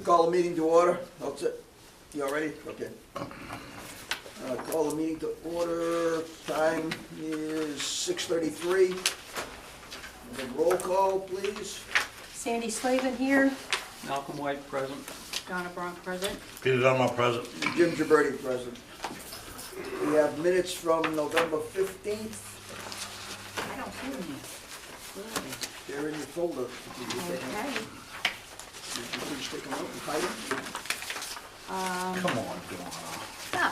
Call the meeting to order. That's it. You all ready? Okay. Call the meeting to order. Time is 6:33. Roll call, please. Sandy Slavin here. Malcolm White, present. Donna Bronk present. Peter Dunlop present. Jim Gibberti present. We have minutes from November 15th. I don't see them yet. They're in your folder. Did you take them out? Okay. Did you please take them out and hide them? Come on, Donna. No,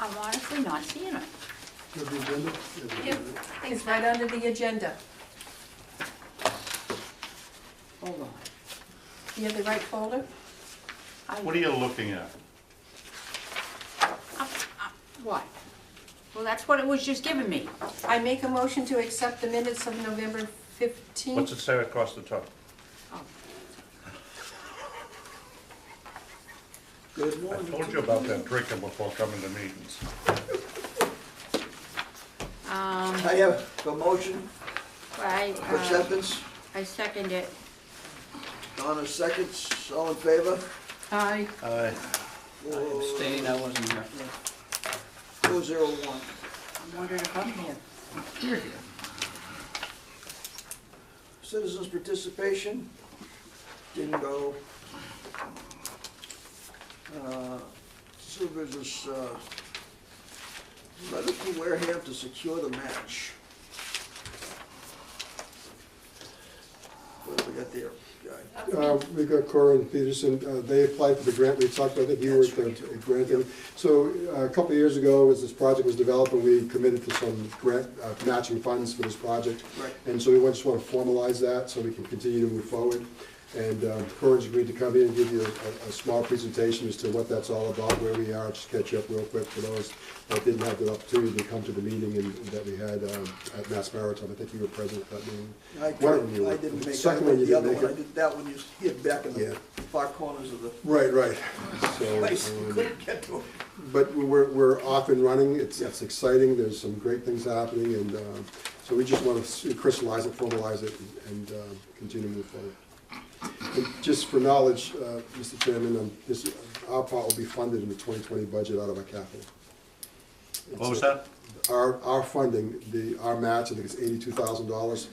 I'm honestly not seeing it. It's right under the agenda. Hold on. Do you have the right folder? What are you looking at? What? Well, that's what it was just giving me. I make a motion to accept the minutes of November 15th. What's it say across the top? Oh. Good I morning. told you about that drinking before coming to meetings. I have a motion for I acceptance. second it. Donna seconds. All in favor? Aye. Aye. I abstained, I wasn't here. 401. I wondered if I'm here. You're here. Citizens' participation, didn't go. Supervisors, letter to Wareham to secure the match. What do we got there, Guy? We got Corin Peterson, they applied for the grant, we talked about it, you were at the grant. So a couple of years ago, as this project was developing, we committed to some grant matching funds for this project. Right. And so we just want to formalize that so we can continue to move forward. And Corin's agreed to come in and give you a small presentation as to what that's all about, where we are, just catch you up real quick for those that didn't have the opportunity to come to the meeting that we had at Mass Maritime. I think you were present at that meeting. One of them you were. I didn't make it. Second one you The didn't other make one, I it. did that one, you hid back in the Yeah. far corners of the Right. So, place, couldn't get to it. but we're off and running, it's exciting, there's some great things happening, and so we just want to crystallize it, formalize it, and continue to move forward. And just for knowledge, Mr. Chairman, our part will be funded in the 2020 budget out of our capital. What was that? Our funding, our match, I think it's $82,000,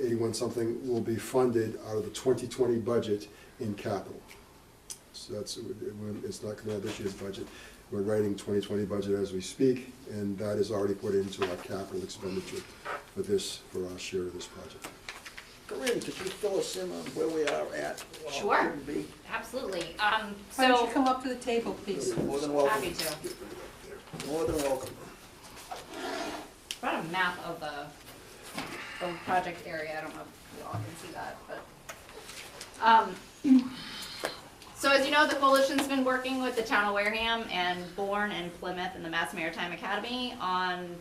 81 something, will be funded out of the 2020 budget in capital. So it's not coming out of this year's budget. We're writing 2020 budget as we speak, and that is already put into our capital expenditure for our share of this project. Corinne, could you fill us in on where we are at? Sure. Couldn't be. Absolutely. Why don't you come up to the table, please? More than welcome. Happy to. More than welcome. Brought a map of the project area. I don't know if you all can see that, but so as you know, the coalition's been working with the town of Wareham and Bourne and Plymouth and the Mass Maritime Academy on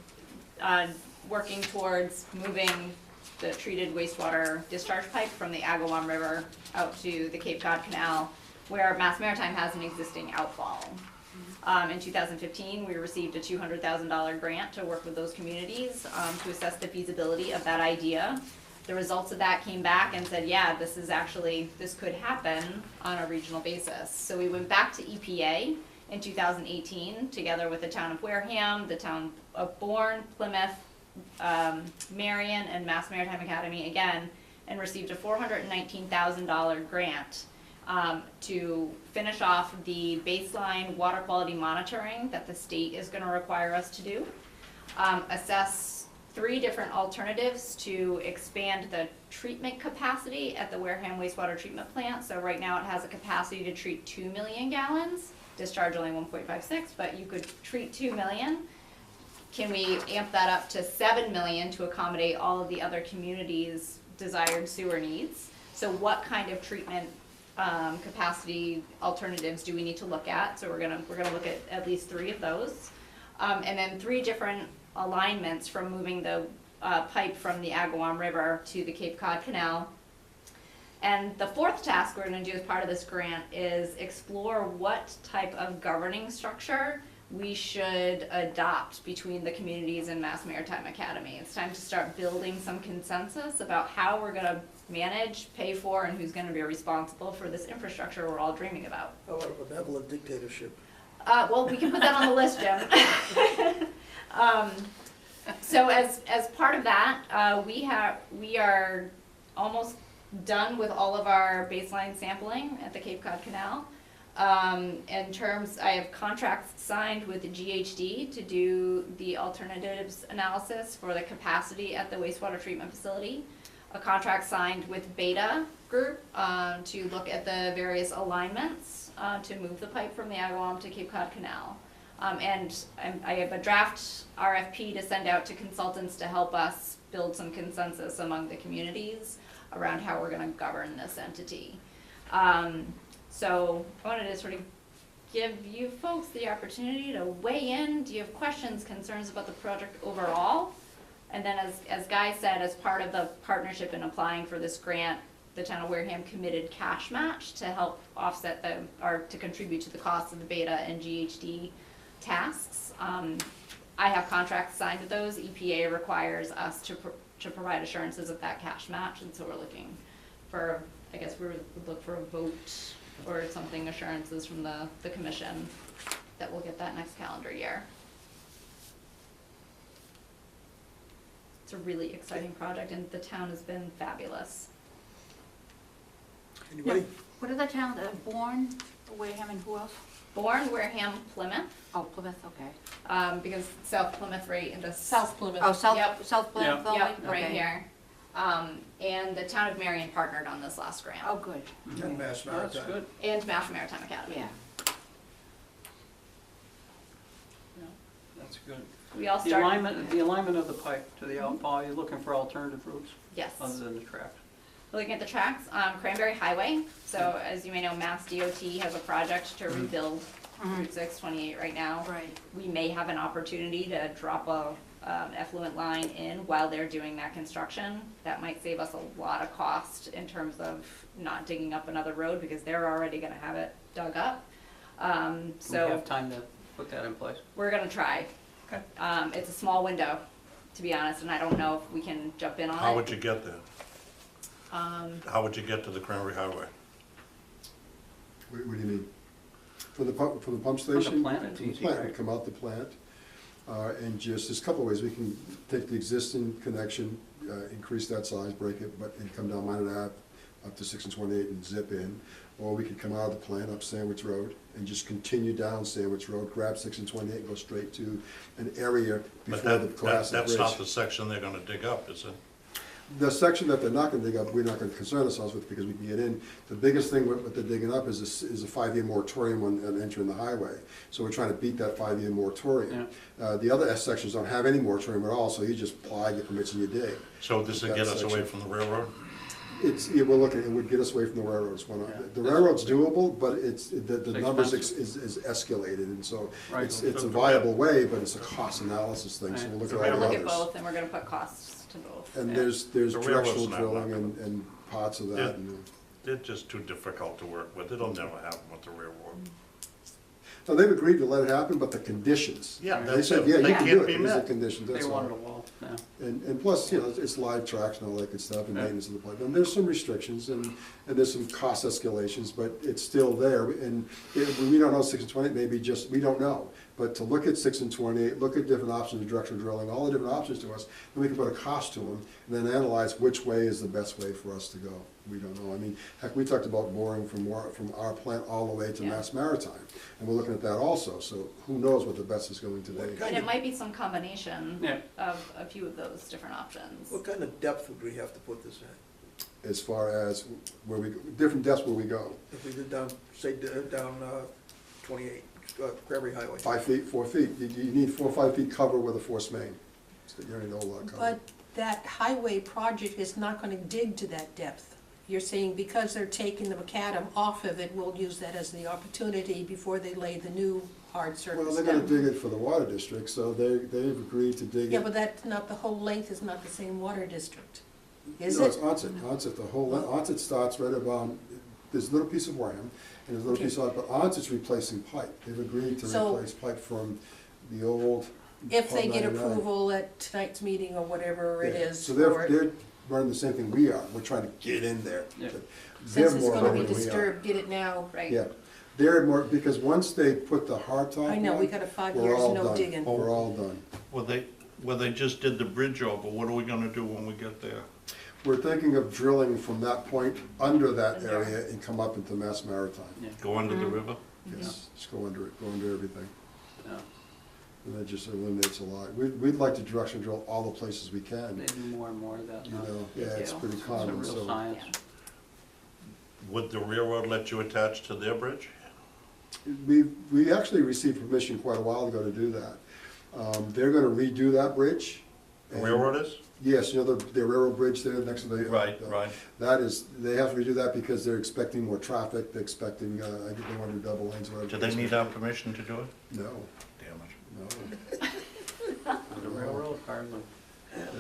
working towards moving the treated wastewater discharge pipe from the Agawam River out to the Cape Cod Canal, where Mass Maritime has an existing outfall. In 2015, we received a $200,000 grant to work with those communities to assess the feasibility of that idea. The results of that came back and said, yeah, this could happen on a regional basis. So we went back to EPA in 2018, together with the town of Wareham, the town of Bourne, Plymouth, Marion, and Mass Maritime Academy again, and received a $419,000 grant to finish off the baseline water quality monitoring that the state is going to require us to do, assess 3 different alternatives to expand the treatment capacity at the Wareham wastewater treatment plant. So right now it has a capacity to treat 2 million gallons, discharge only 1.56, but you could treat 2 million. Can we amp that up to 7 million to accommodate all of the other communities' desired sewer needs? So what kind of treatment capacity alternatives do we need to look at? So we're gonna look at least 3 of those, and then 3 different alignments from moving the pipe from the Agawam River to the Cape Cod Canal. And the 4th task we're going to do as part of this grant is explore what type of governing structure we should adopt between the communities and Mass Maritime Academy. It's time to start building some consensus about how we're gonna manage, pay for, and who's gonna be responsible for this infrastructure we're all dreaming about. How about a benevolent dictatorship? Well, we can put that on the list, Jim. So as part of that, we are almost done with all of our baseline sampling at the Cape Cod Canal. In terms, I have contracts signed with the GHD to do the alternatives analysis for the capacity at the wastewater treatment facility. A contract signed with Beta Group to look at the various alignments to move the pipe from the Agawam to Cape Cod Canal. And I have a draft RFP to send out to consultants to help us build some consensus among the communities around how we're gonna govern this entity. So I wanted to sort of give you folks the opportunity to weigh in. Do you have questions, concerns about the project overall? And then as Guy said, as part of the partnership in applying for this grant, the town of Wareham committed cash match to help offset or to contribute to the cost of the Beta and GHD tasks. I have contracts signed with those. EPA requires us to provide assurances of that cash match, and so we're looking for, I guess we would look for a vote or something, assurances from the commission that we'll get that next calendar year. It's a really exciting project, and the town has been fabulous. Anybody? What are the towns, Bourne, Wareham, and who else? Bourne, Wareham, Plymouth, Oh, Plymouth, okay. because South Plymouth right into South Plymouth. Oh, South Yep. Plymouth only? Yep, right Okay. here. And the town of Marion partnered on this last grant. Oh, good. And Mass That's Maritime. good. And Mass Maritime Academy. Yeah. That's good. We all The started. alignment of the pipe to the outfall, you're looking for alternative routes Yes. other than the track. Looking at the tracks, Cranberry Highway. So as you may know, Mass DOT has a project to rebuild Route 628 right now. Right. We may have an opportunity to drop a effluent line in while they're doing that construction. That might save us a lot of cost in terms of not digging up another road because they're already gonna have it dug up. Do we So have time to put that in place? we're gonna try. Okay. It's a small window, to be honest, and I don't know if we can jump in on it. How would you get there? Um, How would you get to the Cranberry Highway? What do you mean? From the pump the station? plant, it's From the easy, plant, right? come out the plant, and just, there's a couple of ways, we can take the existing connection, increase that size, break it, and come down Minot Ave up to 6 and 28 and zip in, or we could come out of the plant up Sandwich Road and just continue down Sandwich Road, grab 6 and 28 and go straight to an area But before the that, classic that's not the bridge. section they're gonna dig up, is it? The section that they're not gonna dig up, we're not gonna concern ourselves with because we can get in. The biggest thing what they're digging up is a 5-year moratorium on entering the highway. So we're trying to beat that 5-year moratorium. The other S sections don't have any moratorium at all, so you just apply, get permits, and you dig. So this would That get us away section. from the railroad? Yeah, we're looking, it would get us away from the railroads. The railroad's doable, but the numbers Expensive. is escalated, and so Right. it's a viable way, but it's a cost analysis thing, so we'll look We're at gonna all look the at others. both, and we're gonna put costs to both. And Yeah. there's The railroad's directional not drilling gonna- and parts of Yeah. that. and, They're just too difficult to work with. It'll never happen with the railroad. So they've agreed to let it happen, but the conditions. Yeah, They that's said, it. yeah, They you can can't do be it, these are met. conditions, They that's wanted a all. wall, yeah. And plus, you know, it's live tracks and all that good stuff, and Yeah. maintenance of the pipe. And there's some restrictions, and there's some cost escalations, but it's still there. And we don't know 6 and 28, maybe just, we don't know. But to look at 6 and 28, look at different options of directional drilling, all the different options to us, then we can put a cost to them, and then analyze which way is the best way for us to go. We don't know. I mean, heck, we talked about boring from our plant all the way to Yeah. Mass Maritime, and we're looking at that also, so who knows what the best is going to be. And it might be some combination Yeah. of a few of those different options. What kind of depth would we have to put this at? As far as where we, different depths where we go. If we did down, say, down 28, Cranberry Highway? 5 feet, 4 feet. You need 4 or 5 feet cover with a force main. So you already know a lot of cover. But that highway project is not gonna dig to that depth. You're saying because they're taking the macadam off of it, we'll use that as the opportunity before they lay the new hard surface Well, they're gonna down. dig it for the water district, so they've agreed to dig it. Yeah, but that's not, the whole length is not the same water district, is No, it's it? Onset, the whole, Onset starts right about there's a little piece of Wareham, and there's a little Okay. piece of, but odds it's replacing pipe. They've agreed to So- replace pipe from the old. If they Pub get 99. approval at tonight's meeting or whatever it Yeah. is So for it. they're running the same thing we are, we're trying to get in there. Yeah. But they're Since it's more gonna be running than we are. disturbed, get it now. Right. Yeah, they're more, because once they put the hard top I know, we on, got a 5 we're years all no done. digging. We're all done. Well, they just did the bridge over, what are we gonna do when we get there? We're thinking of drilling from that point under that area and come up into Mass Maritime. Yeah. Go under the river? Yes, just go under it, go under everything. Yeah. And that just eliminates a lot. We'd like to direction drill all the places we can, They do more and more of that you now. know, yeah, it's do. pretty It's a common, real so. science. Would the railroad let you attach to their bridge? We actually received permission quite a while ago to do that. They're gonna redo that bridge. The and- railroad is? Yes, you know, the railroad bridge there next to the. Right, right. That is, they have to redo that because they're expecting more traffic, they're expecting, I think they want to do double lanes or whatever. Do they need our permission to do it? No, Damn it. no. The railroad, hardly.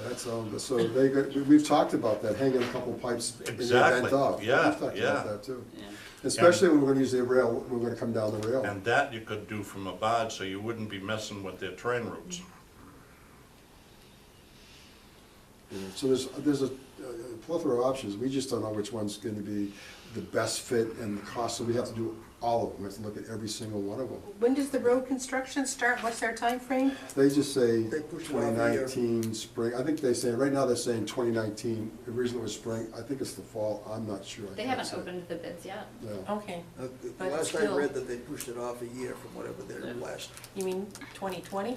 That's, so they got, we've talked about that, hanging a couple pipes in the event Exactly, of. yeah, We've talked yeah. about that too. Yeah. Especially when we're gonna use the rail, we're gonna come down the rail. And that you could do from a barge, so you wouldn't be messing with their train routes. You know, so there's a plethora of options, we just don't know which one's gonna be the best fit and the cost, so we have to do all of them, we have to look at every single one of them. When does the road construction start? What's their time frame? They just say They push it off a year. 2019 spring, I think they say, right now they're saying 2019, originally it was spring, I think it's the fall, I'm not sure. I They can't haven't say. opened the bids yet. No. Okay, The But last I still- read that they pushed it off a year from whatever their Yeah. last, you mean 2020?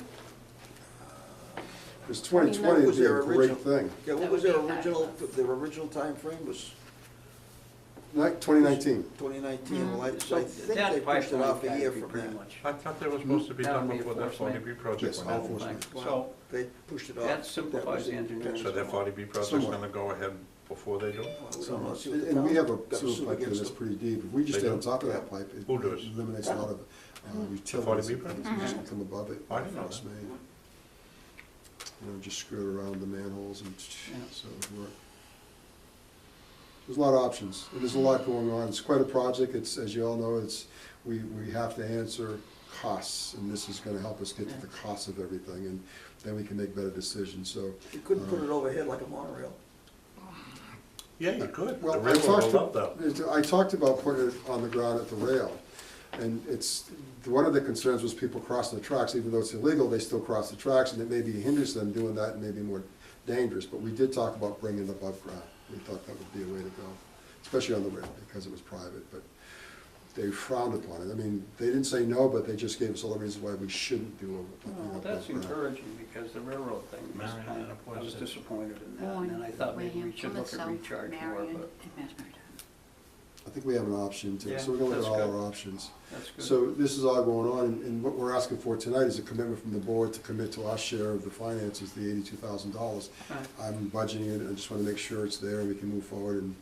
Because 2020 What would was be a their great original- thing. yeah, what That was would their be original, fabulous. their original timeframe was 2019. 2019, well, I So think they that pushed it off a pipeline year would be from pretty that. much. I thought they were supposed to be That done would be before that enforcement. 40B project Yes, went all out. enforcement. So They pushed it off. that simplifies the engineering. So that 40B project's Somewhat. gonna go ahead before they do it? And we have a got sewer sued pipe there against that's them. pretty deep. If we just They stay on do? top of Yeah. that pipe, it Who does? eliminates a lot of utilities. 40B pipe? We just come above it. I didn't know It's that. made. You know, just skirt around the manholes and Yeah. so it would work. There's a lot of options, and there's a lot going on. It's quite a project. It's, as you all know, we have to answer costs, and this is gonna help us get to the cost of everything, and then we can make better decisions, so. You couldn't put it overhead like a monorail. Yeah, you could. The Well, railroad will love that. I talked about putting it on the ground at the rail, and it's, one of the concerns was people crossing the tracks, even though it's illegal, they still cross the tracks, and it maybe hinders them doing that and maybe more dangerous, but we did talk about bringing it above ground. We thought that would be a way to go, especially on the rail, because it was private, but they frowned upon it. I mean, they didn't say no, but they just gave us all the reasons why we shouldn't do it. Well, that's encouraging, because the railroad thing was Marion kind and of, I was West. disappointed in that, and I thought maybe we should look at recharge more, but I think we have an option too, Yeah, so we're gonna look at that's all good. our options. that's good. So this is all going on, and what we're asking for tonight is a commitment from the board to commit to our share of the finances, the $82,000. Right. I'm budgeting it, I just wanna make sure it's there and we can move forward, and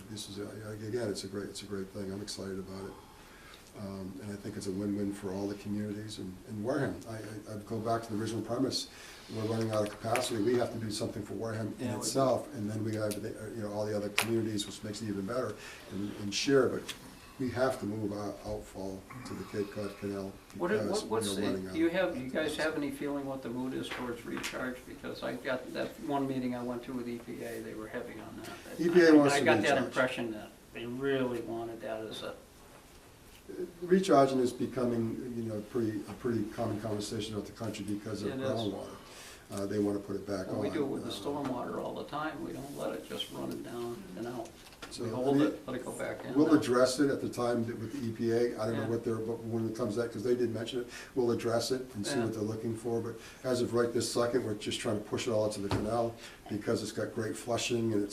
this is, again, it's a great thing, I'm excited about it. And I think it's a win-win for all the communities, and Wareham, I go back to the original premise, we're running out of capacity, we have to do something for Wareham in Yeah, we do. itself, and then we have, all the other communities, which makes it even better, and share, but we have to move our outfall to the Cape Cod Canal, because we're What's the, running out. do you guys have any feeling what the mood is towards recharge? Because I got that one meeting I went to with EPA, they were heavy on that. EPA wants I to got that recharge. impression that they really wanted that as a, Recharging is becoming, a pretty common conversation throughout the country because of It is. groundwater. They wanna put it back on. we do it with the stormwater all the time, we don't let it just run it down and out. So, We I hold mean, it, let it go back in. We'll address it at the time with the EPA, I don't know Yeah. what they're, but when it comes out, because they did mention it, we'll address it and see Yeah. what they're looking for, but as of right this second, we're just trying to push it all into the canal, because it's got great flushing, and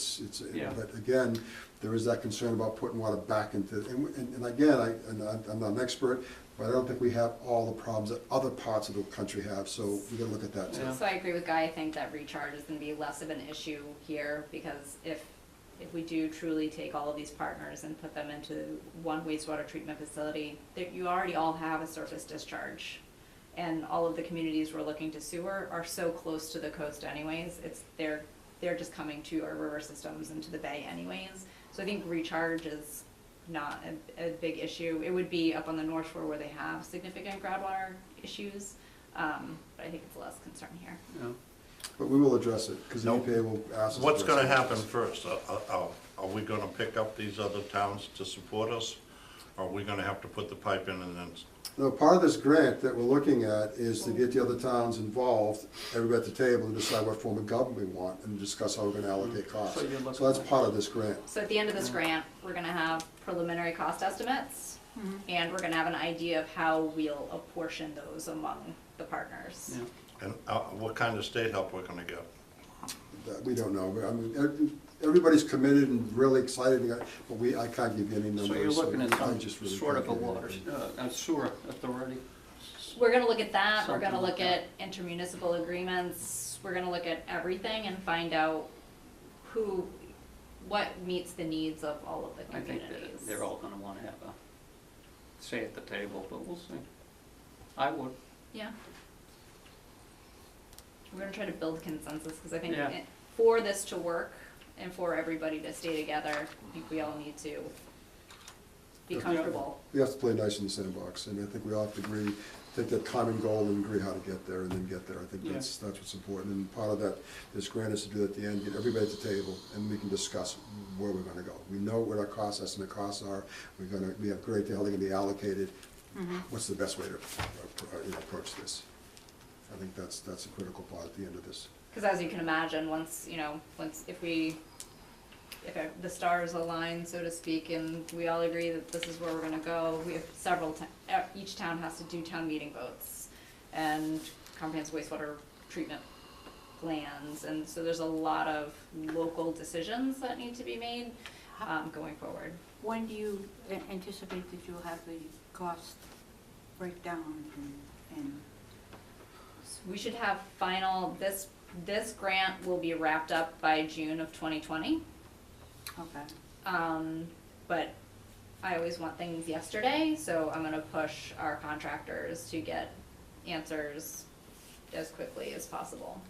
Yeah. but again, there is that concern about putting water back into, and again, I'm not an expert, but I don't think we have all the problems that other parts of the country have, so we gotta look at that too. Yeah. So I agree with Guy, I think that recharge is gonna be less of an issue here, because if we do truly take all of these partners and put them into one wastewater treatment facility, you already all have a surface discharge. And all of the communities we're looking to sewer are so close to the coast anyways, they're just coming to our river systems and to the bay anyways. So I think recharge is not a big issue. It would be up on the North Shore where they have significant groundwater issues, but I think it's less concern here. Yeah. But we will address it, because the Nope. EPA will ask us. What's to gonna address it. happen first? Are we gonna pick up these other towns to support us? Or are we gonna have to put the pipe in and then, No, part of this grant that we're looking at is to get the other towns involved, everybody at the table, and decide what form of government we want, and discuss how we're gonna allocate costs. So you're looking So that's at- part of this grant. So at the end of this grant, we're gonna have preliminary cost estimates, and we're gonna have an idea of how we'll apportion those among the partners. Yeah. and what kind of state help we're gonna get? That we don't know. I mean, everybody's committed and really excited, but I can't give you any numbers. So you're looking at I some just really sort of a can't give you water, anything. a sewer authority? We're gonna look at that, we're Something gonna like look at intermunicipal agreements, we're gonna look at everything and find out what meets the needs of all of the I think communities. that they're all gonna wanna have a say at the table, but we'll see. I would. Yeah. We're gonna try to build consensus, cause I think Yeah. for this to work and for everybody to stay together, I think we all need to be Yeah. comfortable. We have to play nice in the sandbox, and I think we all have to agree, take that common goal and agree how to get there, and then get there. I think that's what's important, and part of that, this grant is to do at the end, get everybody at the table, and we can discuss where we're gonna go. We know what our cost estimate costs are, we have great, how they're gonna be allocated. What's the best way to, approach this? I think that's a critical part at the end of this. Cause as you can imagine, if the stars align, so to speak, and we all agree that this is where we're gonna go, we have each town has to do town meeting votes and comprehensive wastewater treatment plans, and so there's a lot of local decisions that need to be made, going forward. When do you anticipate that you'll have the cost breakdown and We should have this grant will be wrapped up by June of 2020. okay. But I always want things yesterday, so I'm gonna push our contractors to get answers as quickly as possible.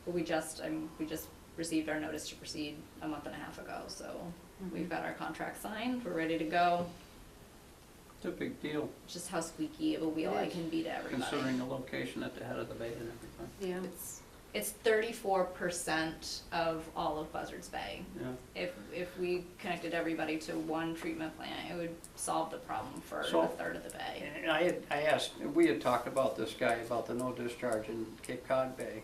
But we just received our notice to proceed a month and a half ago, so we've got our contract signed, we're ready to go. It's a big deal, Just how squeaky of a wheel I can be to everybody. considering the location at the head of the bay and everything. Yeah. It's 34% of all of Buzzards Bay. Yeah. If we connected everybody to one treatment plant, it would solve the problem for So- a third of the bay. And I asked, we had talked about this guy, about the no discharge in Cape Cod Bay.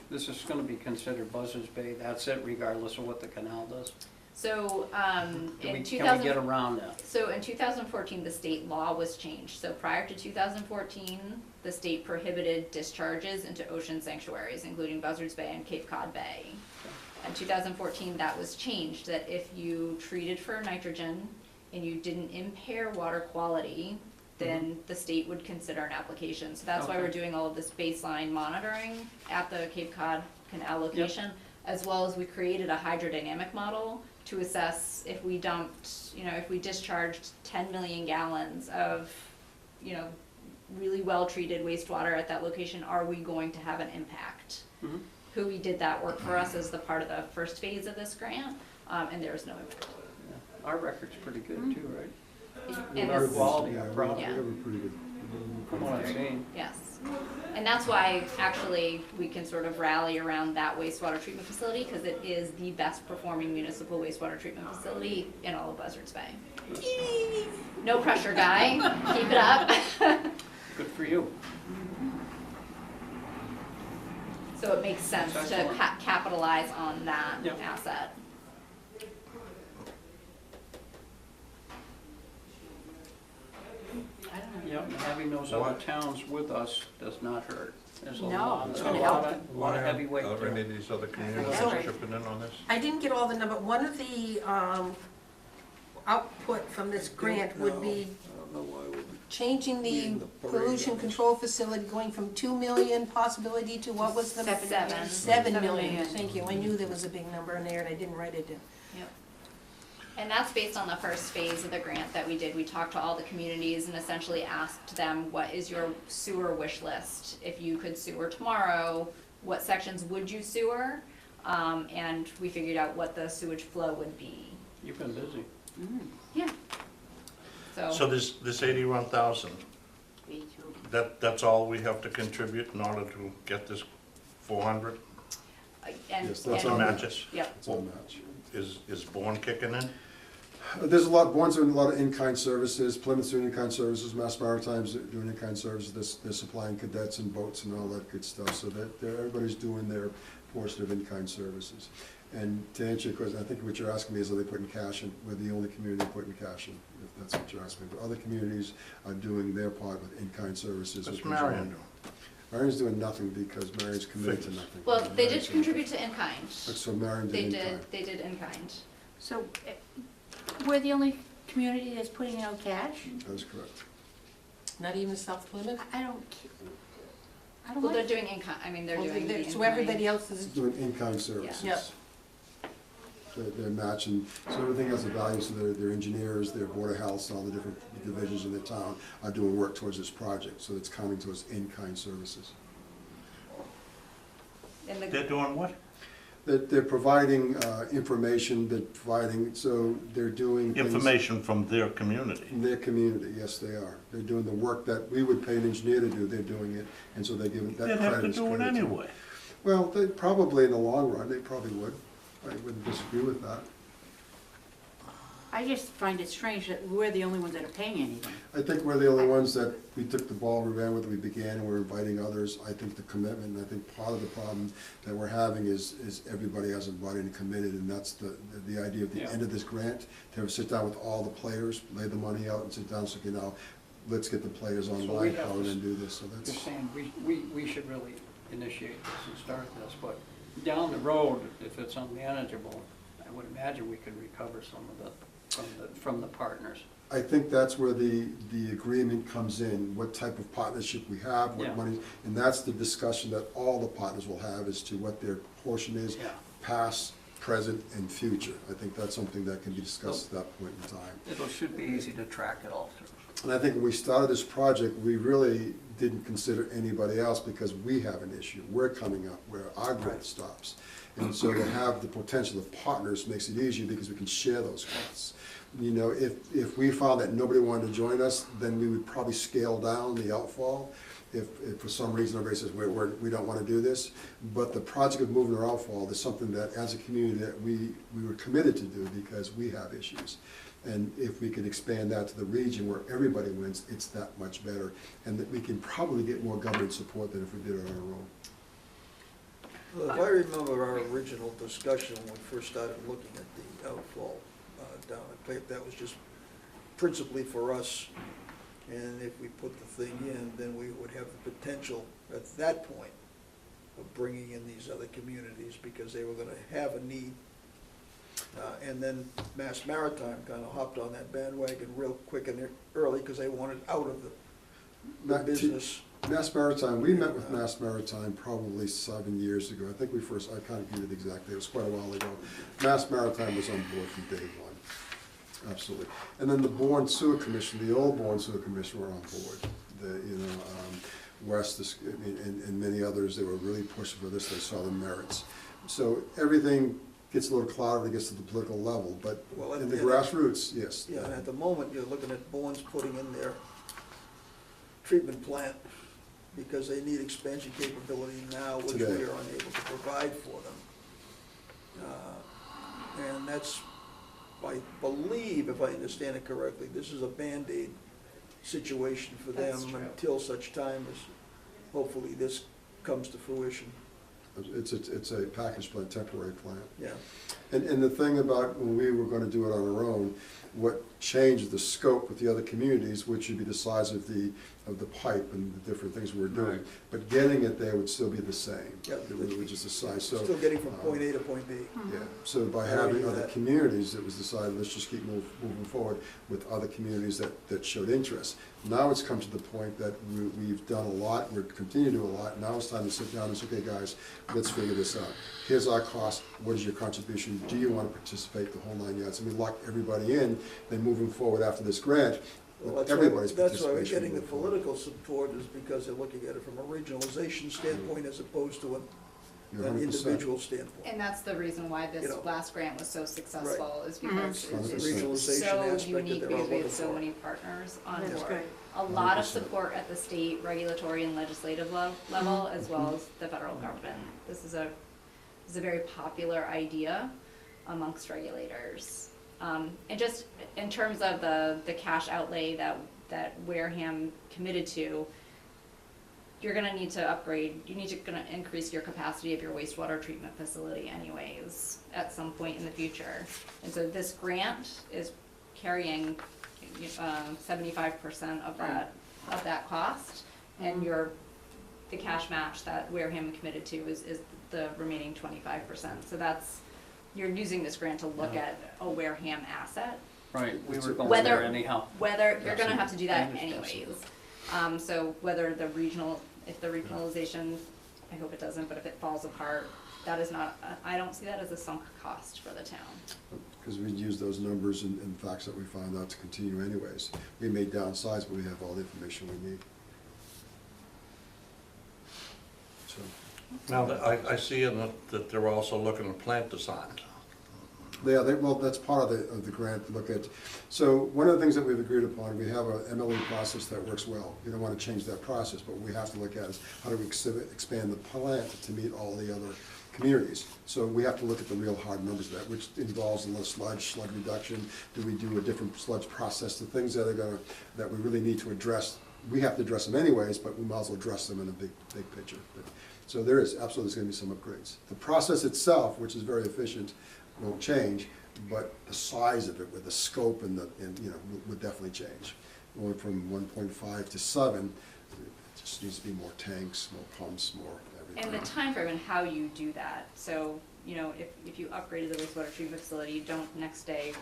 This is gonna be considered Buzzards Bay, that's it regardless of what the canal does? So, Can in we 2000. get around that? So in 2014, the state law was changed. So prior to 2014, the state prohibited discharges into ocean sanctuaries, including Buzzards Bay and Cape Cod Bay. In 2014, that was changed, that if you treated for nitrogen and you didn't impair water quality, then the state would consider an application. So that's why Okay. we're doing all of this baseline monitoring at the Cape Cod Canal location, as well as we created a hydrodynamic model to assess if we dumped, if we discharged 10 million gallons of, really well-treated wastewater at that location, are we going to have an impact? Mhm. Who we did that work for us as the part of the first phase of this grant, and there was no impact. Yeah. Our record's pretty good too, right? And Our this- quality, Yeah, our we product, Yeah. we're pretty good. from what I've seen. Yes, and that's why actually we can sort of rally around that wastewater treatment facility, because it is the best performing municipal wastewater treatment facility in all of Buzzards Bay. No pressure, guy, keep it up. Good for you. So it makes sense to Excellent. capitalize on that Yep. asset. I don't know. Yep, and having those other towns with us does not hurt. There's a No, lot, it's a gonna lot help of, lot of heavyweight Are there. any of these other communities Sorry. chipping in on this? I didn't get all the number, one of the output from this grant would be I don't know why we changing the pollution control facility, going from 2 million possibility to what was the? 7 million. 7 7 million, million. thank you, I knew there was a big number in there and I didn't write it down. Yep. And that's based on the first phase of the grant that we did. We talked to all the communities and essentially asked them, what is your sewer wish list? If you could sewer tomorrow, what sections would you sewer? and we figured out what the sewage flow would be. You've been busy. Yeah. So this 81,000, Me too. that's all we have to contribute in order to get this 400? And, Yes, that's To all. match it? Yep. It's all match. Is Bourne kicking in? There's a lot, Bourne's doing a lot of in-kind services, Plymouth's doing in-kind services, Mass Maritime's doing in-kind services, they're supplying cadets and boats and all that good stuff, so that, everybody's doing their portion of in-kind services. And to answer your question, I think what you're asking me is, are they putting cash in? We're the only community putting cash in, if that's what you're asking me. But other communities are doing their part with in-kind services. What's with Marion engineering. doing? Marion's doing nothing because Marion's committed to nothing. Well, they did Marion's- contribute to in-kind. So Marion did in-kind. They did in-kind. So, we're the only community that's putting out cash? That is correct. Not even South Plymouth? I don't Well, they're like, doing in-kind, I mean, they're Well, doing the in-kind. So everybody else is, Doing in-kind services. Yep. They're matching, so everything has a value, so their engineers, their board of health, all the different divisions in the town are doing work towards this project, so it's counting towards in-kind services. And the- They're doing what? They're providing information, they're providing, so they're doing things Information from their community. in their community, yes, they are. They're doing the work that we would pay an engineer to do, they're doing it, and so they're giving, that They'd credit have to is do it credited to them. anyway. Well, they probably, in the long run, they probably would. I wouldn't disagree with that. I just find it strange that we're the only ones that are paying anything. I think we're the only ones that, we took the ball, we ran with it, we began, and we're inviting others. I think the commitment, and I think part of the problem that we're having is everybody hasn't bought in and committed, and that's the idea of the Yeah. end of this grant, to have a sit down with all the players, lay the money out and sit down, so, okay, now, let's get the players So we online, have how to and then do this, so Just that's. saying, we should really initiate this and start this, but down the road, if it's unmanageable, I would imagine we could recover some of from the partners. I think that's where the agreement comes in, what type of partnership we have, Yeah. what money, and that's the discussion that all the partners will have as to what their portion is, Yeah. past, present, and future. I think that's something that can be discussed at that point in time. It should be easy to track it all through. And I think when we started this project, we really didn't consider anybody else because we have an issue. We're coming up where our growth stops. And so to have the potential of partners makes it easier because we can share those costs. You know, if we found that nobody wanted to join us, then we would probably scale down the outfall. If for some reason everybody says, we don't want to do this. But the project of moving our outfall is something that as a community that we were committed to do because we have issues. And if we could expand that to the region where everybody wins, it's that much better. And that we can probably get more government support than if we did it on our own. Well, if I remember our original discussion when we first started looking at the outfall down at Clay, that was just principally for us. And if we put the thing in, then we would have the potential at that point of bringing in these other communities because they were gonna have a need. And then Mass Maritime kind of hopped on that bandwagon real quick and early because they wanted out of the Matt, business. Mass Maritime, we met with Mass Maritime probably 7 years ago. I think we first, I can't give you the exact date, it was quite a while ago. Mass Maritime was on board from day one, absolutely. And then the Bourne Sewer Commission, the old Bourne Sewer Commission were on board. West and many others, they were really pushing for this, they saw the merits. So everything gets a little clouded when it gets to the political level, but Well, in the and- grassroots, yes. Yeah, and at the moment, you're looking at Bourne's putting in their treatment plant because they need expansion capability now, which we Today. are unable to provide for them. And that's, I believe, if I understand it correctly, this is a Band-Aid situation for That's them true. until such time as hopefully this comes to fruition. It's a package plant, temporary plant. Yeah, And the thing about when we were gonna do it on our own, what changed the scope with the other communities, which would be the size of the pipe and the different things we were doing. Right. But getting it there would still be the same. Yeah. It was just the size, so. still getting from point A to point B. Yeah, so by I already having knew other that. communities, it was decided, let's just keep moving forward with other communities that showed interest. Now it's come to the point that we've done a lot, we're continuing to do a lot, now it's time to sit down and say, okay, guys, let's figure this out. Here's our cost, what is your contribution, do you want to participate, the whole 9 yards? And we lock everybody in, then moving forward after this grant, Well, with that's why, everybody's that's participation. why we're getting the moving forward. political support is because they're looking at it from a regionalization standpoint as opposed to You're an 100%. individual standpoint. And that's the reason why this You know. last grant was so successful, is because Mhm. it's The regionalization so aspect that unique they're all because we looking have so for. many partners on That's board. great. A lot of 100%. support at the state, regulatory and legislative level, as well as the federal government. This is a very popular idea amongst regulators. And just in terms of the cash outlay that Wareham committed to, you're gonna need to upgrade, gonna increase your capacity of your wastewater treatment facility anyways, at some point in the future. And so this grant is carrying 75% of that cost, and the cash match that Wareham committed to is the remaining 25%. So you're using this grant to look Yeah. at a Wareham asset. Right, we were going Whether- there anyhow. Whether, you're gonna have to do that Absolutely. anyways. So whether if the regionalization, I hope it doesn't, but if it falls apart, that is not, I don't see that as a sunk cost for the town. Because we use those numbers and facts that we find out to continue anyways. We may downsize, but we have all the information we need. So, Now, I see in that they're also looking at plant design. yeah, well, that's part of the grant to look at. So one of the things that we've agreed upon, we have a MLE process that works well. We don't want to change that process, but what we have to look at is how do we expand the plant to meet all the other communities. So we have to look at the real hard numbers of that, which involves a little sludge reduction. Do we do a different sludge process? The things that we really need to address. We have to address them anyways, but we might as well address them in a big picture. So there is absolutely going to be some upgrades. The process itself, which is very efficient, won't change, but the size of it with the scope and would definitely change. Going from 1.5 to 7, it just needs to be more tanks, more pumps, more everything. And the time frame and how you do that. So, if you upgraded the wastewater treatment facility, you don't next day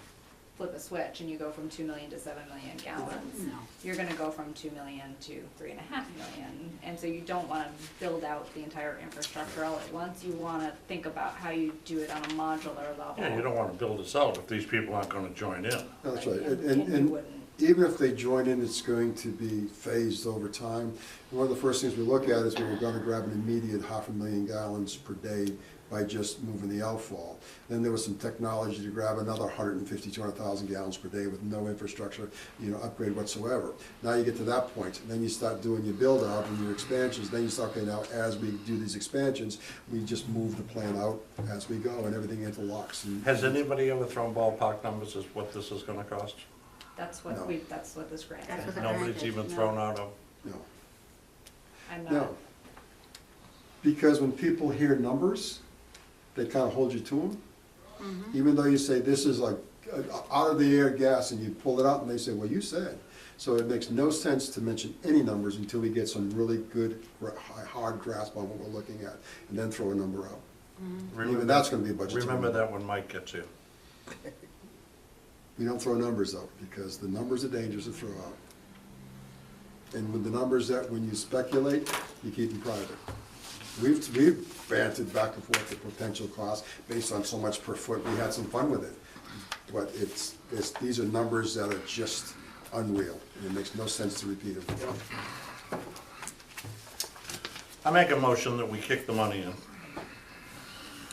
flip a switch and you go from 2 million to 7 million gallons. No. You're gonna go from 2 million to 3.5 million. And so you don't wanna build out the entire infrastructure all at once. You wanna think about how you do it on a modular level. Yeah, you don't want to build this out if these people aren't going to join in. That's right, And you and wouldn't. even if they join in, it's going to be phased over time. One of the first things we look at is we were gonna grab an immediate 500,000 gallons per day by just moving the outfall. Then there was some technology to grab another 150, 200,000 gallons per day with no infrastructure, upgrade whatsoever. Now you get to that point, and then you start doing your build out and your expansions, then you start, okay, now as we do these expansions, we just move the plan out as we go and everything interlocks. Has anybody ever thrown ballpark numbers as what this is going to cost? That's No. what this grant That's is. what the Nobody's grant is, even no. thrown out of, No, I'm no. not, Because when people hear numbers, they kind of hold you to them. Mm-hmm. Even though you say this is like out of the air gas and you pull it out and they say, well, you said. So it makes no sense to mention any numbers until we get some really good, hard grasp on what we're looking at, and then throw a number out. Even that's gonna be a budget. remember that when Mike gets here. We don't throw numbers out, because the numbers are dangerous to throw out. And with the numbers that, when you speculate, you keep them private. We've bantered back and forth the potential cost based on so much per foot, we had some fun with it. But these are numbers that are just unreal, and it makes no sense to repeat them. I make a motion that we kick the money in.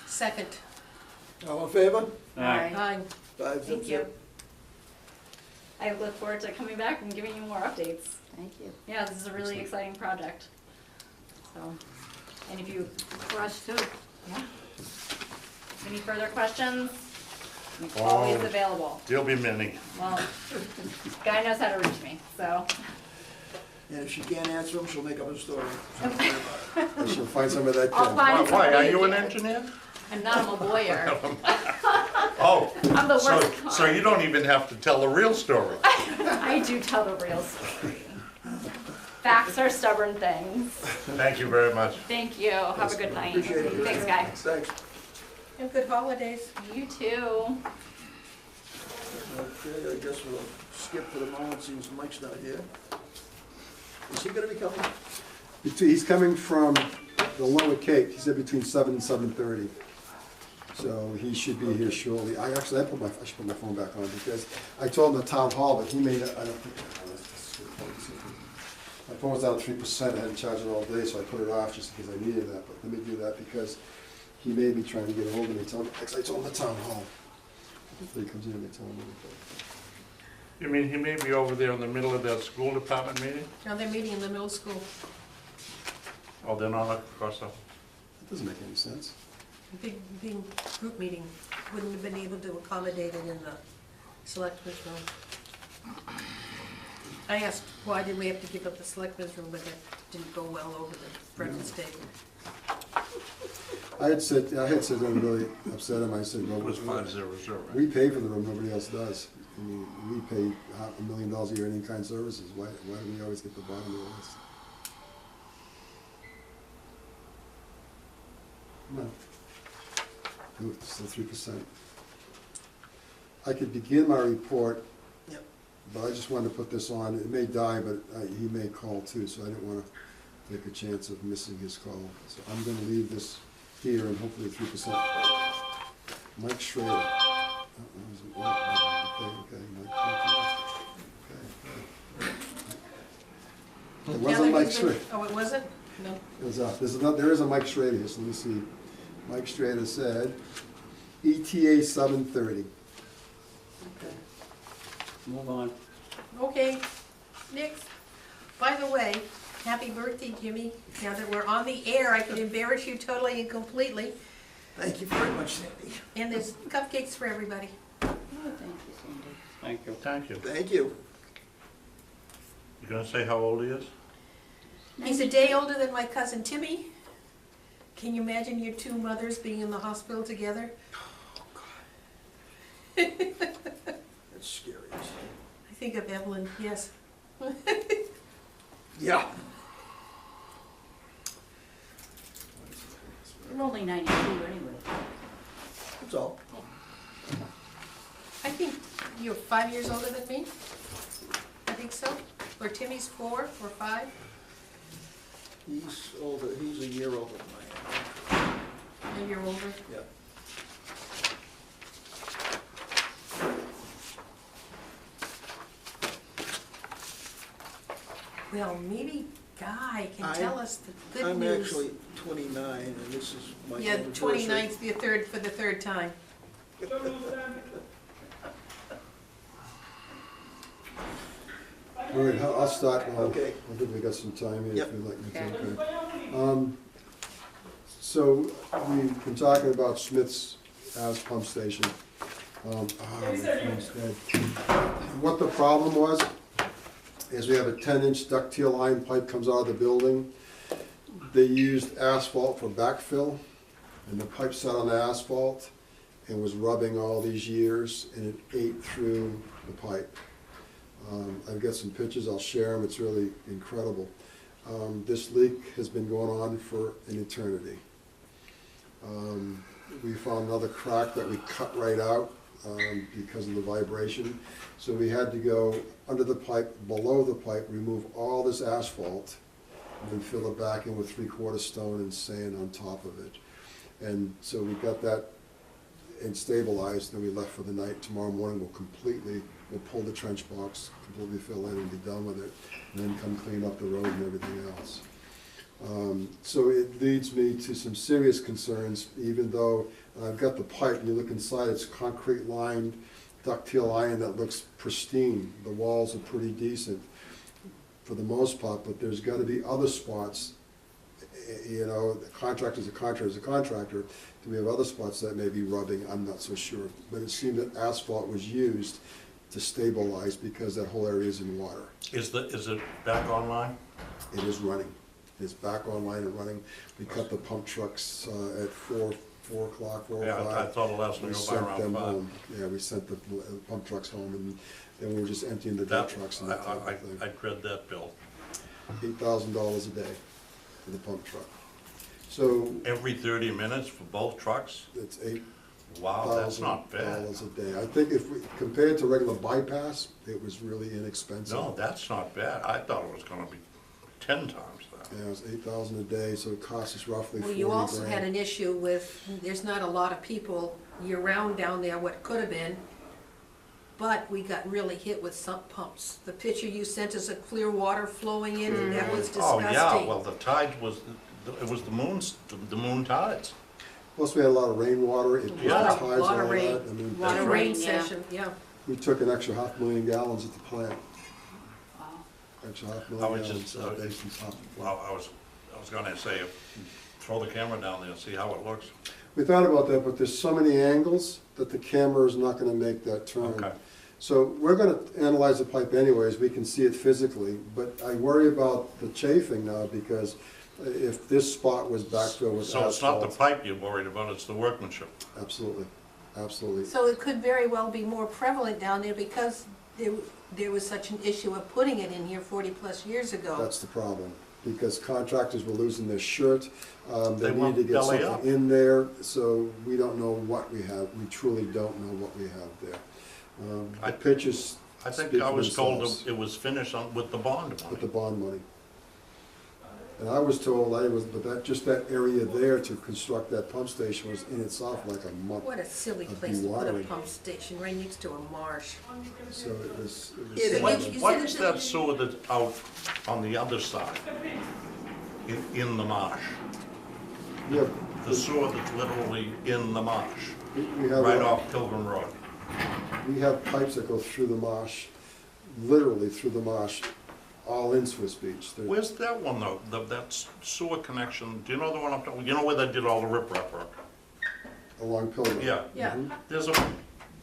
Second. All in favor? Aye. Aye. 5 Thank you. I look forward to coming back and giving you more updates. Thank you. Yeah, this is a really exciting project. So, and if you, For us too. yeah. Any further questions? I'm always Oh. available. There'll be many. Well, guy knows how to reach me, so. And if she can't answer them, she'll make up a story. So don't worry about it. I should find some of that. I'll find Why, are somebody you to an do it. engineer? I'm not, I'm a lawyer. Oh, I'm the worst so you don't even have to tell the real story. I do tell the real story. Facts are stubborn things. Thank you very much. Thank you. Have a good night. Appreciate it. Thanks, guy. Thanks. And good holidays. You too. Okay, I guess we'll skip for the moment, since Mike's not here. Is he gonna be coming? He's coming from the Lower Cape, he said between 7 and 7:30. So he should be here shortly. I should put my phone back on, because I told him the town hall, but he may not, I don't think, my phone was down at 3%, I hadn't charged it all day, so I put it off just because I needed that. But let me do that, because He may be trying to get ahold of me, tell me, I told him the town hall. Hopefully he comes in and they tell him anything. You mean he may be over there in the middle of that school department meeting? Now they're meeting in the middle school. Oh, they're not across the, That doesn't make any sense. A big group meeting, wouldn't have been able to accommodate it in the selectmen's room. I asked, why did we have to give up the selectmen's room, but that didn't go well over the breakfast table. I had said, I'm really upset at him, I said, well, it was 5-0, right? we pay for the room, nobody else does. I mean, we pay $500,000 a year in in-kind services, why do we always get the bottom of the list? No. Do it, still 3%. I could begin my report, Yep. but I just wanted to put this on. It may die, but he may call too, so I didn't want to take a chance of missing his call. So I'm going to leave this here and hopefully 3%. Mike Schrader. Oh, okay, Mike. Okay. It wasn't Mike Schrader. Oh, it wasn't? No. It was, there is a Mike Schrader here, so let me see. Mike Schrader said, ETA 7:30. Okay. Move on. Okay, next. By the way, happy birthday, Jimmy. Now that we're on the air, I can embarrass you totally and completely. Thank you very much, Sandy. And there's cupcakes for everybody. Oh, thank you, Cindy. Thank you. Thank you. Thank you. You gonna say how old he is? He's a day older than my cousin Timmy. Can you imagine your two mothers being in the hospital together? That's scary. I think of Evelyn, yes. Yeah. You're only 92 anyway. That's all. I think you're 5 years older than me. I think so. Or Timmy's 4 or 5. He's older, he's a year older than I am. And you're older. Yep. Well, maybe Guy can tell us the good I'm news. actually 29, and this is my Yeah, anniversary. 29th, the third, for the third time. All right, I'll start. Okay. I think we got some time here Yep. if you'd like me to. Okay. Okay. So we've been talking about Smith's as pump station. My phone's dead. What the problem was is we have a 10-inch ductile line pipe comes out of the building. They used asphalt for backfill, and the pipe sat on the asphalt and was rubbing all these years, and it ate through the pipe. I've got some pictures, I'll share them, it's really incredible. This leak has been going on for an eternity. We found another crack that we cut right out because of the vibration. So we had to go under the pipe, below the pipe, remove all this asphalt, and then fill it back in with 3/4 stone and sand on top of it. And so we got that and stabilized, and we left for the night. Tomorrow morning we'll pull the trench box, completely fill in and be done with it, and then come clean up the road and everything else. So it leads me to some serious concerns, even though I've got the pipe, and you look inside, it's concrete lined ductile iron that looks pristine. The walls are pretty decent for the most part, but there's gotta be other spots. You know, the contractor's a contractor. Do we have other spots that may be rubbing? I'm not so sure. But it seemed that asphalt was used to stabilize because that whole area is in water. Is it back online? It is running. It's back online and running. We cut the pump trucks at 4 o'clock, 4 Yeah, o'clock. I thought the last one We go by sent around them 5. home. Yeah, we sent the pump trucks home, and then we were just emptying the dump That, trucks and that type of thing. I read that bill. $8,000 a day for the pump truck. So Every 30 minutes for both trucks? it's $8,000 Wow, that's not bad. a day. I think if we, compared to regular bypass, it was really inexpensive. No, that's not bad. I thought it was gonna be 10 times that. Yeah, it was $8,000 a day, so it cost us roughly 40 Well, you also had grand. an issue with, there's not a lot of people year-round down there, what could have been, but we got really hit with sump pumps. The picture you sent us of clear water flowing in, and that was Oh, disgusting. yeah, well, the tide was, it was the moon tides. Plus, we had a lot of rainwater, it pushed the Lot of- tides and lot all of rain. that. I mean, Lot of Right, rain yeah. session, yeah. we took an extra 500,000 gallons at the plant, Wow. extra I 500,000 was gallons. just, based on top. well, I was gonna say, throw the camera down there and see how it looks. We thought about that, but there's so many angles that the camera is not gonna make that turn. Okay. So we're gonna analyze the pipe anyways, we can see it physically, but I worry about the chafing now, because if this spot was backfilled with So it's not the asphalt. pipe you're worried about, it's the workmanship. Absolutely, absolutely. So it could very well be more prevalent down there because there was such an issue of putting it in here 40-plus years ago. That's the problem, because contractors were losing their shirt, They they want needed to get belly something up. in there, so we don't know what we have, we truly don't know what we have there. I- The pictures I think speak I for was told themselves. it was finished with the bond With money. the bond money. And I was told, but that, just that area there to construct that pump station was in itself like a month. What a silly Of place to put a dewatering. pump station right next to a marsh. So it was. It is. What's You said what's it's- that sewer that's out on the other side, in the marsh? Yeah, The sewer that's literally in the marsh, we have, right off Pilgrim Road. we have pipes that go through the marsh, literally through the marsh, all in Swiss Beach. They're Where's that one though, that sewer connection, do you know the one I'm talking, you know where they did all the riprap work? along Pilgrim. Yeah, Yeah. Mhm. there's a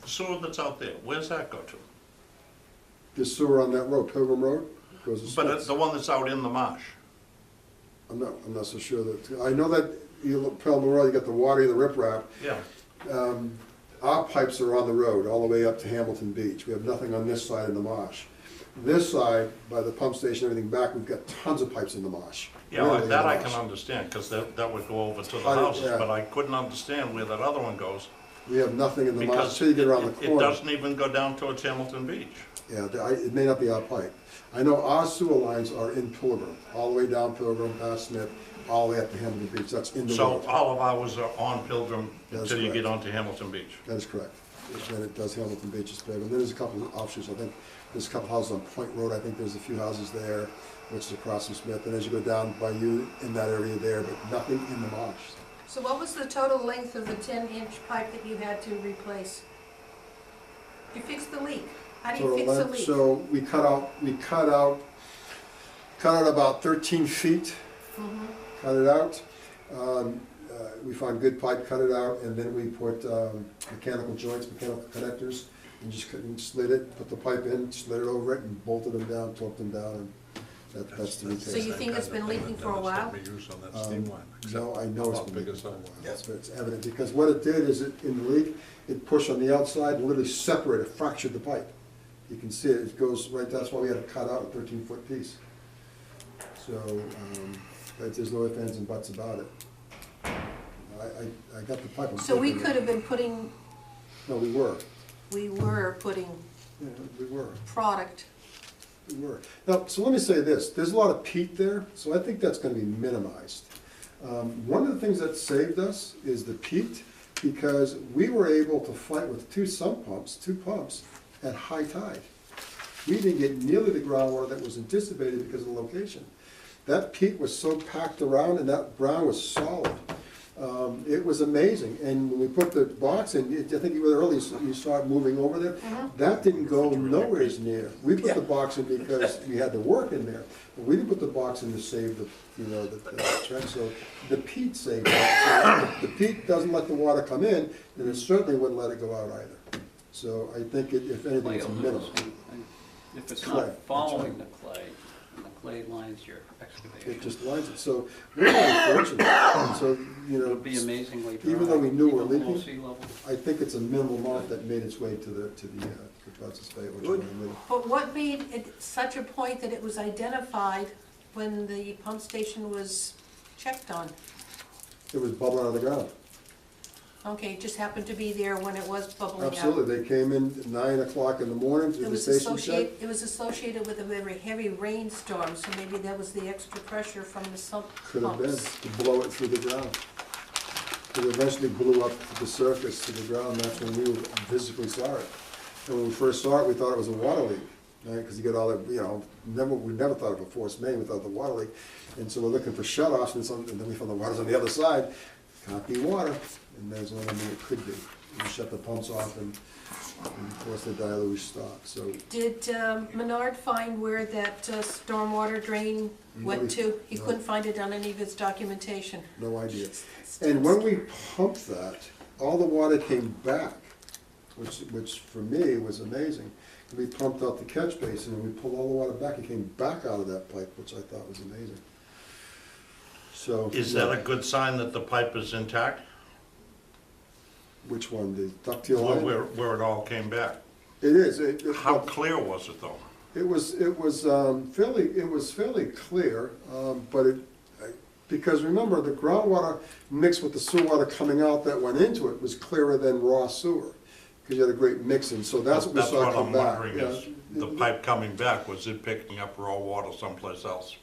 sewer that's out there, where's that go to? The sewer on that road, Pilgrim Road, goes to But Swiss. it's the one that's out in the marsh. I'm not so sure that, I know that you look Pilgrim Road, you got the water, the riprap. Yeah, Our pipes are on the road, all the way up to Hamilton Beach. We have nothing on this side in the marsh. This side, by the pump station, everything back, we've got tons of pipes in the marsh. yeah, Literally in that the I marsh. can understand, because that would go over to the I- houses, yeah. but I couldn't understand where that other one goes. We have nothing in the marsh Because until you get around the it corner. doesn't even go down towards Hamilton Beach. Yeah, it may not be our pipe. I know our sewer lines are in Pilgrim, all the way down Pilgrim, past Smith, all the way up to Hamilton Beach. That's in the So road. all of ours are on Pilgrim That's until you get correct. onto Hamilton Beach. That is correct. And it does Hamilton Beach is Pilgrim. Then there's a couple of offshoots. I think there's a couple houses on Point Road. I think there's a few houses there, which is across from Smith. And as you go down by you, in that area there, but nothing in the marsh. So what was the total length of the 10-inch pipe that you had to replace? You fixed the leak. How do you Total fix a length. leak? So we cut out about 13 feet, Mhm. cut it out. We found good pipe, cut it out, and then we put mechanical joints, mechanical connectors, and just slid it, put the pipe in, slid it over it, and bolted them down, torqued them down, and that's the So you repair. think it's been leaking for a while? No, I know it's been big leaking is for a that? while. That's it's evident, because what it did is, in the leak, it pushed on the outside, and literally separated, fractured the pipe. You can see it, it goes right, that's why we had to cut out a 13-foot piece. So, but there's no ifs, ands, and buts about it. I got the pipe. I'm So we taking it. could have been putting, No, we were, putting yeah, we were. product. We were. Now, so let me say this, there's a lot of peat there, so I think that's gonna be minimized. One of the things that saved us is the peat, because we were able to fight with two pumps at high tide. We didn't get nearly the groundwater that was anticipated because of the location. That peat was so packed around and that ground was solid. It was amazing, and when we put the box in, I think you were early, you saw it moving over there. That didn't go nowhere near. We put the box in because we had the work in there, but we didn't put the box in to save the trench, so the peat saved it. So if the peat doesn't let the water come in, then it certainly wouldn't let it go out either. So I think if anything, Clay it's a will minimum. lose. And if it's Clay, not that's following right. the clay, and the clay lines your It excavation, just lines it, so we're very fortunate, so, it'll be amazingly dry. even though we knew we're even below leaking, sea level. I think it's a minimal amount that made its way to Buzzards Bay, which Good. is really. But what made it such a point that it was identified when the pump station was checked on? It was bubbling out of the ground. Okay, it just happened to be there when it was bubbling out. Absolutely, they came in at 9 o'clock in the morning to It the was station check. associated with a very heavy rainstorm, so maybe that was the extra pressure from the sump Could have been, pumps. to blow it through the ground. It eventually blew up to the surface, to the ground, and that's when we physically saw it. And when we first saw it, we thought it was a water leak, right, because you get all that, we never thought of a forced main, we thought of the water leak. And so we're looking for shut-offs, and then we found the water's on the other side. can't be water, and there's only one it could be. You shut the pumps off and of course the deluge stops, so. Did Menard find where that stormwater drain went to? He No. couldn't find it on any of his documentation. No idea. And when we pumped that, all the water came back, which for me was amazing. We pumped out the catch basin and we pulled all the water back, it came back out of that pipe, which I thought was amazing. So. Is that a good sign that the pipe is intact? Which one, the ductile Where, line? where it all came back? It is. How clear was it though? It was fairly clear, but because remember, the groundwater mixed with the sewer water coming out that went into it was clearer than raw sewer, because you had a great mixing, so that's what we saw come back. That's what I'm wondering is, the pipe coming back, was it picking up raw water someplace else?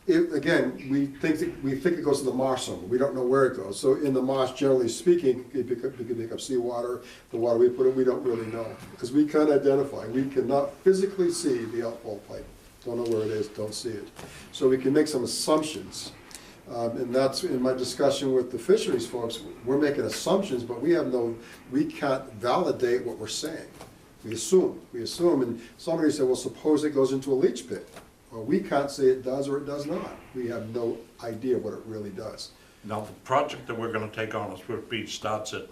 Again, we think it goes to the marsh somewhere, we don't know where it goes. So in the marsh, generally speaking, we could pick up seawater, the water we put in, we don't really know. Because we can't identify, we cannot physically see the outfall pipe. Don't know where it is, don't see it. So we can make some assumptions. And that's in my discussion with the fisheries folks, we're making assumptions, but we can't validate what we're saying. We assume, and somebody said, well, suppose it goes into a leach pit. Well, we can't say it does or it does not. We have no idea what it really does. Now, the project that we're gonna take on at Swift Beach starts at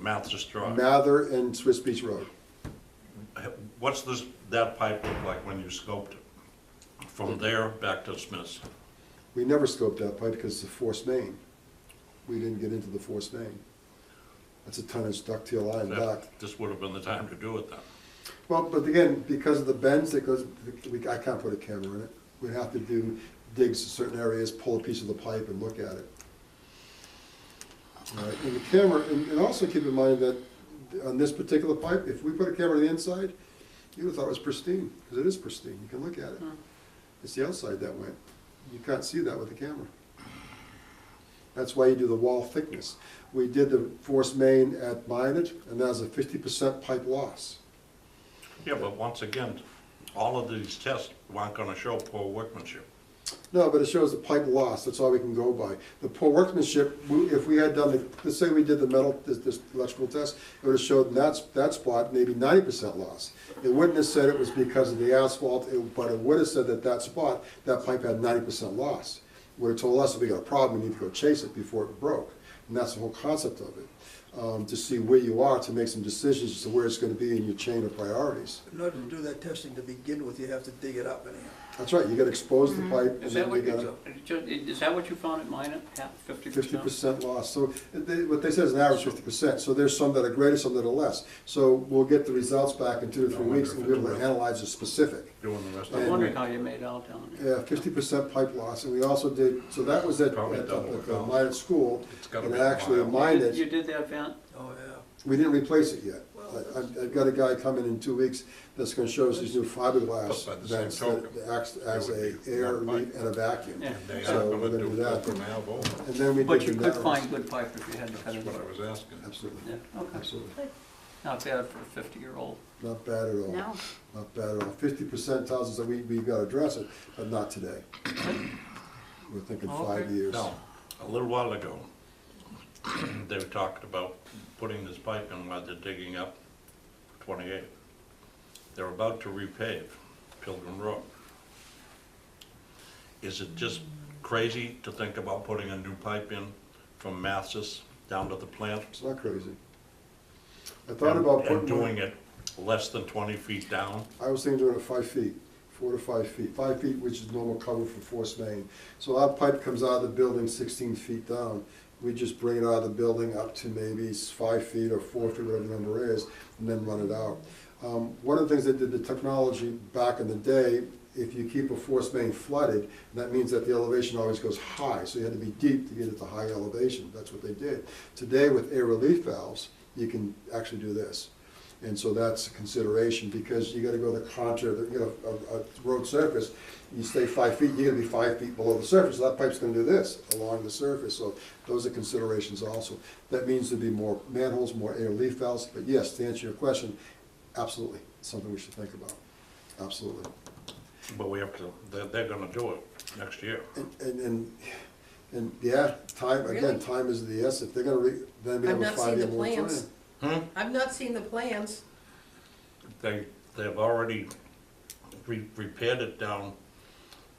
Mathis Drive. Mather and Swiss Beach Road. What's that pipe look like when you scoped it? From there back to Smith's? We never scoped that pipe because it's a forced main. We didn't get into the forced main. That's a tonnage ductile line back. This would have been the time to do it then. Well, but again, because of the bends that goes, I can't put a camera in it. We'd have to do digs in certain areas, pull a piece of the pipe and look at it. All right, and the camera, and also keep in mind that on this particular pipe, if we put a camera on the inside, you would have thought it was pristine, because it is pristine. You can look at it. It's the outside that went. You can't see that with the camera. That's why you do the wall thickness. We did the forced main at Minot, and that was a 50% pipe loss. Yeah, but once again, all of these tests aren't gonna show poor workmanship. No, but it shows the pipe loss, that's all we can go by. The poor workmanship, if we had done, let's say we did the metal, this electrical test, it would have showed in that spot maybe 90% loss. It wouldn't have said it was because of the asphalt, but it would have said that spot, that pipe had 90% loss. It would have told us if we got a problem, we need to go chase it before it broke. And that's the whole concept of it, to see where you are, to make some decisions as to where it's gonna be in your chain of priorities. In order to do that testing to begin with, you have to dig it up anyhow. That's right, you gotta expose the pipe, and Is then that we what, gotta, is that what you found at Minot, 50%? 50% loss. So what they said is an average 50%. So there's some that are greater, some that are less. So we'll get the results back in 2 to 3 weeks and we'll be able to analyze the specific. Doing the rest I of was it. wondering how you made out down there. Yeah, 50% pipe loss. And we also did, so that was at Probably double the the Minot School. It's gotta And be actually mild. Minot, You did that, Van? Oh, yeah. we didn't replace it yet. I've got a guy coming in 2 weeks that's gonna show us these new fiberglass But by the same vents token, that acts as it would a be air one relief pipe. and a vacuum. Yeah. They So are we're gonna gonna do do that. that from now over. And then we But did you the could narrows. find good pipe if you had to cut That's it. what I was asking. Absolutely, Yeah, okay. absolutely. Not bad for a 50-year-old. Not bad at all. No. Not bad at all. 50% tells us that we've got to address it, but not today. We're thinking 5 Okay. years. Now, a little while ago, they were talking about putting this pipe in while they're digging up 28. They're about to repave Pilgrim Road. Is it just crazy to think about putting a new pipe in from Mathis down to the plant? It's not crazy. I thought about And putting, doing it less than 20 feet down? I was thinking doing it 5 feet, 4 to 5 feet. 5 feet, which is normal cover for forced main. So our pipe comes out of the building 16 feet down. We just bring it out of the building up to maybe 5 feet or 4 feet, whatever the number is, and then run it out. One of the things they did, the technology back in the day, if you keep a forced main flooded, that means that the elevation always goes high, so you had to be deep to get it to high elevation. That's what they did. Today with air relief valves, you can actually do this. And so that's a consideration, because you gotta go the contour, you know, a road surface, you stay 5 feet, you're gonna be 5 feet below the surface, so that pipe's gonna do this along the surface, so those are considerations also. That means there'd be more manholes, more air relief valves, but yes, to answer your question, absolutely, it's something we should think about, absolutely. But we have to, they're gonna do it next year. And And, yeah, time, Really? again, time is the essence. If they're gonna then we I've have a not seen the 5-year moratorium. plans. Hmm? I've not seen the plans. They've already repaired it down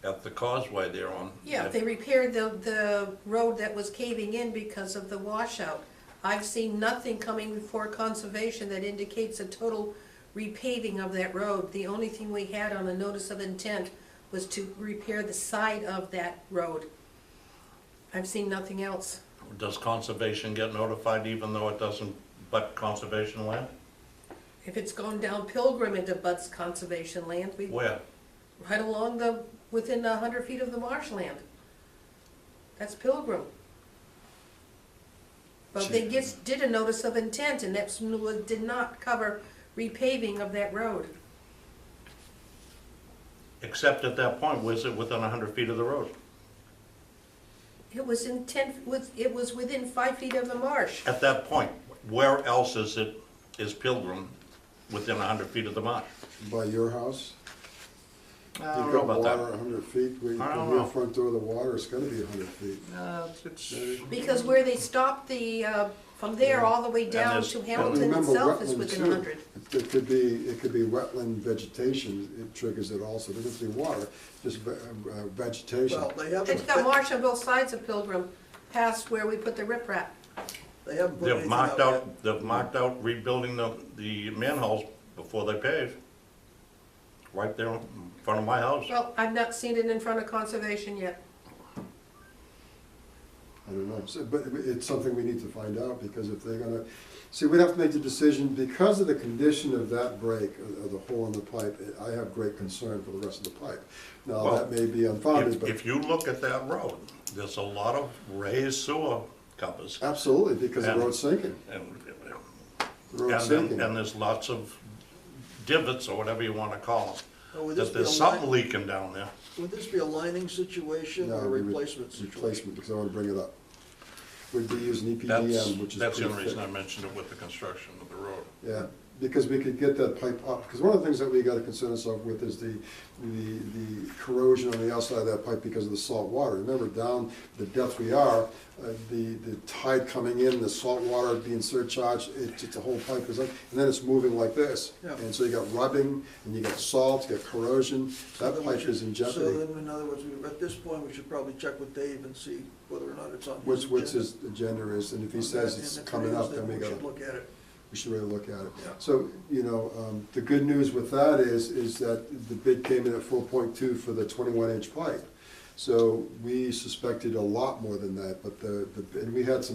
at the causeway there on. Yeah, they repaired the road that was caving in because of the washout. I've seen nothing coming before conservation that indicates a total repaving of that road. The only thing we had on a notice of intent was to repair the side of that road. I've seen nothing else. Does conservation get notified even though it doesn't butt conservation land? If it's gone down Pilgrim into Butts Conservation Land, we, Where? right along the, within 100 feet of the marshland. That's Pilgrim. But they did a notice of intent, and that did not cover repaving of that road. Except at that point, was it within 100 feet of the road? It was it was within 5 feet of the marsh. At that point, where else is Pilgrim within 100 feet of the marsh? By your house? I don't You've know got about that. water 100 feet, where you I don't from your know. front door to the water, it's gonna be 100 feet. It's, Because where they stopped from there all the way down there's- to and Hamilton remember itself is wetland, within too. 100. It could be wetland vegetation, it triggers it also, it doesn't have to be water, just vegetation. Well, they It's haven't, got marsh on both sides of Pilgrim, past where we put the riprap. they haven't put they've anything marked out out, they've marked out rebuilding the manholes before they pave. Right there in front of my house. Well, I've not seen it in front of conservation yet. I don't know, but it's something we need to find out, because if they're gonna, see, we'd have to make the decision, because of the condition of that break, of the hole in the pipe, I have great concern for the rest of the pipe. Now, Well, that may be unfounded, but If you look at that road, there's a lot of raised sewer covers. absolutely, because the And- road's sinking, And, the road's sinking. and there's lots of divots, or whatever you wanna call Oh, would them, this that be there's a something line- leaking down there. Would this be a lining situation No, or a we would- replacement situation? Replacement, because I wanna bring it up. We'd be using That's, EPDM, which is that's the pretty only reason I thick. mentioned it with the construction of the road. Yeah, because we could get that pipe up, because one of the things that we gotta concern ourselves with is the corrosion on the outside of that pipe because of the salt water. Remember, down the depth we are, the tide coming in, the salt water being surcharged, it's the whole pipe is up, and then it's moving like this. Yeah. And so you got rubbing, and you got salt, you got corrosion, So that then we pipe should- is in So jeopardy. then, in other words, at this point, we should probably check with Dave and see whether or not it's on his What's agenda. his agenda is, and if he On says that, it's and if it coming is, up, then we We gotta. should look at it. We should really look at it. Yeah. So, the good news with that is that the bid came in at 4.2 for the 21-inch pipe. So we suspected a lot more than that, but and we had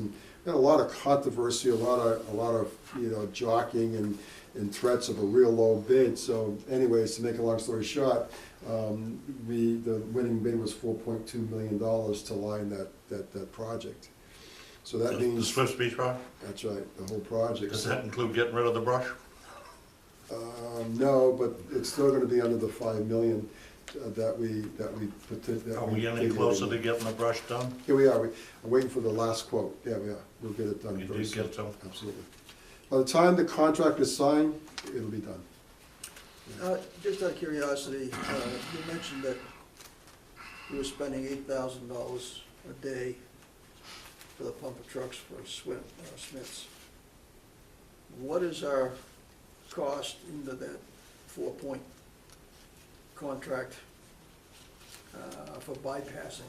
a lot of controversy, a lot of, jockeying and threats of a real low bid. So anyways, to make a long story short, the winning bid was $4.2 million to line that project. So that The means, Swift Beach Road, that's right, the whole project. does that include getting rid of the brush? No, but it's still gonna be under the 5 million that we put to. that Are we any figured closer in. to getting the brush done? Here we are, I'm waiting for the last quote, yeah, we are, we'll get it done You very did soon. get some? Absolutely. By the time the contract is signed, it'll be done. Just out of curiosity, you mentioned that you were spending $8,000 a day for the pumper trucks for Smiths. What is our cost into that 4-point contract for bypassing?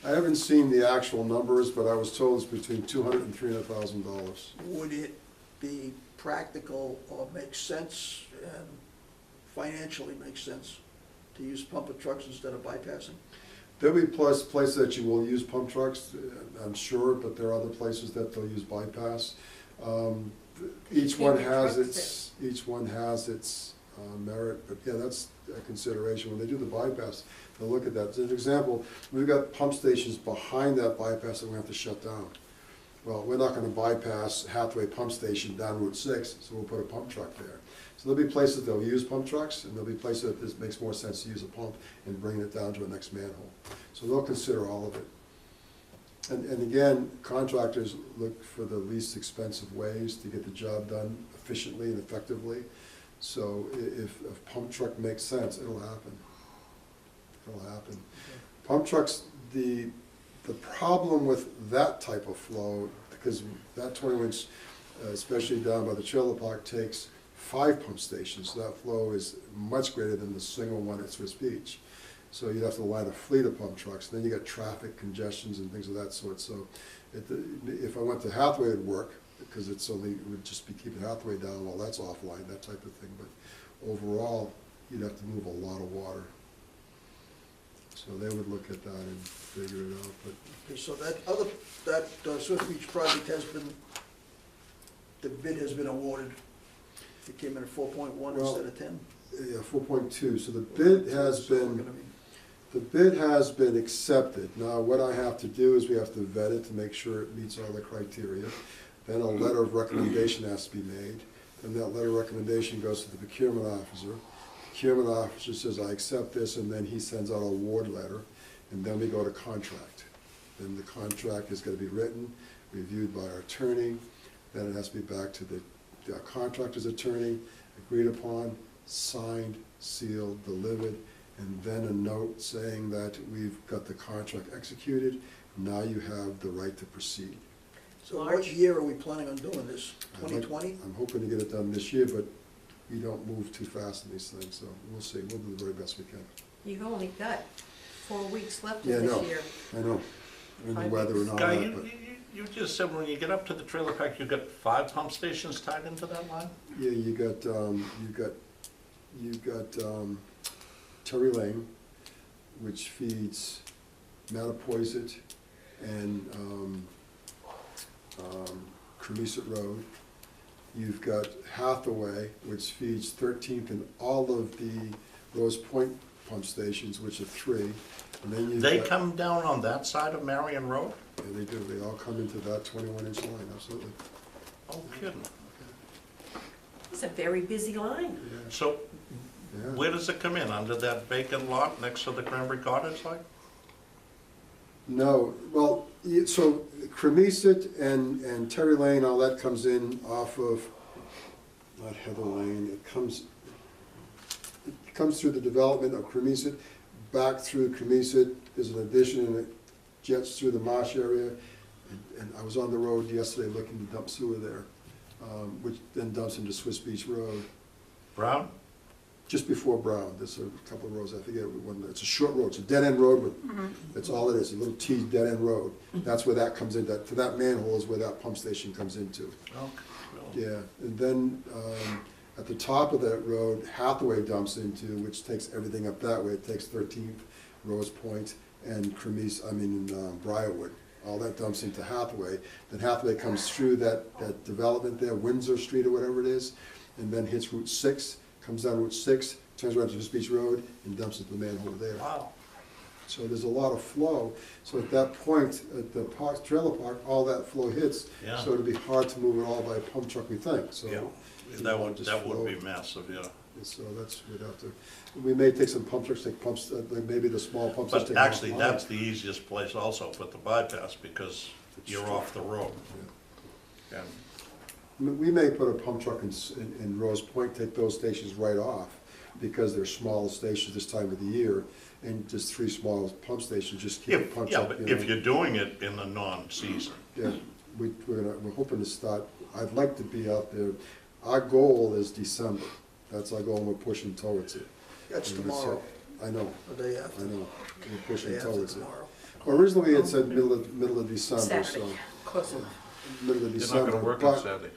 I haven't seen the actual numbers, but I was told it's between $200,000 and $300,000. Would it be practical or make sense and financially make sense to use pumper trucks instead of bypassing? There'll be places that you will use pump trucks, I'm sure, but there are other places that they'll use bypass. Each one has its merit, but yeah, that's a consideration. When they do the bypass, they'll look at that. As an example, we've got pump stations behind that bypass that we have to shut down. Well, we're not gonna bypass Hathaway Pump Station down Route 6, so we'll put a pump truck there. So there'll be places that'll use pump trucks, and there'll be places that this makes more sense to use a pump and bring it down to a next manhole. So they'll consider all of it. And again, contractors look for the least expensive ways to get the job done efficiently and effectively. So if a pump truck makes sense, it'll happen. It'll happen. Pump trucks, the The problem with that type of flow, because that 20-inch, especially down by the trailer park, takes 5 pump stations. That flow is much greater than the single one at Swiss Beach. So you'd have to line a fleet of pump trucks. Then you got traffic congestions and things of that sort. So if I went to Hathaway, it'd work, because it would just be keeping Hathaway down while that's offline, that type of thing. But overall, you'd have to move a lot of water. So they would look at that and figure it out, but. Okay, so that Swift Beach project has been, the bid has been awarded. It came in at 4.1 Well, instead of 10. Yeah, 4.2, so the bid has been accepted. Now, what I have to do is we have to vet it to make sure it meets all the criteria. Then a letter of recommendation has to be made, and that letter of recommendation goes to the procurement officer. Procurement officer says, I accept this, and then he sends out an award letter, and then we go to contract. Then the contract is gonna be written, reviewed by our attorney, then it has to be back to the contractor's attorney, agreed upon, signed, sealed, delivered, and then a note saying that we've got the contract executed, now you have the right to proceed. So what year are we planning on doing this? I'd like- 2020? I'm hoping to get it done this year, but we don't move too fast in these things, so we'll see, we'll do the very best we can. You've only got 4 weeks left Yeah, of I know. this year. I know, and the 5 weather and all Guy, that, but, you just said when you get up to the trailer park, you've got 5 pump stations tied into that line? yeah, you got Terry Lane, which feeds Mattapoisett and Cremisa Road. You've got Hathaway, which feeds 13th and all of the Rose Point pump stations, which are 3. And then you've They got- come down on that side of Marion Road? Yeah, they do, they all come into that 21-inch line, absolutely. Oh, kidding. It's a very busy line. Yeah, So yeah. where does it come in? Under that vacant lot next to the Cranberry Cottage like? No, well, so Cremisa and Terry Lane, all that comes in off of, not Heather Lane, it comes through the development of Cremisa, back through Cremisa, there's an addition and it jets through the marsh area. And I was on the road yesterday looking to dump sewer there, which then dumps into Swiss Beach Road. Brown? Just before Brown, there's a couple of roads, I forget, one, it's a short road, it's a dead-end road, but that's all it is, a little T dead-end road. That's where that comes in, to that manhole is where that pump station comes into. Okay. Yeah, and then, at the top of that road, Hathaway dumps into, which takes everything up that way, it takes 13th, Rose Point, and Briarwood. All that dumps into Hathaway, then Hathaway comes through that development there, Windsor Street or whatever it is, and then hits Route 6, comes down Route 6, turns around to Swiss Beach Road, and dumps into the manhole there. Wow. So there's a lot of flow, so at that point, at the trailer park, all that flow hits, Yeah. so it'd be hard to move it all by a pump truck, we think, so. Yeah, you that know, would, just that flow. would be massive, yeah. So we'd have to, we may take some pump trucks, take pumps, like maybe the small pumps. just But take them actually, offline. that's the easiest place also with the bypass because you're off the road. Yeah. And We may put a pump truck in Rose Point, take those stations right off, because they're small stations this time of the year, and just 3 small pump stations, just keep a If, pump yeah, truck. but you know. if you're doing it in the non-season, Yeah, we're hoping to start, I'd like to be out there, our goal is December, that's our goal, and we're pushing towards it. That's And tomorrow, I know, the day after. I know, we're Day pushing after towards it. tomorrow. Originally, it said middle of December, so, Saturday, close enough. middle of you're not December. gonna work on but Saturday.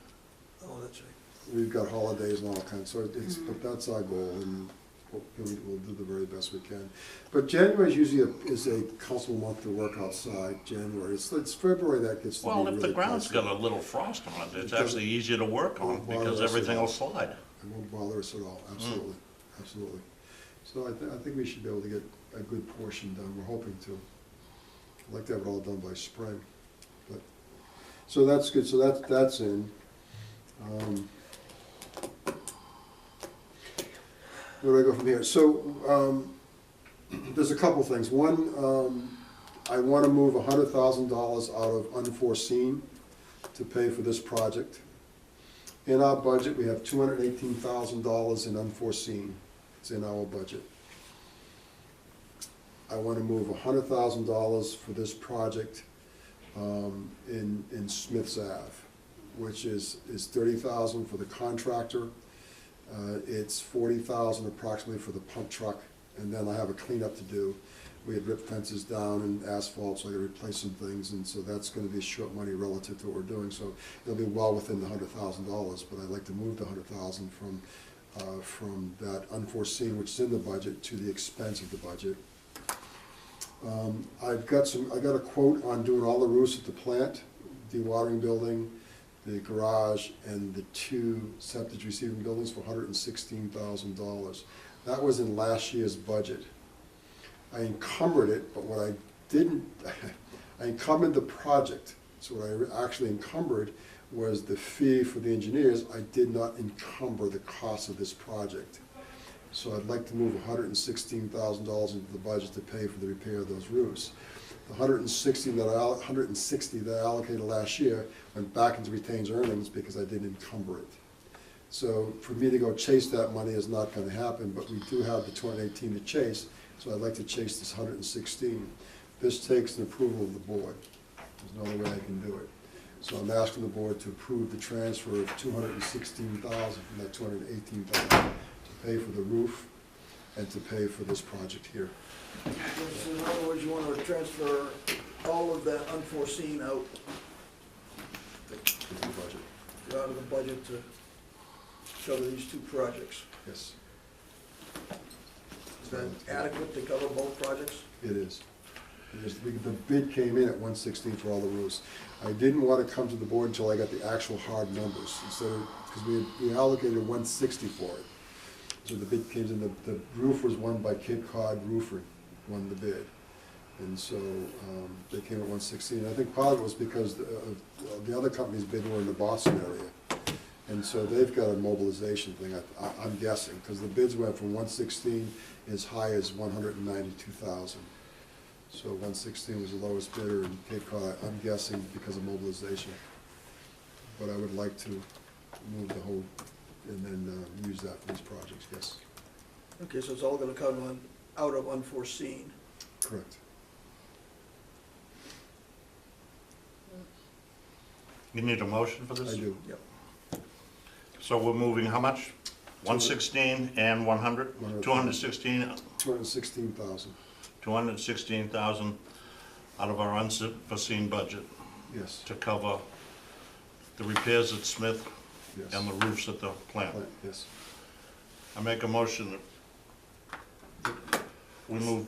Oh, that's right. We've got holidays and all kinds, so it's, but that's our goal, and we'll do the very best we can. But January is usually is a council month to work outside, January. It's February that gets to be Well, really if the ground's dicey. got a little frost on it, it's It doesn't- actually easier to work on won't bother because us at everything all. will slide. It won't bother us at all, absolutely, absolutely. So I think we should be able to get a good portion done, we're hoping to. I'd like to have it all done by spring, but, so that's good, so that's in. Where do I go from here? So, there's a couple things. One, I want to move $100,000 out of unforeseen to pay for this project. In our budget, we have $218,000 in unforeseen. It's in our budget. I want to move $100,000 for this project in Smith's Ave, which is $30,000 for the contractor. It's $40,000 approximately for the pump truck, and then I have a cleanup to do. We had ripped fences down and asphalt, so I gotta replace some things, and so that's gonna be short money relative to what we're doing, so it'll be well within the $100,000, but I'd like to move the $100,000 from that unforeseen, which is in the budget, to the expense of the budget. I got a quote on doing all the roofs at the plant, dewatering building, the garage, and the 2 septic receiving buildings for $116,000. That was in last year's budget. I encumbered it, but what I didn't, I encumbered the project. So what I actually encumbered was the fee for the engineers. I did not encumber the cost of this project. So I'd like to move $116,000 into the budget to pay for the repair of those roofs. The $160 that I allocated last year went back into retained earnings because I didn't encumber it. So for me to go chase that money is not gonna happen, but we do have the 218 to chase, so I'd like to chase this 116. This takes an approval of the board. There's no other way I can do it. So I'm asking the board to approve the transfer of $216,000 from that $218,000 to pay for the roof and to pay for this project here. So in other words, you want to transfer all of that unforeseen out Into the budget. out of the budget to cover these 2 projects. Yes, Is that adequate to cover both projects? it is. The bid came in at 116 for all the roofs. I didn't want to come to the board until I got the actual hard numbers, instead of, because we allocated 160 for it. So the bid came in, the roof was won by Cape Cod Roofer, won the bid. And so they came at 116. I think part of it was because the other company's bid were in the Boston area. And so they've got a mobilization thing, I'm guessing, because the bids went from 116 as high as 192,000. So 116 was the lowest bidder in Cape Cod, I'm guessing because of mobilization. But I would like to move the whole, and then use that for these projects, yes. Okay, so it's all gonna come out of unforeseen. Correct. You need a motion for this? I do. Yep. So we're moving how much? 116 and 100? 216? 216,000, 216,000 out of our unforeseen budget yes, to cover the repairs at Smith yes. and the roofs at the plant. Yes, I make a motion that we move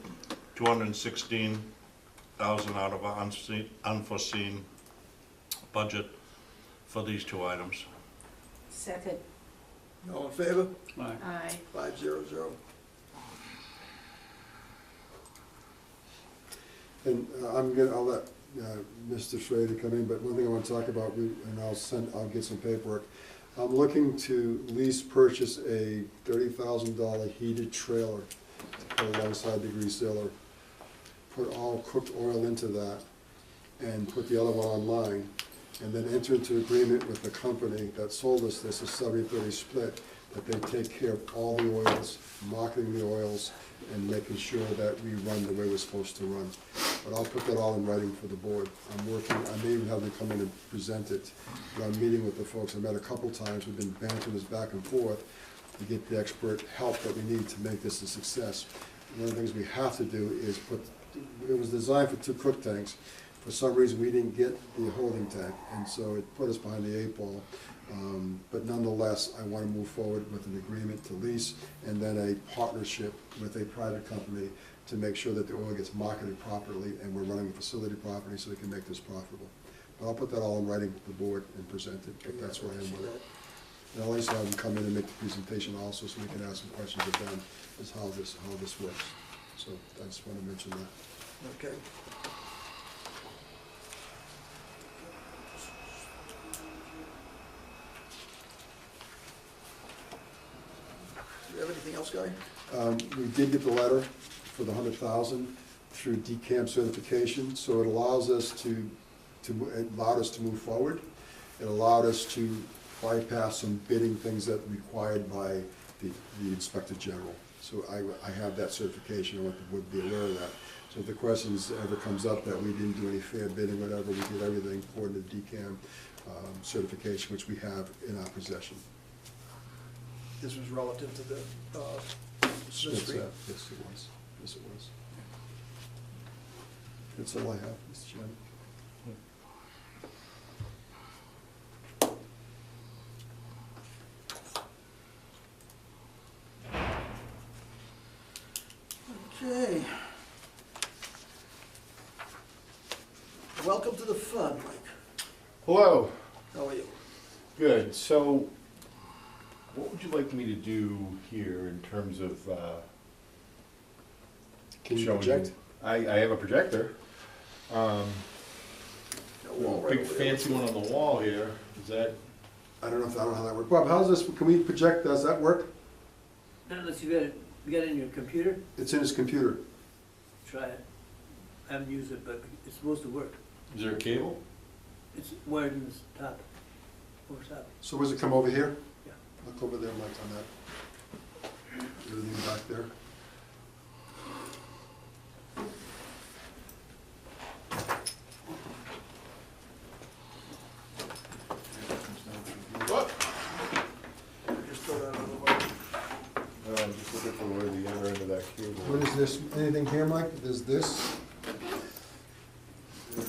216,000 out of our unforeseen budget for these 2 items. Second. All in favor? Aye. Aye. 500. and I'll let Mr. Schrader come in, but one thing I want to talk about, and I'll get some paperwork. I'm looking to lease purchase a $30,000 heated trailer to put alongside the grease sealer, put all cooked oil into that, and put the other one online, and then enter into agreement with the company that sold us this, a 70-30 split, that they take care of all the oils, marketing the oils, and making sure that we run the way we're supposed to run. But I'll put that all in writing for the board. I may even have them come in and present it. But I'm meeting with the folks, I met a couple times, we've been bantering this back and forth to get the expert help that we need to make this a success. One of the things we have to do is it was designed for 2 cook tanks. For some reason, we didn't get the holding tank, and so it put us behind the 8 ball. But nonetheless, I want to move forward with an agreement to lease and then a partnership with a private company to make sure that the oil gets marketed properly and we're running the facility properly so we can make this profitable. But I'll put that all in writing to the board and present it, but that's where I am with it. And I'll also have them come in and make the presentation also so we can ask some questions of them as how this works. So I just want to mention that. Okay. Do you have anything else, Guy? We did get the letter for the 100,000 through DCAM certification, so it allows us it allowed us to move forward. It allowed us to bypass some bidding things that required by the Inspector General. So I have that certification, I want the board to be aware of that. So if the questions ever comes up that we didn't do any fair bidding, whatever, we did everything according to DCAM certification, which we have in our possession. This was relative to the, Smith Yes, Street. yes, it was. Yes, it was. That's all I have, Mr. Chairman. Okay. Welcome to the fun, Mike. Hello. How are you? Good. So, what would you like me to do here in terms of Can you showing project? I have a projector. Got a wall right Big over there. fancy one on the wall here. Is that? I don't know how that works. Bob, how's this, can we project, does that work? Not unless you got it in your computer, It's in his computer. try it. I haven't used it, but it's supposed to work. Is there a cable? It's wired in this top, over top. So does it come over here? Yeah. Look over there, Mike, on that. Everything back there. What? Just throw that out of the way. I'm just looking for where the other end of that cable. What is this, anything here, Mike? There's this.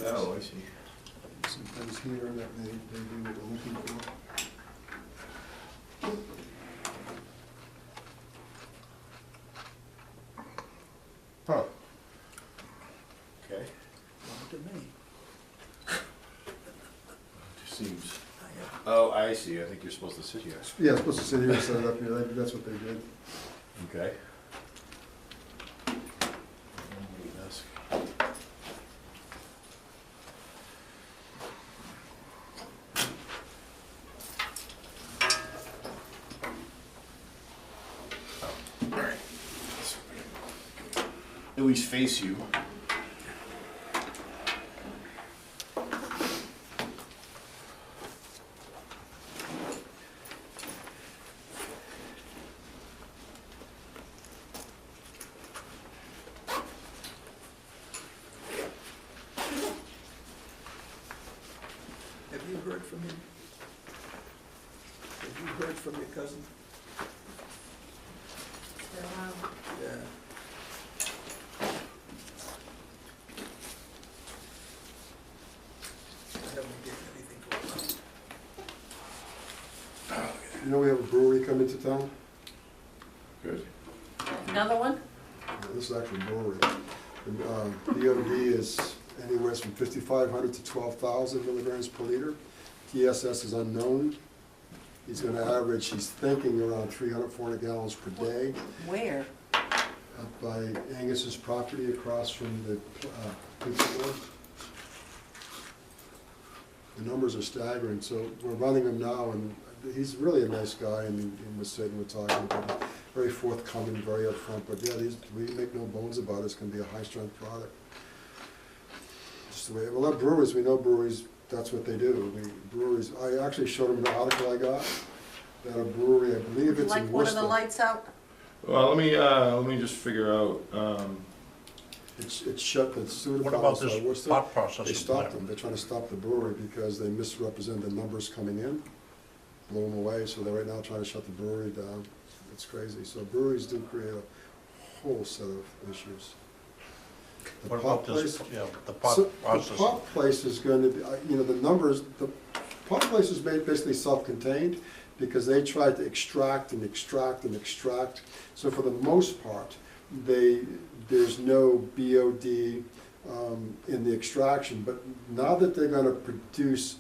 Oh, I see. Some things here that may be what we're looking for. Huh. Okay. Look at me. Just seems. Oh, I see. I think you're supposed to sit here. Yeah, it's supposed to sit here and set it up here. That's what they did. Okay. At least face you. Have you heard from him? Have you heard from your cousin? Yeah. I haven't given anything to him. You know, we have a brewery coming to town. Good. Another one? Yeah, this is actually a brewery. And, BOD is anywhere from 5,500 to 12,000 milligrams per liter. TSS is unknown. He's gonna average, he's thinking around 300, 400 gallons per day. Where? Up by Angus's property across from the pizza store. The numbers are staggering, so we're running him now, and he's really a nice guy, and we're sitting, we're talking about him. Very forthcoming, very upfront, but yeah, we make no bones about it, it's gonna be a high-strength product. Just the way, well, our breweries, we know breweries, that's what they do. Breweries, I actually showed him the article I got, that a brewery, I believe Would you it's in like one of Worcester. the lights out? Well, let me just figure out, It's shut, the sewer What about departments this are Worcester. pot They processing stopped plant? them, they're trying to stop the brewery because they misrepresent the numbers coming in, blow them away, so they're right now trying to shut the brewery down. It's crazy, so breweries do create a whole set of issues. The What pot about this, place- yeah, the So, pot the processing? pot place is going to be, you know, the numbers, the pot place is made basically self-contained because they tried to extract and extract and extract. So for the most part, there's no BOD in the extraction, but now that they're gonna produce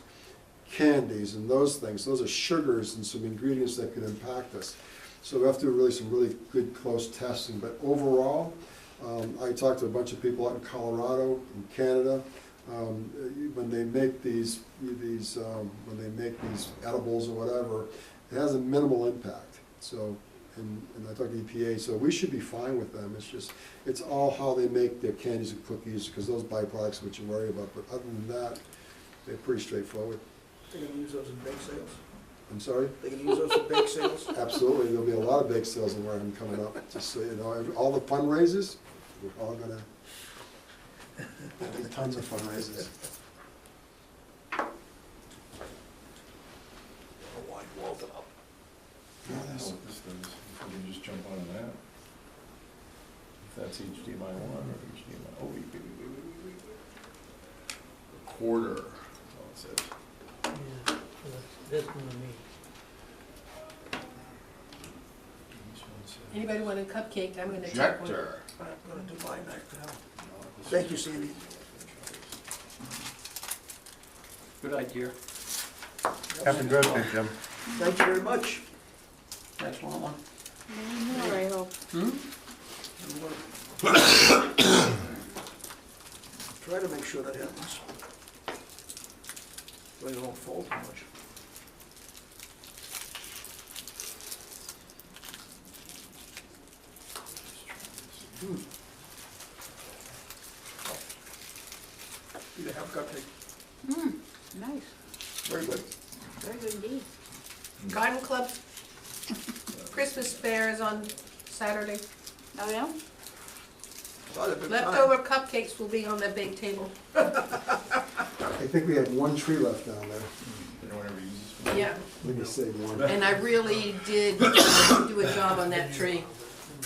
candies and those things, those are sugars and some ingredients that could impact us. So we have to do really some really good close testing, but overall, I talked to a bunch of people out in Colorado, in Canada, when they make these edibles or whatever, it has a minimal impact. So, and I talked to EPA, so we should be fine with them. It's just, it's all how they make their candies and cookies, because those byproducts are what you worry about. But other than that, they're pretty straightforward. They're gonna use those in bake sales? I'm sorry? They can use those for bake sales? Absolutely, there'll be a lot of bake sales in Wareham coming up, just so you know, all the fundraisers, we're all gonna, there'll be tons of fundraisers. Wine Walton up. Yeah, That's there's- what this does, if we can just jump on that. If that's HDMI 1 or HDMI, oh, wait. Recorder, that's all it says. Yeah, this one to me. This one says Anybody want a cupcake? I'm gonna take one. Projector. I'm gonna do mine next now. Thank you, Sandy. Good idea. Happy birthday, Jim. Thank you very much. Excellent one. More, I hope. Try to make sure that happens. So they don't fall too much. Need a half cupcake. Nice, Very good. very good indeed. Garden Club Christmas fair is on Saturday. Oh, yeah? Thought it'd been time. Leftover cupcakes will be on that big table. I think we had one tree left down there, No one ever uses it. Yeah, let me say one. and I really did do a job on that tree.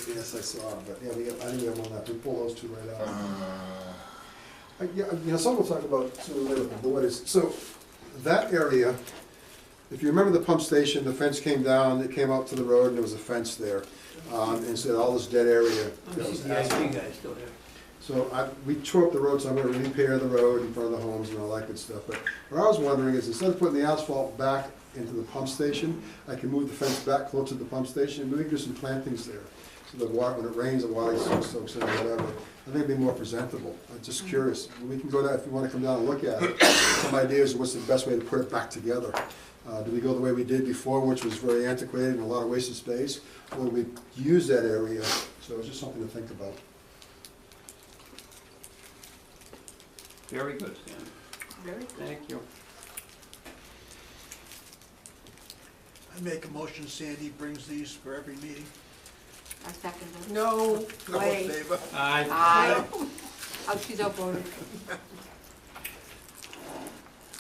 Yes, I saw, but yeah, I didn't get one left, we pull those two right out. Yeah, you know, some will talk about sooner or later, but what is, so, that area, if you remember the pump station, the fence came down, it came out to the road, and there was a fence there. And so all this dead area. that was The asphalt. IT guy's still there. So we tore up the road, so I'm gonna repair the road in front of the homes and all that good stuff. But what I was wondering is, instead of putting the asphalt back into the pump station, I can move the fence back closer to the pump station, and we can do some plantings there. So the water, when it rains, the water soaks in or whatever. I think it'd be more presentable. I'm just curious. We can go down, if you wanna come down and look at it, some ideas of what's the best way to put it back together. Do we go the way we did before, which was very antiquated and a lot of wasted space? Or do we use that area? So it's just something to think about. Very good, Stan. Very good. Thank you. I make a motion Sandy brings these for every meeting. I second it. No All in way. favor? Aye. Oh, she's outvoted.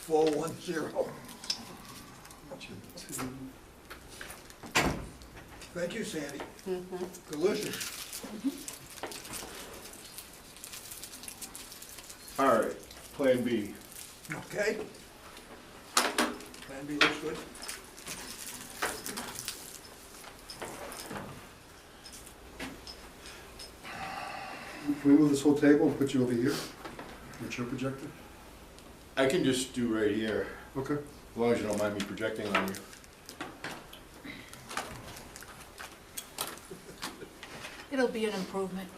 410. Thank you, Sandy. Delicious. All right, Plan B. Okay. Plan B looks good. Can we move this whole table and put you over here? Your chair projector? I can just do right here, Okay. as long as you don't mind me projecting on you. It'll be an improvement.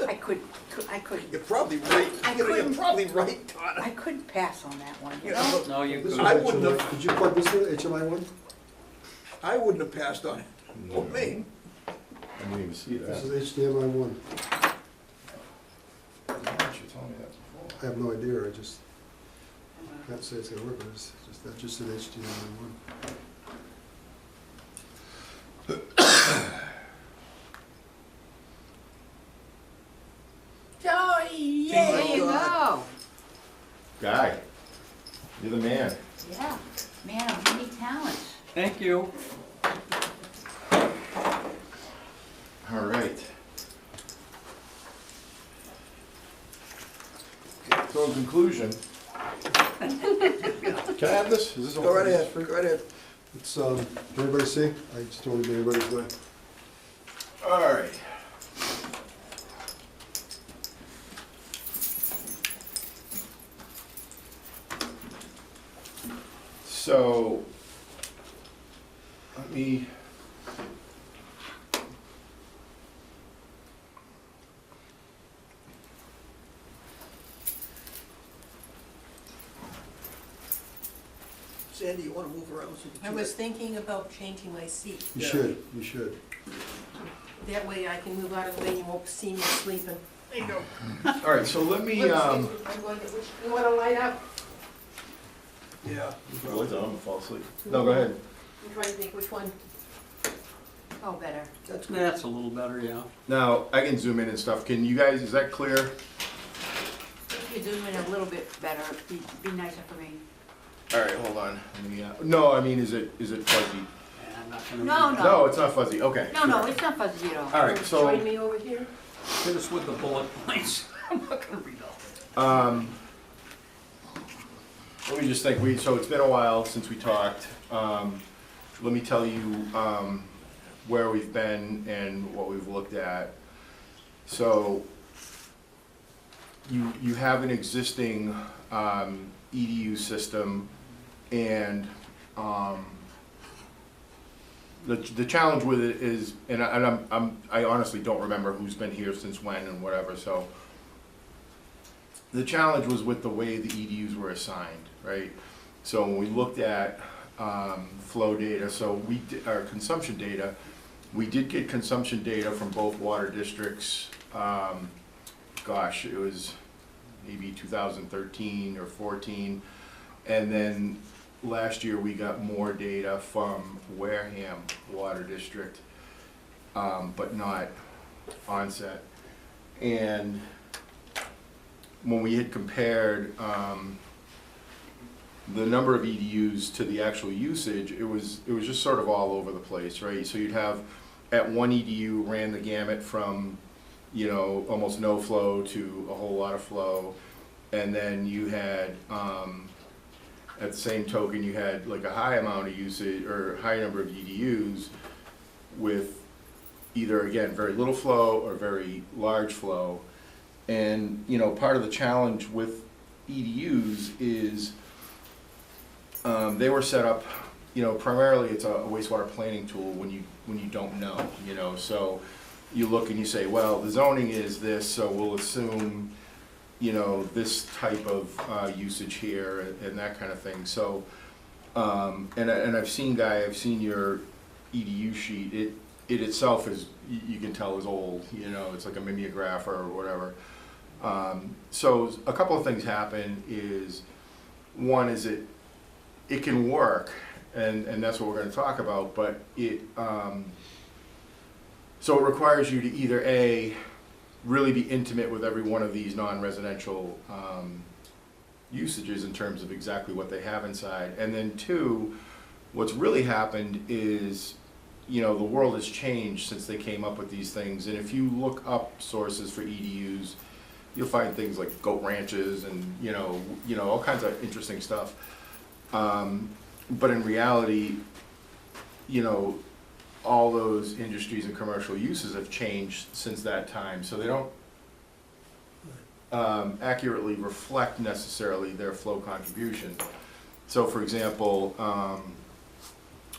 I couldn't, You're probably right. I You're couldn't- probably right, Donna. I couldn't pass on that one, you You know? know, No, you This is could. I wouldn't HMI. have- Did you plug this in, HMI one? I wouldn't have passed on it. No. Or me. I didn't even see This that. is HDMI one. Why didn't you tell me that before? I have no idea, I just can't say it's gonna work, but it's just, that just said HDMI one. Joey, There yay! you go. Guy, you're the man. Yeah, man of many talents. Thank you. All right. So in conclusion, can I have this? Is this Go right ahead, go right ahead. It's, can everybody see? I just don't want to be anybody's way. All right. So, let me. Sandy, you wanna move around so you I can was see thinking about changing my seat. You Yeah. should, you should. That way I can move out of the way and you won't see me sleeping. There you go. All right, so let me, I'm going to, you wanna light up? Yeah. I'm gonna fall asleep. No, go ahead. I'm trying to think which one. Oh, better. That's good. That's a little better, yeah. Now, I can zoom in and stuff. Can you guys, is that clear? If you zoom in a little bit better, it'd be nicer for me. All right, hold on. Let me, no, I mean, is it fuzzy? Yeah, I'm not gonna. No, read- No, it's not fuzzy. Okay. No, it's not fuzzy at all. All right, so. Join me over here. Hit us with the bullet points. I'm not gonna read all that. Let me just think, so it's been a while since we talked. Let me tell you, where we've been and what we've looked at. So, you have an existing, EDU system, and, the challenge with it is, and I honestly don't remember who's been here since when and whatever, so. The challenge was with the way the EDUs were assigned, right? So when we looked at flow data, so we did our consumption data, we did get consumption data from both water districts. Gosh, it was maybe 2013 or 14, and then last year we got more data from Wareham Water District, but not Onset. And when we had compared the number of EDUs to the actual usage, it was just sort of all over the place, right? So you'd have, at one EDU ran the gamut from, you know, almost no flow to a whole lot of flow, and then you had, at the same token, you had like a high amount of usage, or high number of EDUs with either, again, very little flow or very large flow. And, you know, part of the challenge with EDUs is they were set up, you know, primarily it's a wastewater planning tool when you don't know, you know. So you look and you say, well, the zoning is this, so we'll assume, you know, this type of usage here and that kind of thing. So, and I've seen your EDU sheet. It itself is, you can tell, is old, you know, it's like a mimeograph or whatever. So a couple of things happen is, one is it can work, and that's what we're going to talk about, but so it requires you to either A, really be intimate with every one of these non-residential usages in terms of exactly what they have inside, and then two, what's really happened is, you know, the world has changed since they came up with these things, and if you look up sources for EDUs, you'll find things like goat ranches and, you know, all kinds of interesting stuff. But in reality, you know, all those industries and commercial uses have changed since that time, so they don't accurately reflect necessarily their flow contribution. So for example,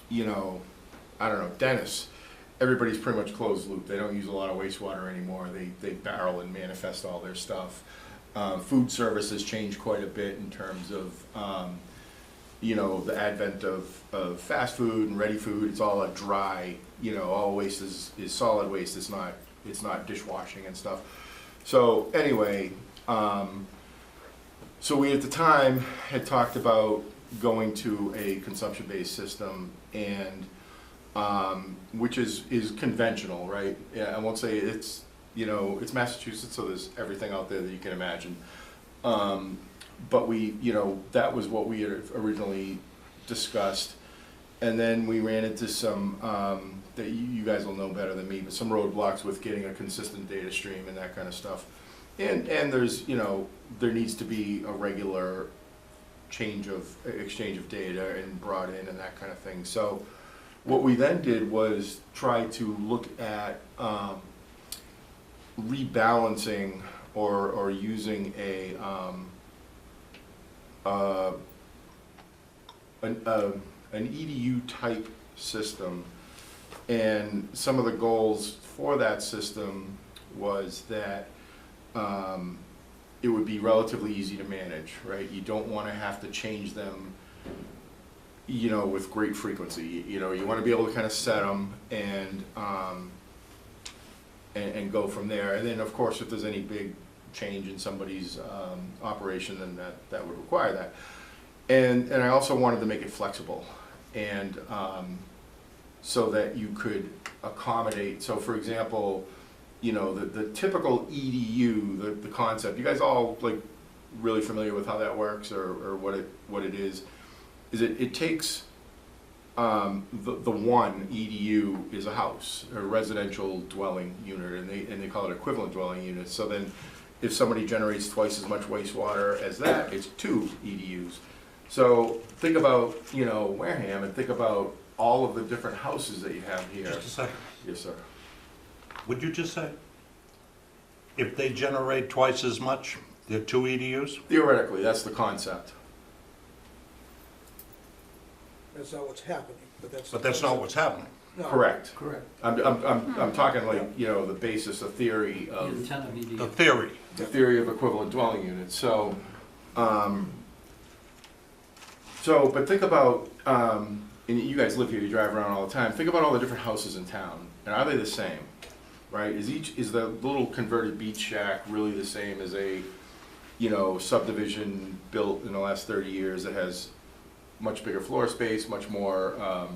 you know, I don't know, dentists, everybody's pretty much closed loop. They don't use a lot of wastewater anymore. They barrel and manifest all their stuff. Food service has changed quite a bit in terms of, you know, the advent of fast food and ready food. It's all a dry, you know, all waste is solid waste. It's not dishwashing and stuff. So anyway, so we at the time had talked about going to a consumption-based system, and which is conventional, right? Yeah, I won't say it's, you know, it's Massachusetts, so there's everything out there that you can imagine. But we, you know, that was what we had originally discussed. And then we ran into some, that you guys will know better than me, but some roadblocks with getting a consistent data stream and that kind of stuff. And there's, you know, there needs to be a regular exchange of data and brought in and that kind of thing. So what we then did was try to look at rebalancing or using an EDU type system, and some of the goals for that system was that it would be relatively easy to manage, right? You don't want to have to change them, you know, with great frequency. You know, you want to be able to kind of set them and go from there. And then, of course, if there's any big change in somebody's operation, then that would require that. And I also wanted to make it flexible, and so that you could accommodate, so for example, you know, the typical EDU, the concept, you guys all like really familiar with how that works, or what it is it takes, the one EDU is a house, a residential dwelling unit, and they call it equivalent dwelling units. So then if somebody generates twice as much wastewater as that, it's 2 EDUs. So think about, you know, Wareham, and think about all of the different houses that you have here. Just a second. Yes, sir. Would you just say, if they generate twice as much, they're 2 EDUs? Theoretically, that's the concept. That's not what's happening, but that's. But that's not what's happening. No. Correct. Correct. I'm talking like, you know, the basis, the theory The of, intent of EDU. The theory. the theory of equivalent dwelling units. So, but think about, and you guys live here, you drive around all the time, think about all the different houses in town, and are they the same? Right? Is the little converted beach shack really the same as a, you know, subdivision built in the last 30 years that has much bigger floor space, much more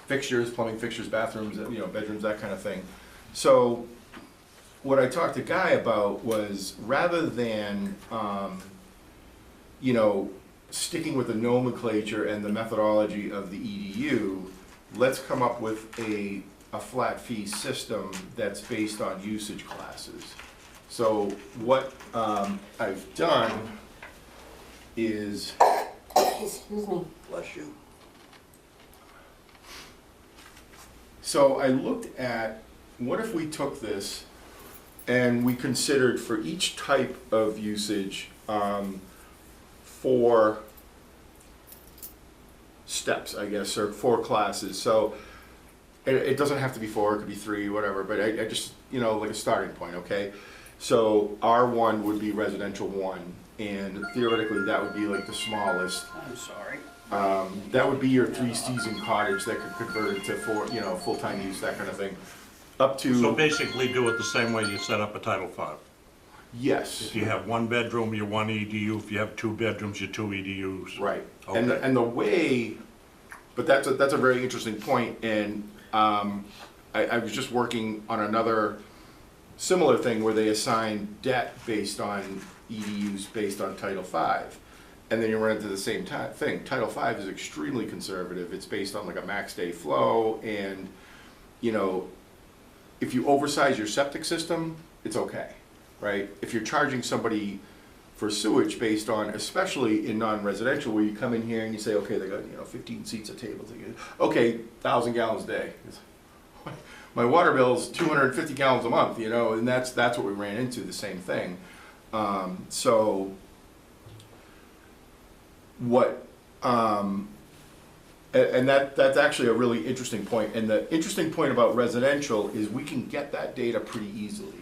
fixtures, plumbing fixtures, bathrooms, you know, bedrooms, that kind of thing. So what I talked to Guy about was, rather than, you know, sticking with the nomenclature and the methodology of the EDU, let's come up with a flat fee system that's based on usage classes. So what I've done is, Excuse me. Bless you. so I looked at, what if we took this and we considered for each type of usage, 4 steps, I guess, or 4 classes. So it doesn't have to be 4, it could be 3, whatever, but I just, you know, like a starting point, okay? So R1 would be residential 1, and theoretically that would be like the smallest. I'm sorry. That would be your 3-season cottage that could convert it to full-time use, that kind of thing. Up to. So basically do it the same way you set up a Title V. Yes. If you have 1 bedroom, you're 1 EDU. If you have 2 bedrooms, you're 2 EDUs. Right. Okay. And the way, but that's a very interesting point, and I was just working on another similar thing where they assign debt based on EDUs based on Title V. And then you run into the same thing. Title V is extremely conservative. It's based on like a max day flow, and, you know, if you oversize your septic system, it's okay, right? If you're charging somebody for sewage based on, especially in non-residential, where you come in here and you say, okay, they got, you know, 15 seats a table, okay, 1,000 gallons a day. My water bill's 250 gallons a month, you know, and that's what we ran into, the same thing. So what, and that's actually a really interesting point. And the interesting point about residential is we can get that data pretty easily.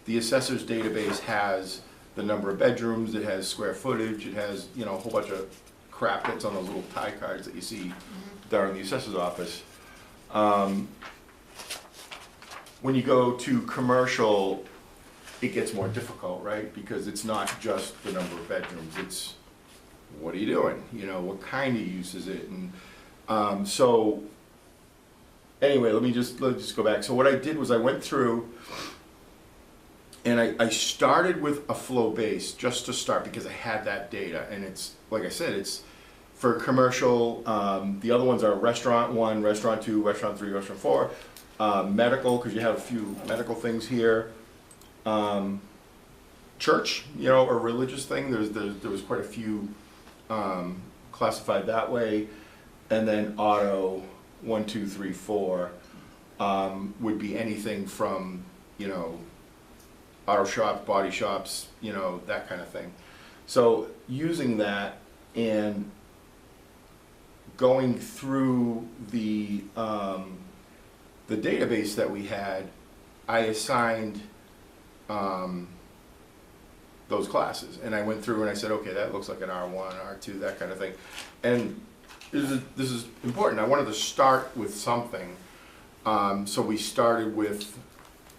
The assessor's database has the number of bedrooms, it has square footage, it has, you know, a whole bunch of crap that's on those little tie cards that you see down in the assessor's office. When you go to commercial, it gets more difficult, right? Because it's not just the number of bedrooms, it's what are you doing? You know, what kind of use is it? And so anyway, let's just go back. So what I did was I went through and I started with a flow base just to start, because I had that data, and it's, like I said, it's for commercial. The other ones are restaurant 1, restaurant 2, restaurant 3, restaurant 4. Medical, because you have a few medical things here. Church, you know, or religious thing. There was quite a few classified that way. And then auto 1, 2, 3, 4 would be anything from, you know, auto shops, body shops, you know, that kind of thing. So using that and going through the database that we had, I assigned those classes, and I went through and I said, okay, that looks like an R1, R2, that kind of thing. And this is important. I wanted to start with something, so we started with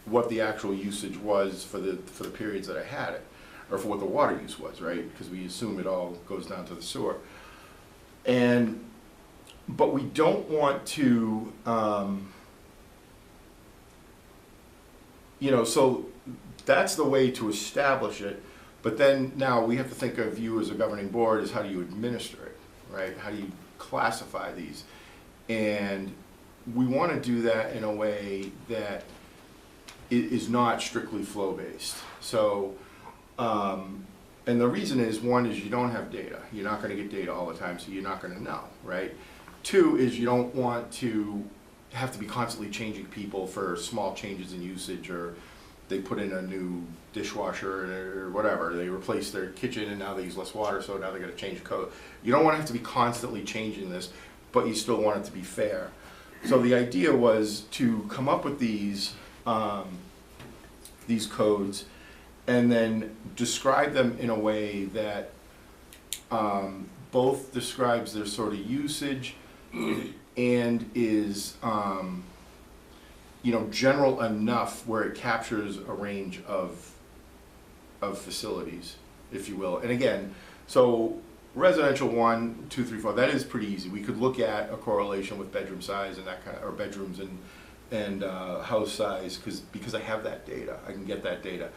what the actual usage was for the periods that I had it. or for what the water use was, right? Because we assume it all goes down to the sewer. But we don't want to, so that's the way to establish it. But then now we have to think of you as a governing board as how do you administer it, right? How do you classify these? And we want to do that in a way that is not strictly flow-based. So, and the reason is, one is you don't have data. You're not going to get data all the time, so you're not going to know, right? Two is you don't want to have to be constantly changing people for small changes in usage, or they put in a new dishwasher or whatever. They replace their kitchen and now they use less water, so now they're going to change code. You don't want to have to be constantly changing this, but you still want it to be fair. So the idea was to come up with these codes and then describe them in a way that both describes their sort of usage and is general enough where it captures a range of facilities, if you will. And again, so residential 1, 2, 3, 4, that is pretty easy. We could look at a correlation with bedroom size and that kind of, or bedrooms and house size, because I have that data. I can get that data.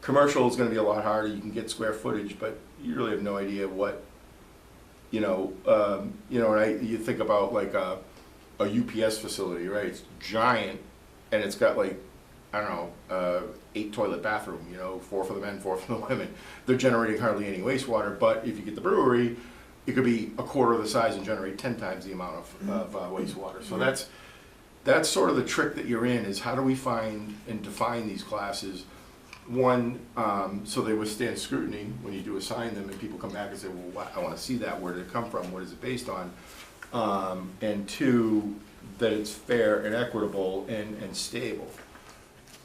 Commercial is going to be a lot harder. You can get square footage, but you really have no idea what, and you think about like a UPS facility, right? It's giant, and it's got like, I don't know, 8 toilet bathroom, 4 for the men, 4 for the women. They're generating hardly any wastewater, but if you get the brewery, it could be a quarter of the size and generate 10 times the amount of wastewater. So that's sort of the trick that you're in, is how do we find and define these classes? One, so they withstand scrutiny when you do assign them, and people come back and say, well, I want to see that. Where did it come from? What is it based on? And two, that it's fair and equitable and stable.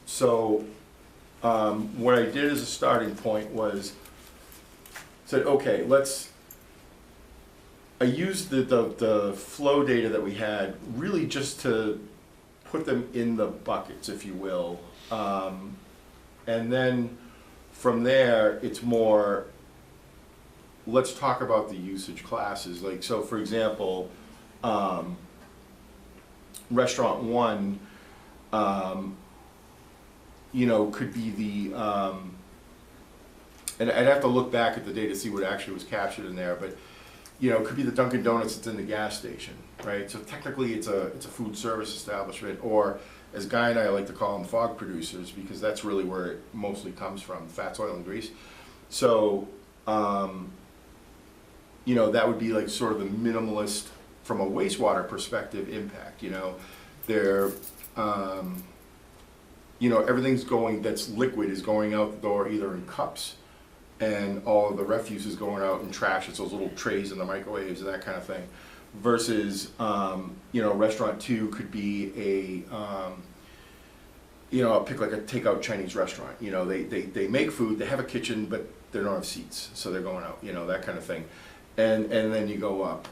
So what I did as a starting point was, said, okay, I used the flow data that we had really just to put them in the buckets, if you will. And then from there, it's more, let's talk about the usage classes. Like, so for example, restaurant 1, could be the, and I'd have to look back at the data to see what actually was captured in there, but it could be the Dunkin' Donuts that's in the gas station, right? So technically it's a food service establishment, or as Guy and I like to call them, fog producers, because that's really where it mostly comes from, fats, oil, and grease. So, that would be like sort of the minimalist, from a wastewater perspective, impact. They're, everything's going, that's liquid is going out the door either in cups, and all of the refuse is going out in trash. It's those little trays in the microwaves and that kind of thing. Versus, restaurant 2 could be I'll pick like a takeout Chinese restaurant. They make food, they have a kitchen, but they don't have seats, so they're going out, that kind of thing. And then you go up.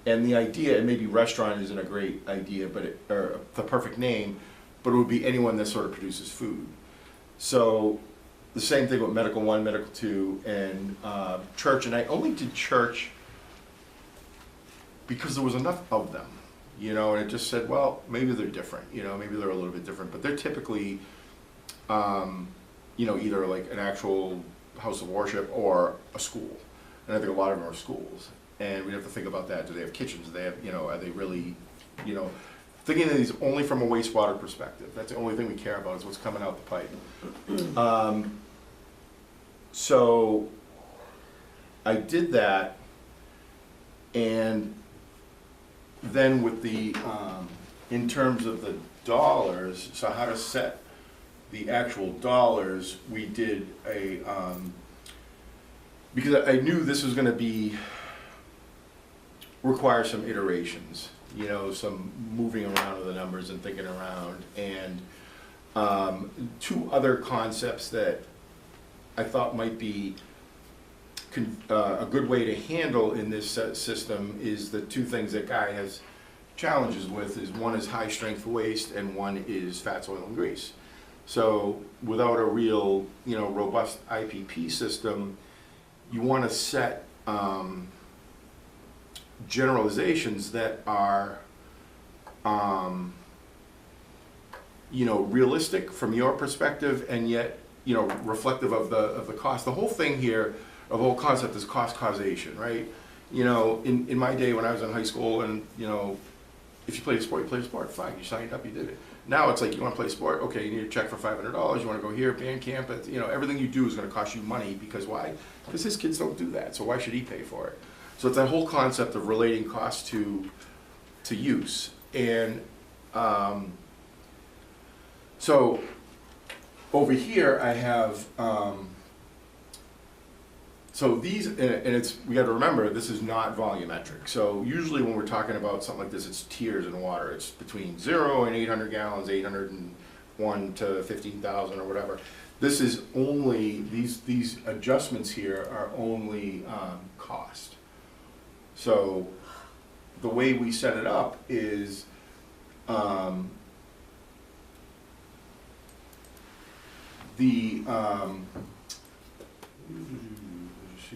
And the idea, and maybe restaurant isn't a great idea, or the perfect name, but it would be anyone that sort of produces food. So the same thing with medical 1, medical 2, and church. And I only did church because there was enough of them, and it just said, well, maybe they're different, maybe they're a little bit different, but they're typically, either like an actual house of worship or a school. And I think a lot of them are schools. And we'd have to think about that. Do they have kitchens? Do they have, are they really, thinking of these only from a wastewater perspective. That's the only thing we care about, is what's coming out the pipe. So I did that, and then with the, in terms of the dollars, so how to set the actual dollars, we did a, because I knew this was gonna be, require some iterations, some moving around of the numbers and thinking around. And 2 other concepts that I thought might be a good way to handle in this system is the 2 things that Guy has challenges with. Is one is high strength waste, and one is fats, oil, and grease. So without a real, robust IPP system, you want to set generalizations that are, realistic from your perspective, and yet, reflective of the cost. The whole thing here, the whole concept is cost causation, right? In my day when I was in high school, and if you played a sport, you played a sport, fine, you signed up, you did it. Now it's like, you want to play a sport, okay, you need a check for $500, you want to go here, band camp, everything you do is going to cost you money, because why? Because his kids don't do that, so why should he pay for it? So it's that whole concept of relating cost to use. And so over here I have, so these, and it's, we got to remember, this is not volumetric. So usually when we're talking about something like this, it's tiers in water. It's between 0 and 800 gallons, 801 to 15,000 or whatever. This is only, these adjustments here are only cost. So the way we set it up is see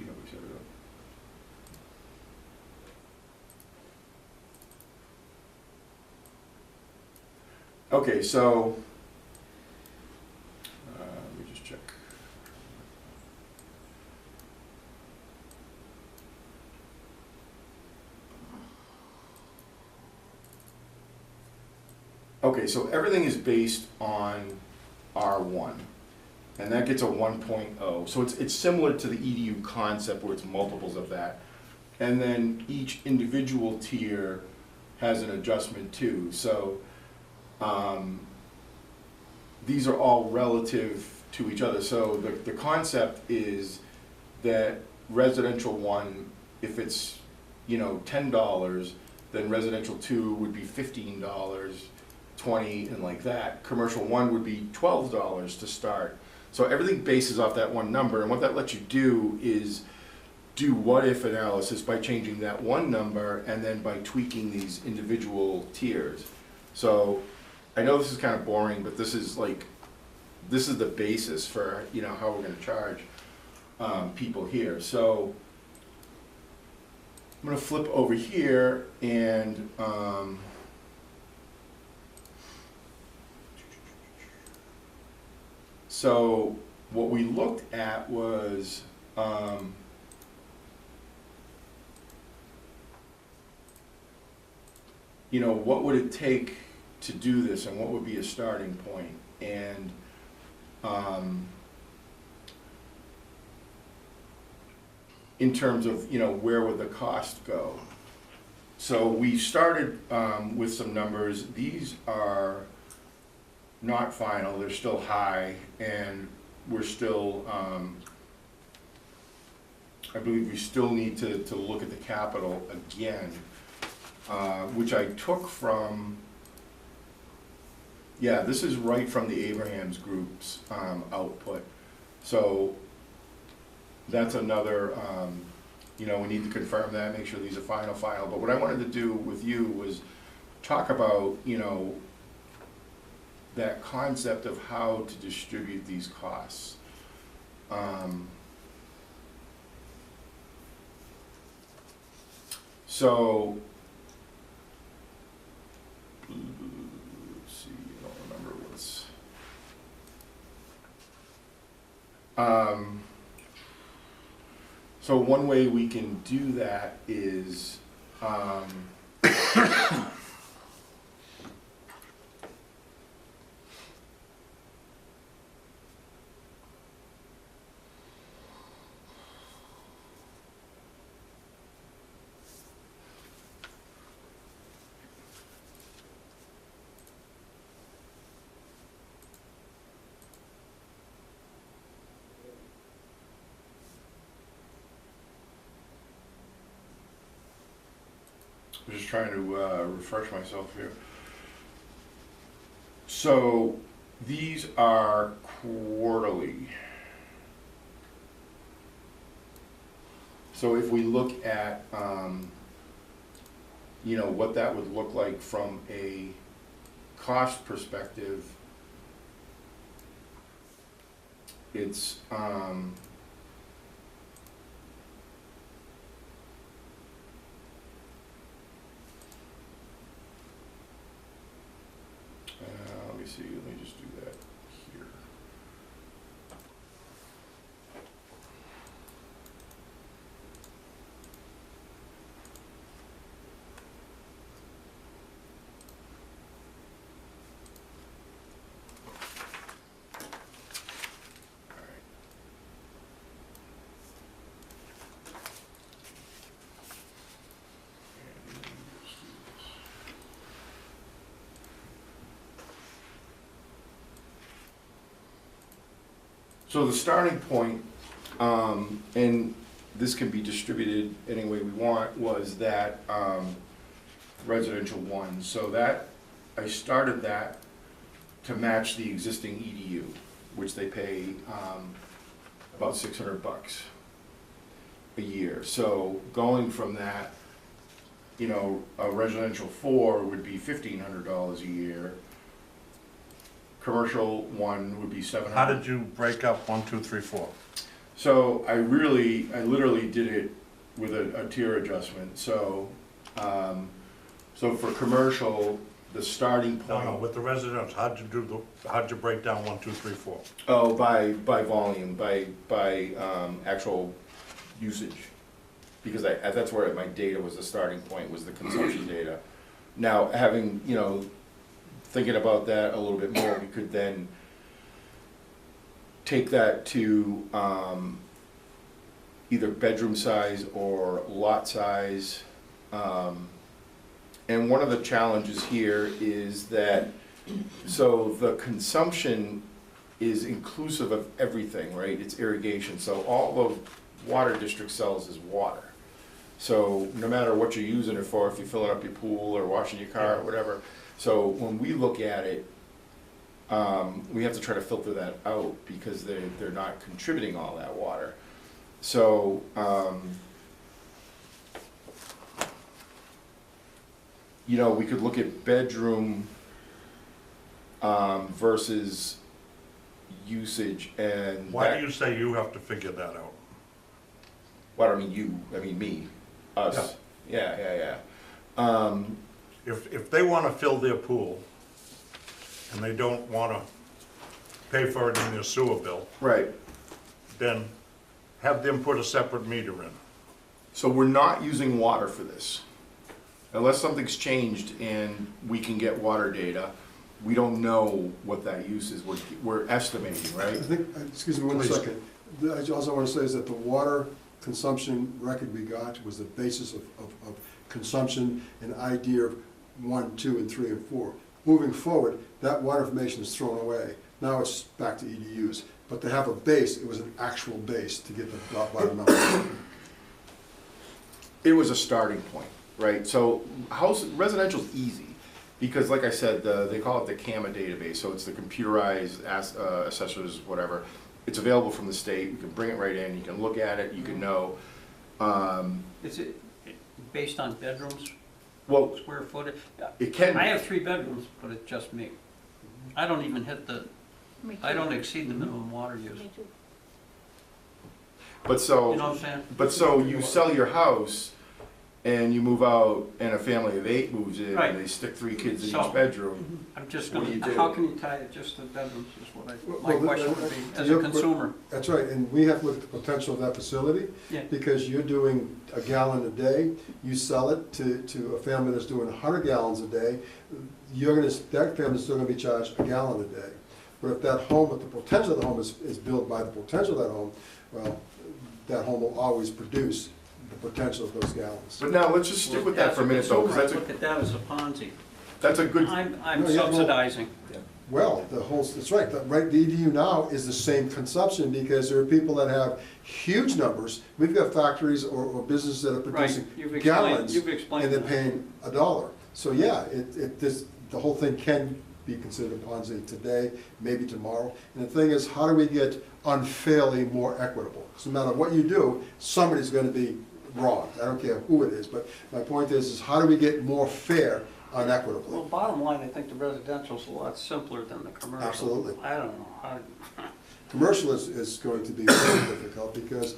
how we set it up. Okay, so let me just check. Okay, so everything is based on R1, and that gets a 1.0. So it's similar to the EDU concept where it's multiples of that. And then each individual tier has an adjustment too. So these are all relative to each other. So the concept is that residential 1, if it's $10, then residential 2 would be $15, 20, and like that. Commercial 1 would be $12 to start. So everything bases off that one number, and what that lets you do is do what-if analysis by changing that one number and then by tweaking these individual tiers. So I know this is kind of boring, but this is the basis for how we're going to charge people here. So I'm going to flip over here, and so what we looked at was what would it take to do this, and what would be a starting point? And in terms of where would the cost go? So we started with some numbers. These are not final, they're still high, and we're still, I believe we still need to look at the capital again, which I took from, this is right from the Abrahams Group's output. So that's another, we need to confirm that, make sure these are final. But what I wanted to do with you was talk about, that concept of how to distribute these costs. So, let's see, I don't remember what's. So one way we can do that is I'm just trying to refresh myself here. So these are quarterly. So if we look at, what that would look like from a cost perspective, it's, let me see, let me just do that here. So the starting point, and this can be distributed any way we want, was that residential one. So that, I started that to match the existing EDU, which they pay about $600 a year. So going from that, you know, a residential 4 would be $1,500 a year. Commercial one would be $700. How did you break up 1, 2, 3, 4? So I literally did it with a tier adjustment. So, so for commercial, the starting point. No, with the residents, how'd you break down 1, 2, 3, 4? Oh, by volume, by actual usage. Because that's where my data was, the starting point was the consumption data. Now, having, you know, thinking about that a little bit more, we could then take that to either bedroom size or lot size. And one of the challenges here is that, so the consumption is inclusive of everything, right? It's irrigation, so all the water district sells is water. So no matter what you're using it for, if you're filling up your pool or washing your car or whatever, so when we look at it, we have to try to filter that out because they're not contributing all that water. So, you know, we could look at bedroom versus usage and. Why do you say you have to figure that out? Well, I mean you, I mean me, us. Yeah. If they wanna fill their pool, and they don't wanna pay for it in their sewer bill, Right. then have them put a separate meter in. So we're not using water for this. Unless something's changed and we can get water data, we don't know what that use is. We're estimating, I right? think, excuse me one Please. second. Also I want to say is that the water consumption record we got was the basis of consumption and idea of 1, 2, and 3, and 4. Moving forward, that water information is thrown away. Now it's back to EDUs. But to have a base, it was an actual base to get the water number. It was a starting point, right? So residential's easy because like I said, they call it the CAMA database. So it's the computerized assessors, whatever. It's available from the state. You can bring it right in. You can look at it. You can know. Is it based on bedrooms, Well, square footage? it can. I have 3 bedrooms, but it's just me. I don't even hit I don't exceed the minimum water use. But so. You know what I'm saying? But so you sell your house and you move out and a family of 8 moves in Right. and they stick 3 kids in So- each bedroom. I'm just What do gonna, you do? how can you tie it just to bedrooms is what my Well, question would be, to as a your consumer. That's right, and we have to look at the potential of that facility. Yeah. Because you're doing a gallon a day, you sell it to a family that's doing 100 gallons a day, that family's still gonna be charged a gallon a day. But if that home, if the potential of the home is built by the potential of that home, well, that home will always produce the potential of those gallons. But now, let's just stick with that for a minute though, because As a consumer, I look at that as a Ponzi. that's a good, I'm No, yeah, well- subsidizing. Well, that's right, the EDU now is the same consumption, because there are people that have huge numbers. We've got factories or businesses that are producing You've explained- gallons, you've explained and they're that. paying $1. So, yeah, the whole thing can be considered a Ponzi today, maybe tomorrow. And the thing is, how do we get unfairly more equitable? So no matter what you do, somebody's gonna be wrong, I don't care who it is, but my point is how do we get more fair unequitably? Well, bottom line, I think the residential's a lot simpler than the commercial. Absolutely. I don't know how, Commercial is going to be very difficult, because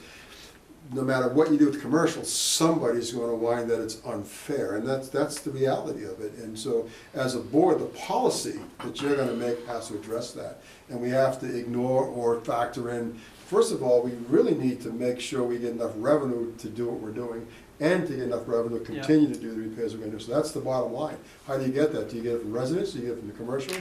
no matter what you do with commercial, somebody's gonna whine that it's unfair, and that's the reality of it. And so, as a board, the policy that you're gonna make has to address that. And we have to ignore or factor in, first of all, we really need to make sure we get enough revenue to do what we're doing, and to get enough revenue to continue to do the repairs we're gonna do. So that's the bottom line. How do you get that? Do you get it from residents? Do you get it from the commercial?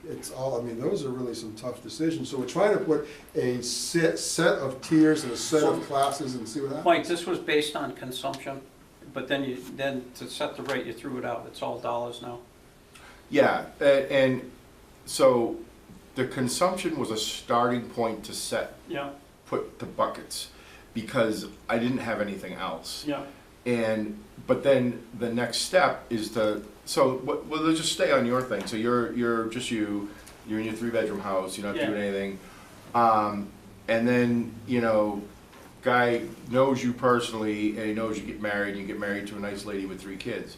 It's all, I mean, those are really some tough decisions. So we're trying to put a set of tiers and a set of classes and see what happens. Mike, this was based on consumption, but then to set the rate, you threw it out, it's all dollars now? Yeah, and so the consumption was a starting point to set, Yeah, put the buckets, because I didn't have anything else. yeah. But then the next step is well, let's just stay on your thing. So you're just you're in your 3-bedroom house, you're not Yeah. doing anything. And then, guy knows you personally, and he knows you get married, and you get married to a nice lady with 3 kids.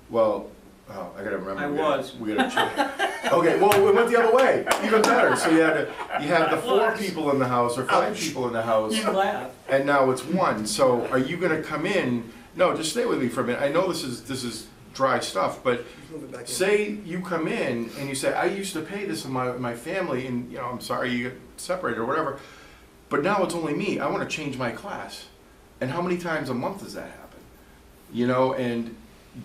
Well, I gotta remember. I was. We gotta check. Okay, well, it went the other way, even better. So you had the 4 people in the house, or 5 people in the house. You laugh. And now it's 1. So are you gonna come in? No, just stay with me for a minute. I know this is dry stuff, but Move it back in. say you come in and you say, I used to pay this in my family, and I'm sorry you got separated or whatever, but now it's only me. I want to change my class. And how many times a month does that happen? And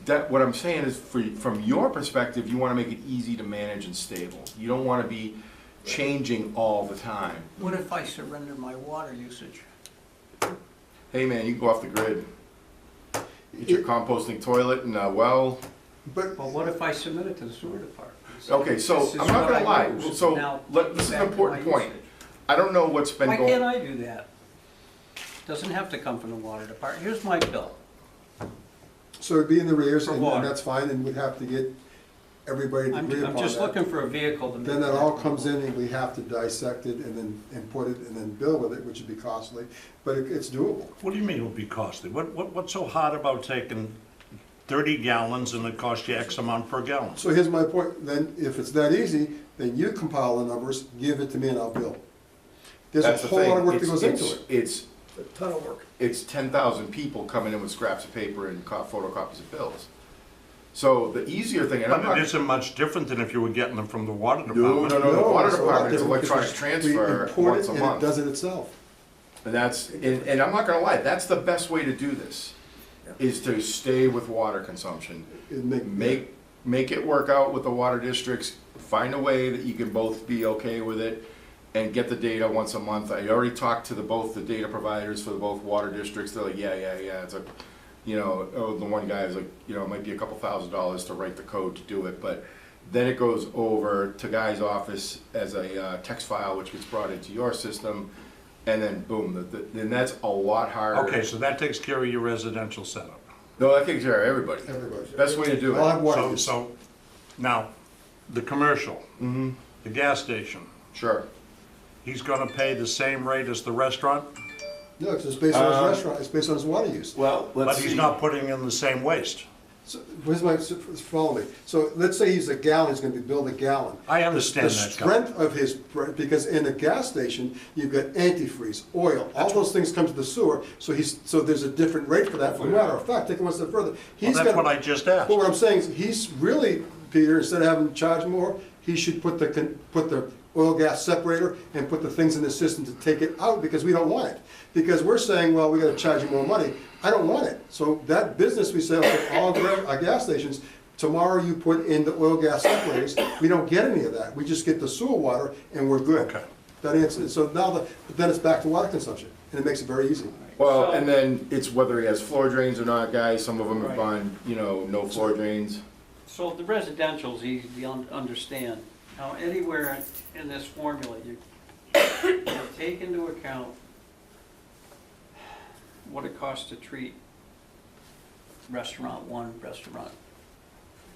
that what I'm saying is, from your perspective, you want to make it easy to manage and stable. You don't want to be changing all the time. What if I surrender my water usage? Hey man, you can go off the grid. Get your composting toilet and well. But Well, what if I submit it to the sewer department? Okay, so This is I'm not what gonna I lie. use. So Now, this is back an to important my point. usage. I don't know what's been Why going. can't I do that? Doesn't have to come from the water department. Here's my bill. So it'd be in the rears, For and water. that's fine, and we'd have to get everybody to agree I'm upon just that. looking for a vehicle to make. Then that all comes in, and we have to dissect it, and then input it, and then bill with it, which would be costly, but it's doable. What do you mean it would be costly? What's so hard about taking 30 gallons and it costs you X amount per gallon? So here's my point, then, if it's that easy, then you compile the numbers, give it to me, and I'll bill. There's a That's the whole lot of thing. work that goes into it. It's A ton of work. 10,000 people coming in with scraps of paper and photocopies of bills. So the easier thing, and I'm But not. it isn't much different than if you were getting them from the water No, department. no, no, the water it's a lot department is different because electronic we transfer import once it, a and month. it does it itself. And I'm not gonna lie, that's the best way to do this, is to stay with water consumption. It Make it work out with the water districts, find a way that you can both be okay with it, and get the data once a month. I already talked to both the data providers for both water districts. They're like, yeah, it's the one guy is like, it might be a couple $1,000s to write the code to do it, but then it goes over to Guy's office as a text file, which gets brought into your system, and then boom, then that's a lot harder. Okay, so that takes care of your residential setup. No, that takes care of everybody. Everybody. Best way to do I'll it. have water So, use. so, now, the commercial, Mm-hmm, the gas station, sure. he's gonna pay the same rate as the restaurant, No, because it's based on his restaurant, it's based on his water use. Well, but he's not putting in the same waste. So, follow me. So let's say he's a gallon, he's gonna be billed a gallon. I understand The that, Cal. strength of his, because in a gas station, you've got antifreeze, oil, all those things come to the sewer, so there's a different rate for that. For matter of fact, take it one step further. Well, He's that's got- what I just asked. But what I'm saying is, he's really, Peter, instead of having to charge more, he should put the oil gas separator and put the things in the system to take it out, because we don't want it. Because we're saying, well, we gotta charge you more money. I don't want it. So that business we sell at all of our gas stations, tomorrow you put in the oil gas separators, we don't get any of that. We just get the sewer water and we're good. Okay. That answers, so now then it's back to water consumption, and it makes it very easy. Well, So- and then it's whether he has floor drains or not, guys. Some of them have Right. gone, no floor drains. So the residential's easy to understand. Now, anywhere in this formula, you take into account what it costs to treat restaurant one, restaurant.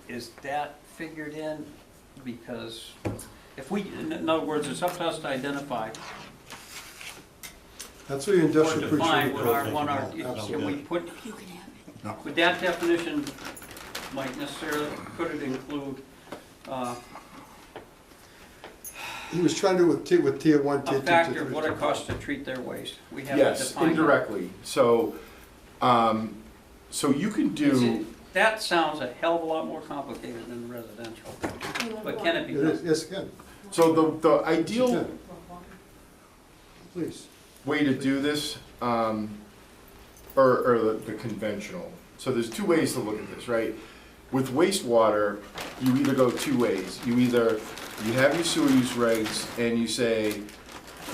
Is that figured in? Because if we, in other words, it's up to us to identify That's what your or industrial define pre-treatment. what our, can we put, would that definition might necessarily, could it include, He was trying to do it with tier one, tier A two, factor tier of three. what it costs to treat their waste. We haven't Yes, defined that. indirectly. So, so you can do, That sounds a hell of a lot more complicated than residential. But can it be It is, done? yes, again. so the ideal Please. way to do this, or the conventional. So there's two ways to look at this, right? With wastewater, you either go two ways. You have your sewer use regs and you say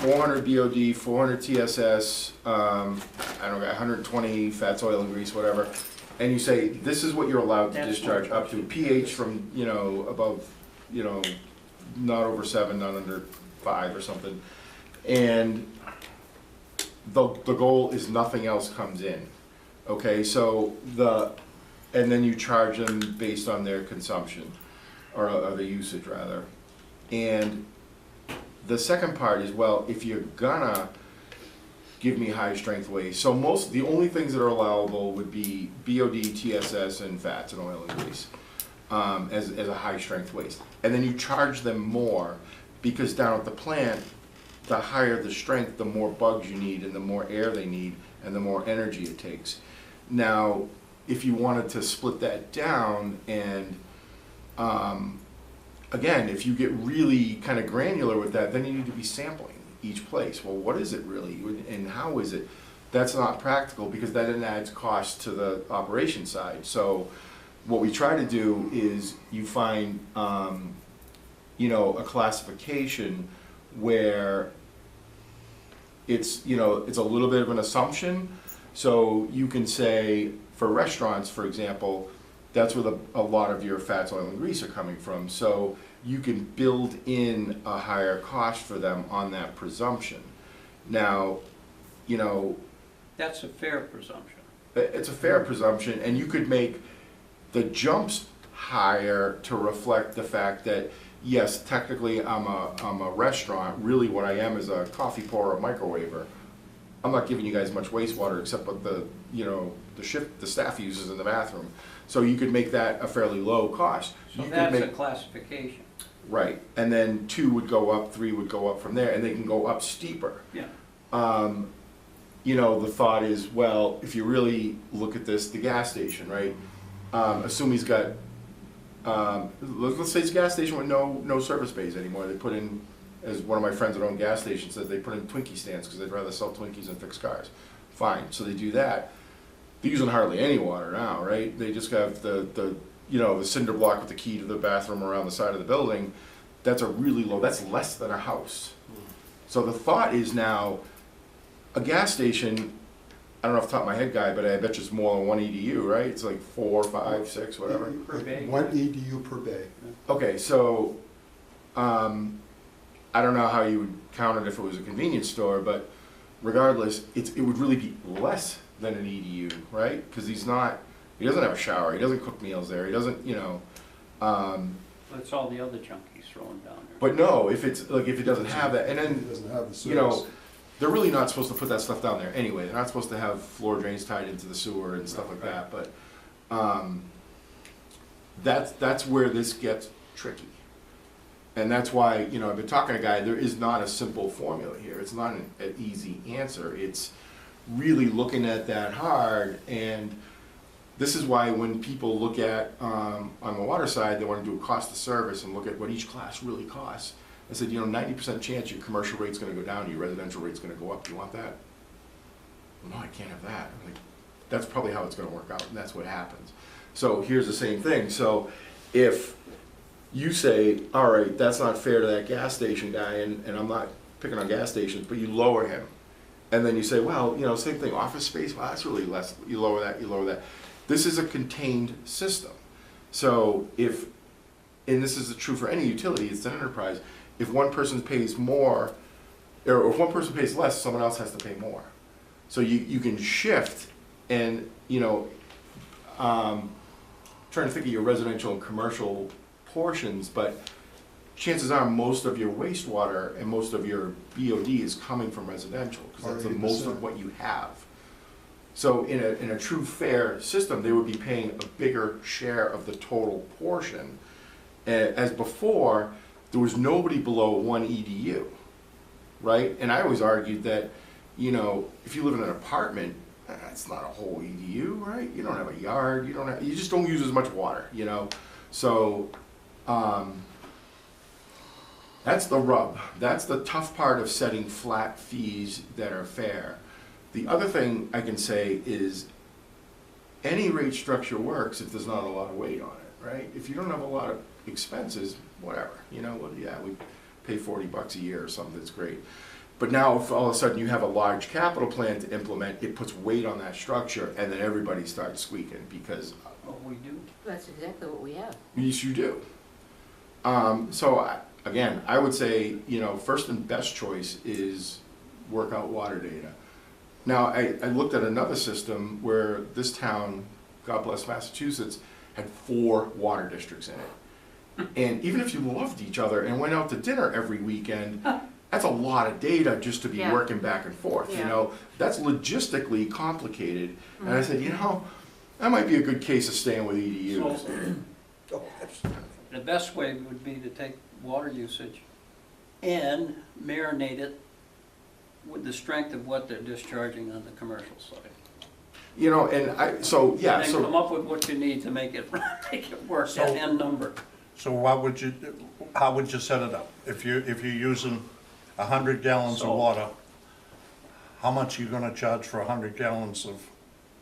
400 BOD, 400 TSS, I don't know, 120 fats, oil and grease, whatever. And you say, this is what you're allowed to That's discharge what- up to. pH from, above, not over 7, not under 5 or something. And the goal is nothing else comes in. Okay, so and then you charge them based on their consumption, or the usage rather. And the second part is, well, if you're gonna give me high strength waste, so the only things that are allowable would be BOD, TSS, and fats and oil and grease, as a high strength waste. And then you charge them more, because down at the plant, the higher the strength, the more bugs you need, and the more air they need, and the more energy it takes. Now, if you wanted to split that down, and again, if you get really kind of granular with that, then you need to be sampling each place. Well, what is it really, and how is it? That's not practical, because that then adds cost to the operation side. So what we try to do is you find, a classification where it's a little bit of an assumption. So you can say, for restaurants, for example, that's where a lot of your fats, oil, and grease are coming from. So you can build in a higher cost for them on that presumption. Now, That's a fair presumption. it's a fair presumption, and you could make the jumps higher to reflect the fact that, yes, technically I'm a restaurant. Really what I am is a coffee pourer, microwaver. I'm not giving you guys much wastewater except what the staff uses in the bathroom. So you could make that a fairly low cost. So You could that's a make- classification. Right, and then 2 would go up, 3 would go up from there, and they can go up steeper. Yeah. The thought is, well, if you really look at this, the gas station, right? Assume he's got, let's say it's a gas station with no service bays anymore. They put in, as one of my friends that own gas stations said, they put in Twinkie stands because they'd rather sell Twinkies than fix cars. Fine, so they do that. They're using hardly any water now, right? They just have the cinder block with the key to the bathroom around the side of the building. That's that's less than a house. So the thought is now, a gas station, I don't know off the top of my head, Guy, but I bet you it's more than 1 EDU, right? It's like 4, 5, 6, whatever. Per bay. 1 EDU per bay. Okay, so, I don't know how you would count it if it was a convenience store, but regardless, it would really be less than an EDU, right? Because he doesn't have a shower, he doesn't cook meals there, he doesn't, That's all the other junk he's throwing down there. but no, if it doesn't have that, and It then, doesn't have the service. they're really not supposed to put that stuff down there anyway. They're not supposed to have floor drains tied into the sewer and stuff like that, but, that's where this gets tricky. And that's why, I've been talking to Guy, there is not a simple formula here. It's not an easy answer. It's really looking at that hard, and this is why when people look at, on the water side, they want to do a cost of service and look at what each class really costs. I said, 90% chance your commercial rate's gonna go down, your residential rate's gonna go up. Do you want that? No, I can't have that. I'm like, that's probably how it's gonna work out, and that's what happens. So here's the same thing. So if you say, all right, that's not fair to that gas station guy, and I'm not picking on gas stations, but you lower him. And then you say, well, same thing, office space, well, that's really less. You lower that, you lower that. This is a contained system. So and this is true for any utility, it's an enterprise, if one person pays more, or if one person pays less, someone else has to pay more. So you can shift and, trying to think of your residential and commercial portions, but chances are most of your wastewater and most of your BOD is coming from residential, because that's the most of what you have. So in a true fair system, they would be paying a bigger share of the total portion. As before, there was nobody below 1 EDU, right? And I always argued that, you know, if you live in an apartment, it's not a whole EDU, right? You don't have a yard, you just don't use as much water, you know? So, that's the rub. That's the tough part of setting flat fees that are fair. The other thing I can say is any rate structure works if there's not a lot of weight on it, right? If you don't have a lot of expenses, whatever, you know, well, yeah, we pay $40 a year or something, that's great. But now if all of a sudden you have a large capital plan to implement, it puts weight on that structure and then everybody starts squeaking because. What we do. That's exactly what we have. Yes, you do. Again, I would say, you know, first and best choice is work out water data. Now, I looked at another system where this town, God bless Massachusetts, had 4 water districts in it. And even if you loved each other and went out to dinner every weekend, that's a lot of data just to be Yeah. working back and forth, you Yeah. know? That's logistically complicated. And I said, you know, that might be a good case of staying with EDUs. So, Oh, that's, the best way would be to take water usage and marinate it with the strength of what they're discharging on the commercial side. You know, and yeah, And then come so, up with what you need to make it work, So- that end number. So how would you set it up? If you're using 100 gallons of So- water, how much are you gonna charge for 100 gallons of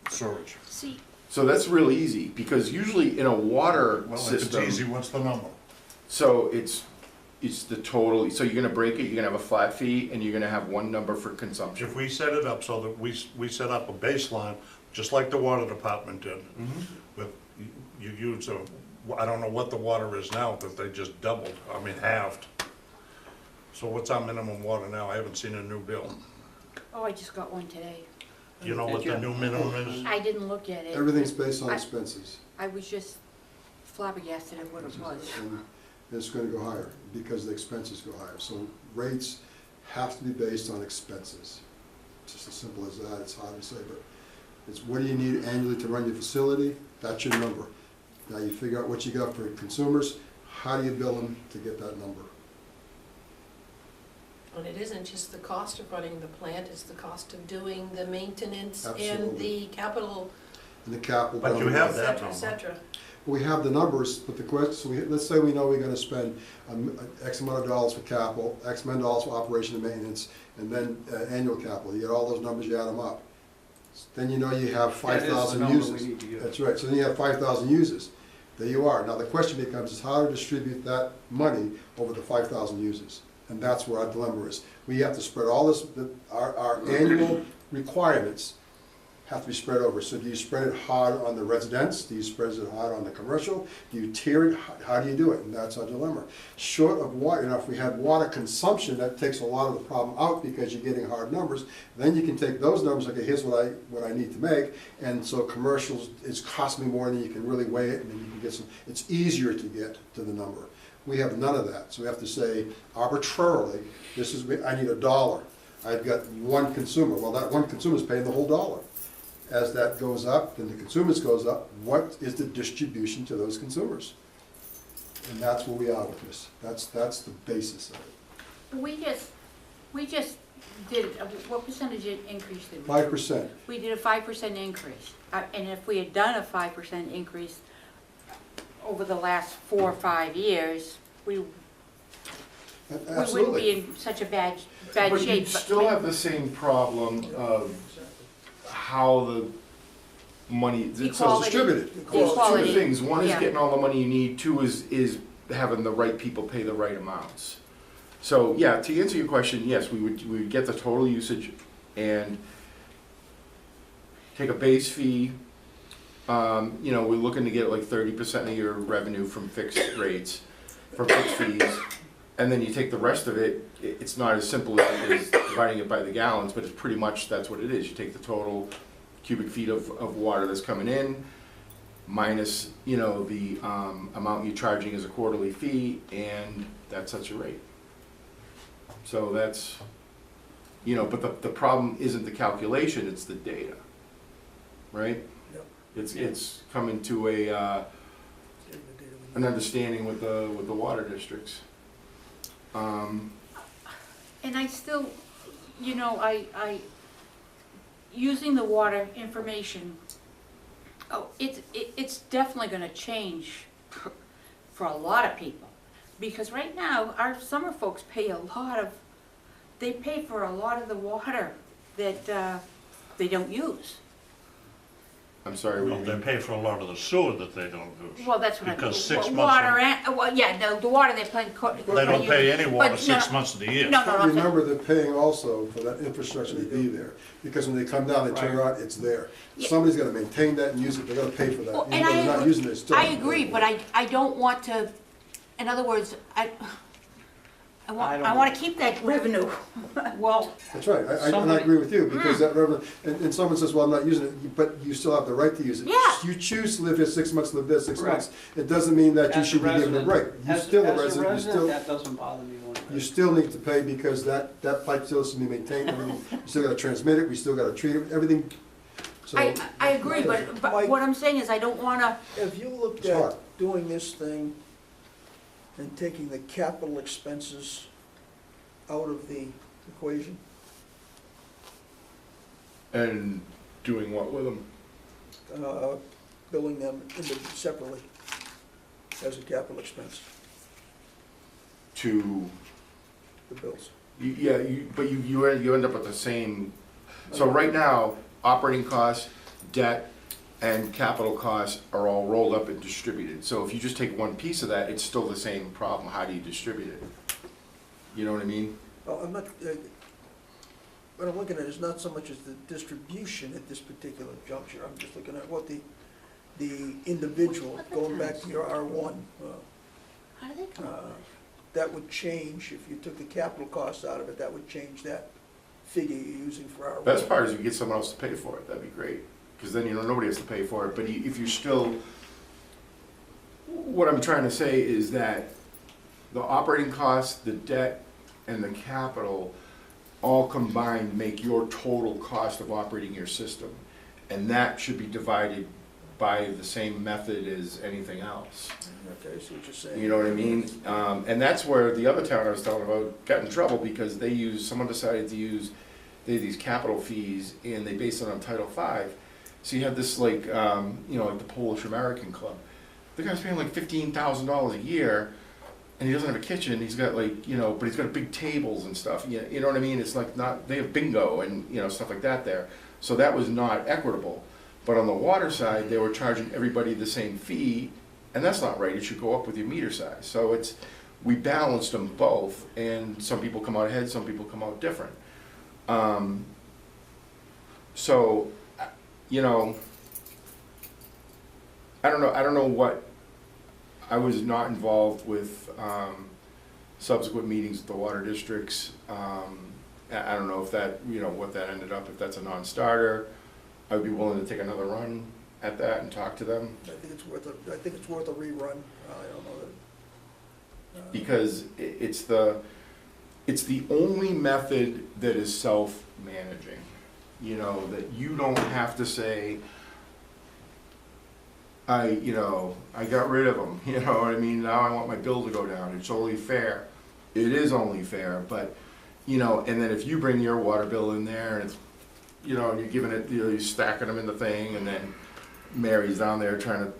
sewage? See, so that's real easy, because usually in a water Well, if it's system, easy, what's the number? so it's the total, so you're gonna break it, you're gonna have a flat fee, and you're gonna have one number for consumption. If we set it up so that we set up a baseline, just like the water department did, but you use I don't know what the water is now, but they just doubled, I mean halved. So what's our minimum water now? I haven't seen a new bill. oh, I just got one today. You know what the new minimum is? I didn't look at it. Everything's based on I- expenses. I was just flabbergasted at what it was. And it's gonna go higher because the expenses go higher. So rates have to be based on expenses. Just as simple as that. It's hard to say, but it's what do you need annually to run your facility? That's your number. Now you figure out what you got for consumers, how do you bill them to get that number? And it isn't just the cost of running the plant, it's the cost of doing the maintenance and Absolutely. the capital, And the capital. But you government- have et that cetera, et number. cetera. We have the numbers, but the question, so let's say we know we're gonna spend X amount of dollars for capital, X amount of dollars for operation and maintenance, and then annual capital. You get all those numbers, you add them up. Then you know you have That is the 5,000 number we users. need to use. That's right, so then you have 5,000 users. There you are. Now the question becomes is how to distribute that money over the 5,000 users. And that's where our dilemma is. We have to spread all this, our annual requirements have to be spread over. So do you spread it hard on the residents? Do you spread it hard on the commercial? Do you tier it? How do you do it? And that's our dilemma. Short of water, if we had water consumption, that takes a lot of the problem out because you're getting hard numbers. Then you can take those numbers, okay, here's what I need to make. And so commercials, it's cost me more than you can really weigh it, and then you can get some, it's easier to get to the number. We have none of that. So we have to say arbitrarily, I need $1. I've got one consumer. Well, that one consumer is paying the whole dollar. As that goes up, then the consumers goes up, what is the distribution to those consumers? And that's where we are with this. That's the basis of it. We just did, what percentage increase did we do? 5%. We did a 5% increase. And if we had done a 5% increase over the last 4 or 5 years, we wouldn't be Absolutely. in such a bad But shape. you'd still have the same problem of how the money, so Equality. Distributed. two Equality. things. One is Yeah. getting all the money you need. Two is having the right people pay the right amounts. So, yeah, to answer your question, yes, we would get the total usage and take a base fee. You know, we're looking to get like 30% of your revenue from fixed rates, from fixed fees. And then you take the rest of it, it's not as simple as dividing it by the gallons, but it's pretty much, that's what it is. You take the total cubic feet of water that's coming in, minus, you know, the amount you're charging as a quarterly fee, and that's such a rate. So that's, you know, but the problem isn't the calculation, it's the data, right? Yep. It's coming to an understanding with the water districts. And I still, you know, using the water information, it's definitely gonna change for a lot of people. Because right now, our summer folks pay for a lot of the water that they don't use. I'm sorry, what do Well, you they mean? pay for a lot of the sewer that they don't use. Well, that's what I mean. Because 6 months Water of- and, well, yeah, no, the water they plan. They don't pay any water 6 months of the year. No, no, But no. remember, they're paying also for that infrastructure to be there, because when they come down, they turn Right. around, it's there. Yeah. Somebody's gotta maintain that and use it, they're gonna pay for that, Well, even and though they're not agree- using it, still. I agree, but I don't want to, in other words, I I want, don't- I wanna keep that revenue. Well, That's right, and I Somebody- agree with you, because that revenue, and someone says, well, I'm not using it, but you still have the right to use it. Yeah. You choose to live here 6 months, live there 6 Correct. months, it doesn't mean that you as a should be given a resident, break. You're still a resident, you still, that doesn't bother me one you bit. still need to pay, because that pipe still has to be maintained, everything, you still gotta transmit it, we still gotta treat it, everything, so. I agree, but Mike- what I'm saying is I don't wanna, Have you looked It's hard. at doing this thing and taking the capital expenses out of the equation? And doing what with them? Billing them separately as a capital expense, To, the bills. yeah, but you end up with the same, so right now, operating costs, debt, and capital costs are all rolled up and distributed. So if you just take one piece of that, it's still the same problem, how do you distribute it? You know what I mean? Well, I'm not, what I'm looking at is not so much as the distribution at this particular juncture, I'm just looking at what the individual, going back to your R1, how do they come up with it? that would change, if you took the capital costs out of it, that would change that figure you're using for R1. Best part is if you get someone else to pay for it, that'd be great, because then, nobody has to pay for it, but if you're still, what I'm trying to say is that the operating costs, the debt, and the capital all combined make your total cost of operating your system, and that should be divided by the same method as anything else. Okay, I see what you're saying. You know what I mean? And that's where the other town I was telling about got in trouble, because someone decided to use, they had these capital fees, and they based it on Title V. So you have this like, like the Polish American Club. The guy's paying like $15,000 a year, and he doesn't have a kitchen, he's got like, but he's got big tables and stuff, you know what I mean? It's like they have bingo and, stuff like that there. So that was not equitable. But on the water side, they were charging everybody the same fee, and that's not right, it should go up with your meter size. So we balanced them both, and some people come out ahead, some people come out different. So, I don't know what, I was not involved with subsequent meetings with the water districts. I don't know if that, what that ended up, if that's a non-starter. I would be willing to take another run at that and talk to them, I think it's worth a rerun, I don't know that. because it's the only method that is self-managing. That you don't have to say, I got rid of them, you know what I mean? Now I want my bill to go down, it's only fair. It is only fair, but, and then if you bring your water bill in there and it's, and you're giving it, you're stacking them in the thing, and then Mary's down there trying to,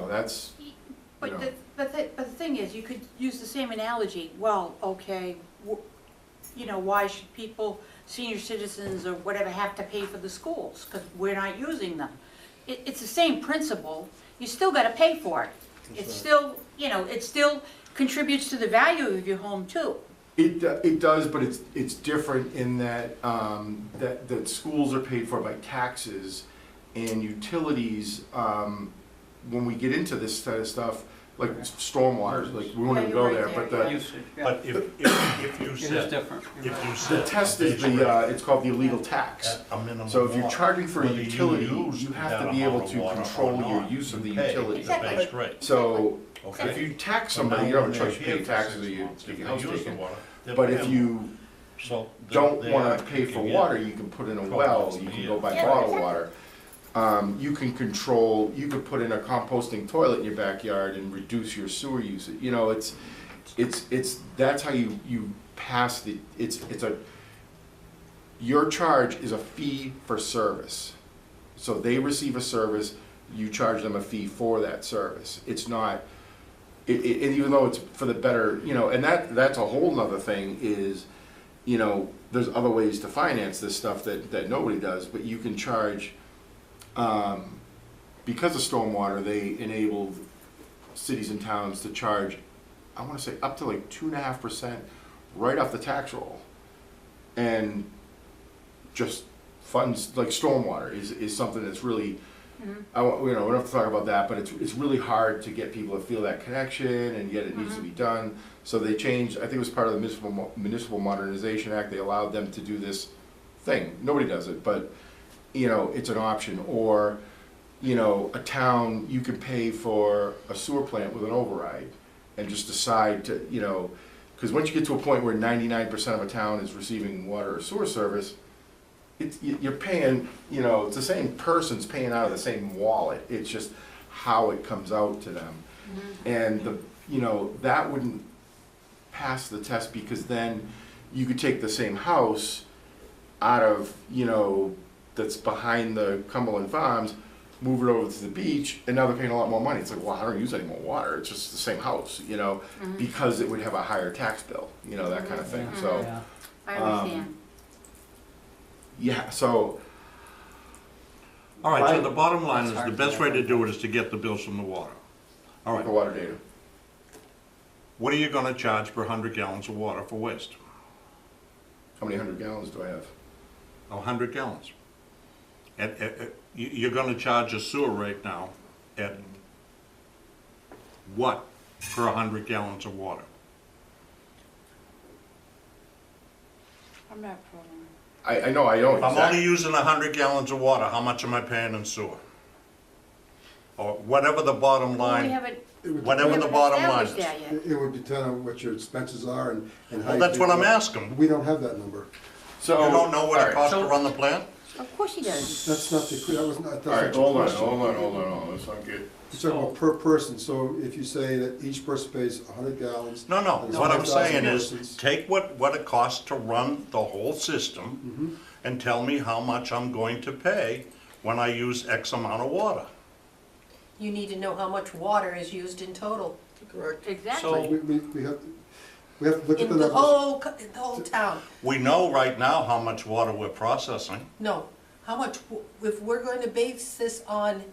that's, But the thing is, you could use the same analogy, well, okay, why should people, senior citizens or whatever, have to pay for the schools? Because we're not using them. It's the same principle, you still gotta pay for it. It's still, it still contributes to the value of your home too. It does, but it's different in that, that schools are paid for by taxes, and utilities, when we get into this kind of stuff, like stormwater, like we won't even go there, but the, Usage, yeah. But if you It is said, different. if you the said. test is it's called the illegal tax. At a minimum So if you're water, charging for a whether utility, use you have that to be able amount of to water or control your not, use of the you pay utility. the base rate. So Okay. if you tax So somebody, now you don't have a when they're choice to pay here for taxes 6 or you months, get if your they house use the taken. water, they're But if paying you So don't they wanna are pay for kicking water, in. you can put in a 12 well, months you a can year. go buy Yeah, bottled exactly. water. You can control, you could put in a composting toilet in your backyard and reduce your sewer usage. that's how you pass your charge is a fee for service. So they receive a service, you charge them a fee for that service. It's not, and even though it's for the better, and that's a whole nother thing is, there's other ways to finance this stuff that nobody does, but you can charge, because of stormwater, they enabled cities and towns to charge, I wanna say up to like 2.5% right off the tax roll. And just funds, like stormwater is something that's really, we don't have to talk about that, but it's really hard to get people to feel that connection, and yet it needs to be done. So they changed, I think it was part of the Municipal Modernization Act, they allowed them to do this thing. Nobody does it, but, it's an option. Or, a town, you can pay for a sewer plant with an override and just decide to, because once you get to a point where 99% of a town is receiving water or sewer service, you're paying, it's the same person's paying out of the same wallet. It's just how it comes out to them. And that wouldn't pass the test, because then you could take the same house out of, that's behind the Cumberland Farms, move it over to the beach, and now they're paying a lot more money. It's like, well, I don't use any more water. It's just the same house, because it would have a higher tax bill, that kind of thing. So, Yeah. I understand. yeah, so, All right, so the bottom line That's is, hard the to best way to measure. do it is to get the bills from the water. All right, the water data. what are you gonna charge per 100 gallons of water for waste? How many 100 gallons do I have? 100 gallons. And you're gonna charge a sewer rate now at what per 100 gallons of water? I'm not following. I know, I don't. If I'm only using 100 gallons of water, how much am I paying in sewer? Or whatever the bottom Well, we line, haven't, whatever the bottom line is. established that yet. It would depend on what your expenses are and how. Well, you that's do what I'm it. asking. We don't have that number. So, You don't know what it alright, costs to so- run the plant? Of course he does. That's not the, that was not, that's All not right, your hold question. on, let's not get, You're talking about per person, so if you say that each person pays 100 gallons. No, no, there's what I'm 5,000 saying is, persons. take what it costs to run the whole system and tell me how much I'm going to pay when I use X amount of water. You need to know how much water is used in total, Correct. Exactly. So- We have to look at in the the numbers. in the whole town. We know right now how much water we're processing. No, how much, if we're going to base this on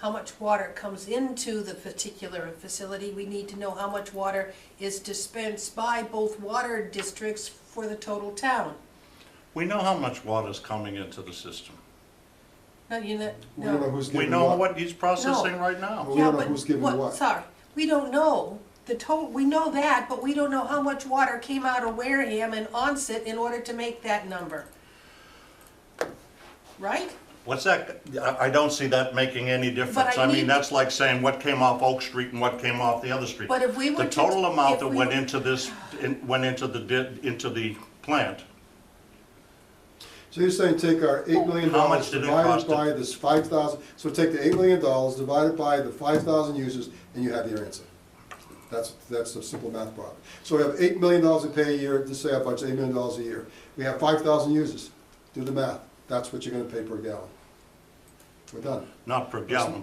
how much water comes into the particular facility, we need to know how much water is dispensed by both water districts for the total town. We know how much water is coming into the system. No, you know, We don't know no. who's We giving know what he's processing No. right now. We don't know who's giving what. Sorry, we don't know the total, we know that, but we don't know how much water came out of Wareham and Onset in order to make that number. Right? What's that? I don't see that making any difference. But I I mean, need- that's like saying what came off Oak Street and what came off the other street. But if we were The to- total amount if that we went were- into this, went into the plant, So you're saying take our $8 million How much did it divided cost by this 5,000, so take the $8 million, divide it by the 5,000 users, and you have your answer. That's a simple math problem. So we have $8 million we pay a year, just say our budget's $8 million a year. We have 5,000 users. Do the math. That's what you're gonna pay per gallon. We're done. not per gallon,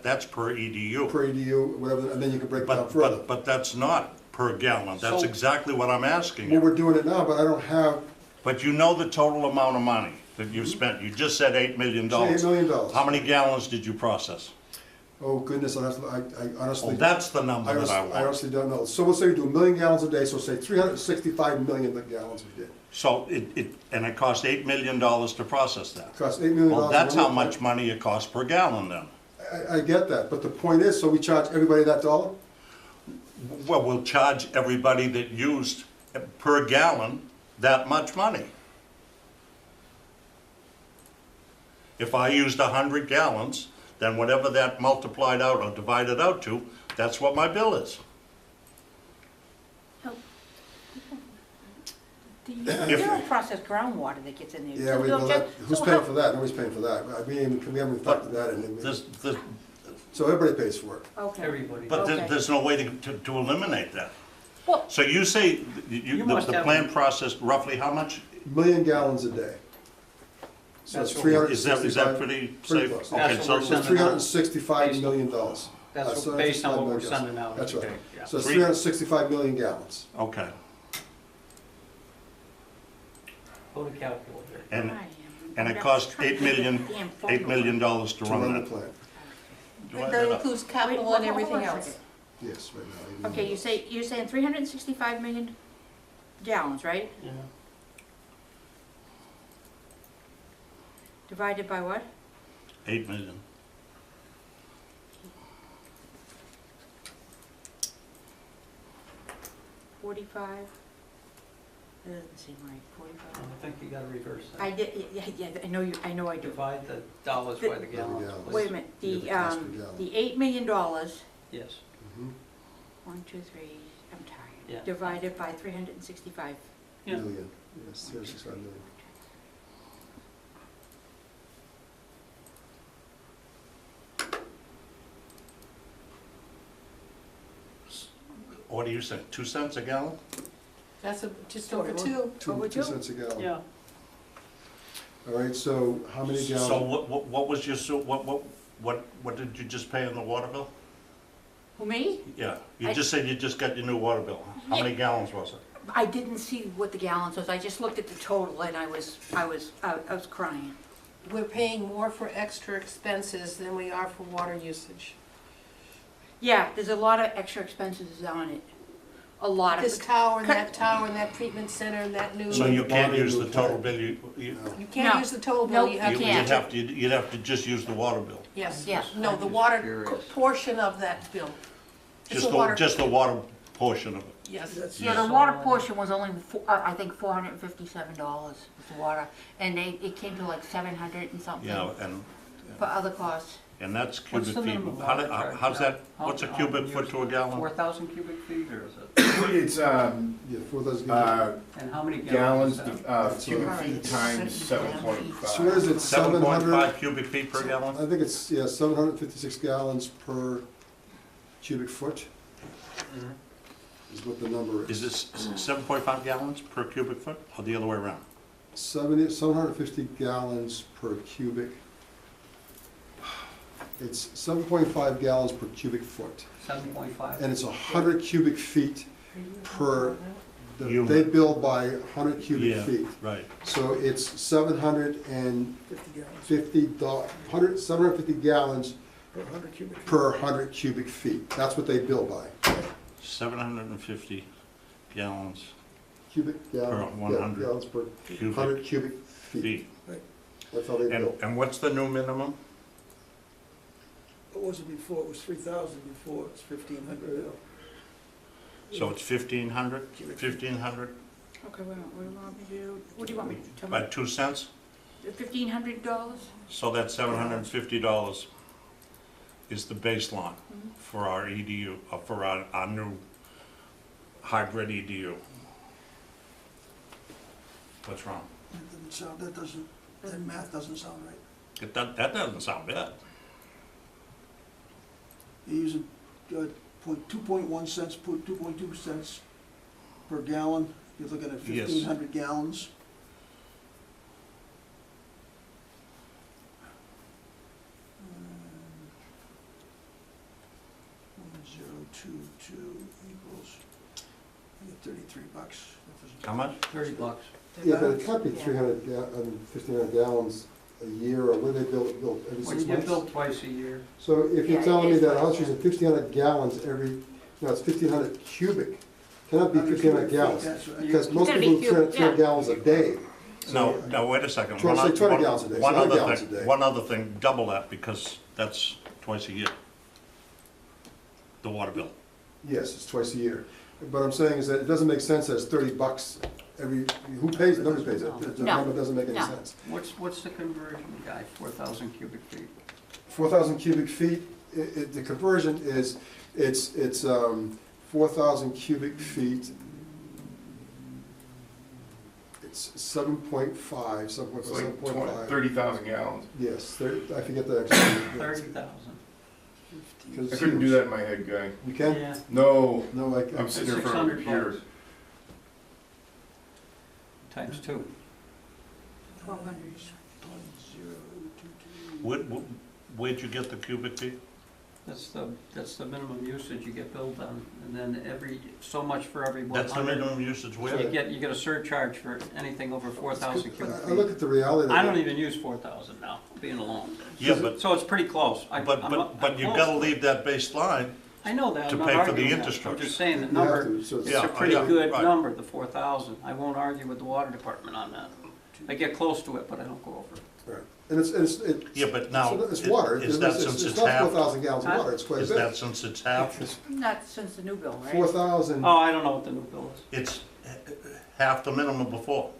that's per EDU. Per EDU, whatever, and then you can break it down further. But that's not per gallon. That's So- exactly what I'm asking Well, you. we're doing it now, but I don't have, But you know the total amount of money that you've spent. You just said $8 million. say $8 million. How many gallons did you process? Oh, goodness, I honestly. Well, that's the number I that I honestly, I want. honestly don't know. So we'll say we do 1 million gallons a day, so say 365 million gallons we did. So and it cost $8 million to process that. It costs $8 million. Well, that's to how run the much plant. money it costs per gallon then. I get that, but the point is, so we charge everybody that dollar? Well, we'll charge everybody that used per gallon that much money. If I used 100 gallons, then whatever that multiplied out or divided out to, that's what my bill is. You don't process groundwater that gets in there. Yeah, So who's so paying how- for that? Nobody's paying for that. We haven't factored that in. This, So everybody pays for it. Okay. Everybody. but Okay. there's no way to eliminate that. So you say, You must the have- plan processed roughly how much? Million gallons a day. So That's it's what- three hundred and Is that sixty-five. pretty pretty safe? close. Okay, That's so what we're So sending three hundred and sixty-five Based- million dollars. That's based on what we're sending out. That's right. Okay, yeah. So it's Three- 365 million gallons. Okay, Go to calculator. and, I am. and it I'm cost trying to $8 million, damn $8 million to To run run the that. plant. Divide That that up. includes Wait, capital hold and on everything a else. second. Yes, right now. $80 Okay, million. you're saying 365 million gallons, right? Yeah. Divided by what? 8 million. $45? That doesn't seem right, 45. I think you gotta reverse that. I did, yeah, I know I do. Divide the dollars by the gallons. gallons. please. Wait a minute, Yeah, the cost per gallon. the $8 million, Yes, Mhm. 1, 2, 3, I'm tired. Yeah. Divided by 365. Yeah. Million, yes, 365 million. What do you say, 2 cents a gallon? That's just over 41. two. Two Over 2 two? cents a gallon. yeah. All right, so how many So gallons? what was your, what did you just pay on the water bill? Who, me? Yeah, you I- just said you just got your new water bill. How Yeah. many gallons was it? I didn't see what the gallons was, I just looked at the total and I was crying. We're paying more for extra expenses than we are for water usage. Yeah, there's a lot of extra expenses on it, a lot of. This tower and that tower and that treatment center and that new. So you can't Water use the bill total pay. bill, You No. can't use the total bill, Nope, you have you to. can't. you'd have to just use the water bill. Yes, Yeah. no, I'm the just water curious. portion of that bill. It's Just a water, just the water portion of it. yes. Yeah, the water portion was only, I think, $457 was the water, and it came to like 700 and something Yeah, and, for other costs. and that's What's cubic the feet. minimum How water do- charge How's now? that, what's a cubic foot to a gallon? 4,000 cubic feet, or is it? It's, Yeah, 4,000 gallons. And how many gallons, gallons is that? cubic feet times So what 7.5. is it, 700? 7.5 cubic feet per gallon? I think it's, yeah, 756 gallons per cubic foot Mhm. is what the number is. Is this 7.5 gallons per cubic foot, or the other way around? 750 gallons per cubic. It's 7.5 gallons per cubic foot, 7.5? and it's 100 cubic feet per, Unit. they bill by 100 cubic Yeah, feet. right. So it's 750 gallons per 100 cubic feet. That's what they bill by. 750 gallons Cubic per gallon, 100 gallons per cubic 100 cubic feet. feet. That's how they bill. And what's the new minimum? What was it before? It was 3,000 before, it's 1,500 now. So it's 1,500, 1,500 Okay, wait a minute, what do you want me to do? What do you want me to tell by me? 2 cents? $1,500? So that's $750 is the baseline for our EDU, for our new hybrid EDU. What's wrong? That math doesn't sound right. That doesn't sound bad. You're using 2.1 cents, 2.2 cents per gallon. You're looking at Yes. 1,500 gallons. Um, 1022 equals, I get $33. That doesn't- How much? 30 bucks. Yeah, but it can't be 1,500 gallons a year, or when they bill every Well, 6 you get months. billed twice a year. So if you're Yeah, telling it me is that a twice, house using 1,500 gallons every, no, it's 1,500 cubic, cannot be 1,500 gallons. That's right. Because most gotta be people do cubic, 300 yeah. gallons a day. No, wait a second. Try to say 20 gallons a day, One 100 other gallons a thing, day. one other thing, double that, because that's twice a year. The water bill. Yes, it's twice a year. But I'm saying is that it doesn't make sense that it's $30 every, who pays, nobody pays it. The No. number doesn't make any No. sense. What's the conversion, guy? 4,000 cubic feet? 4,000 cubic feet, the conversion is, it's 4,000 cubic feet. It's 7.5, 7.5. 30,000 gallons. Yes, I forget the actual. 30,000. I couldn't do that in my head, Guy. You can? Yeah, No, No, I I'm can. sitting here in front of a 600 computer. bucks. Times 2. 1,200. Where'd you get the cubic feet? That's the minimum usage you get billed on, and then so much for every That's the 100. minimum usage You where? get a surcharge for anything over 4,000 cubic I look feet. at the reality of it. I don't even use 4,000 now, being alone. Yeah, but, So it's pretty close. I'm but you close gotta to it. leave that baseline. I know that, to I'm not pay for the arguing that. I'm infrastructure. just saying the You have number, to, so it's it's- a pretty Yeah, good right. number, the 4,000. I won't argue with the water department on that. I get close to it, but I don't go over it. Right. And it's. Yeah, but now, It's water. is that since It's it's not half? 4,000 gallons of Huh? water, it's quite a Is that bit. since it's half? Not since the new bill, right? 4,000, Oh, I don't know what the new bill is. It's half the minimum before.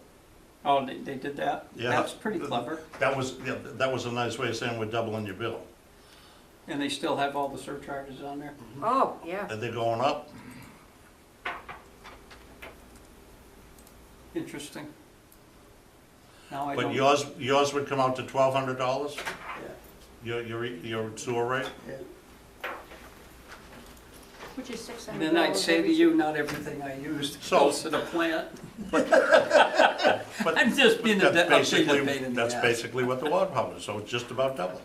Oh, they did that? Yeah. That's pretty clever. That was a nice way of saying we're doubling your bill. And they still have all the surcharges on there? Oh, yeah. And they're going up. Interesting. Now I But don't. yours would come out to $1,200, Yeah, your sewer rate? yeah. Which is $600. And then I'd say to you, not everything I used So- goes to the plant. But I'm just being a that's pain basically, in the that's ass. basically what the water department is, so it's just about double.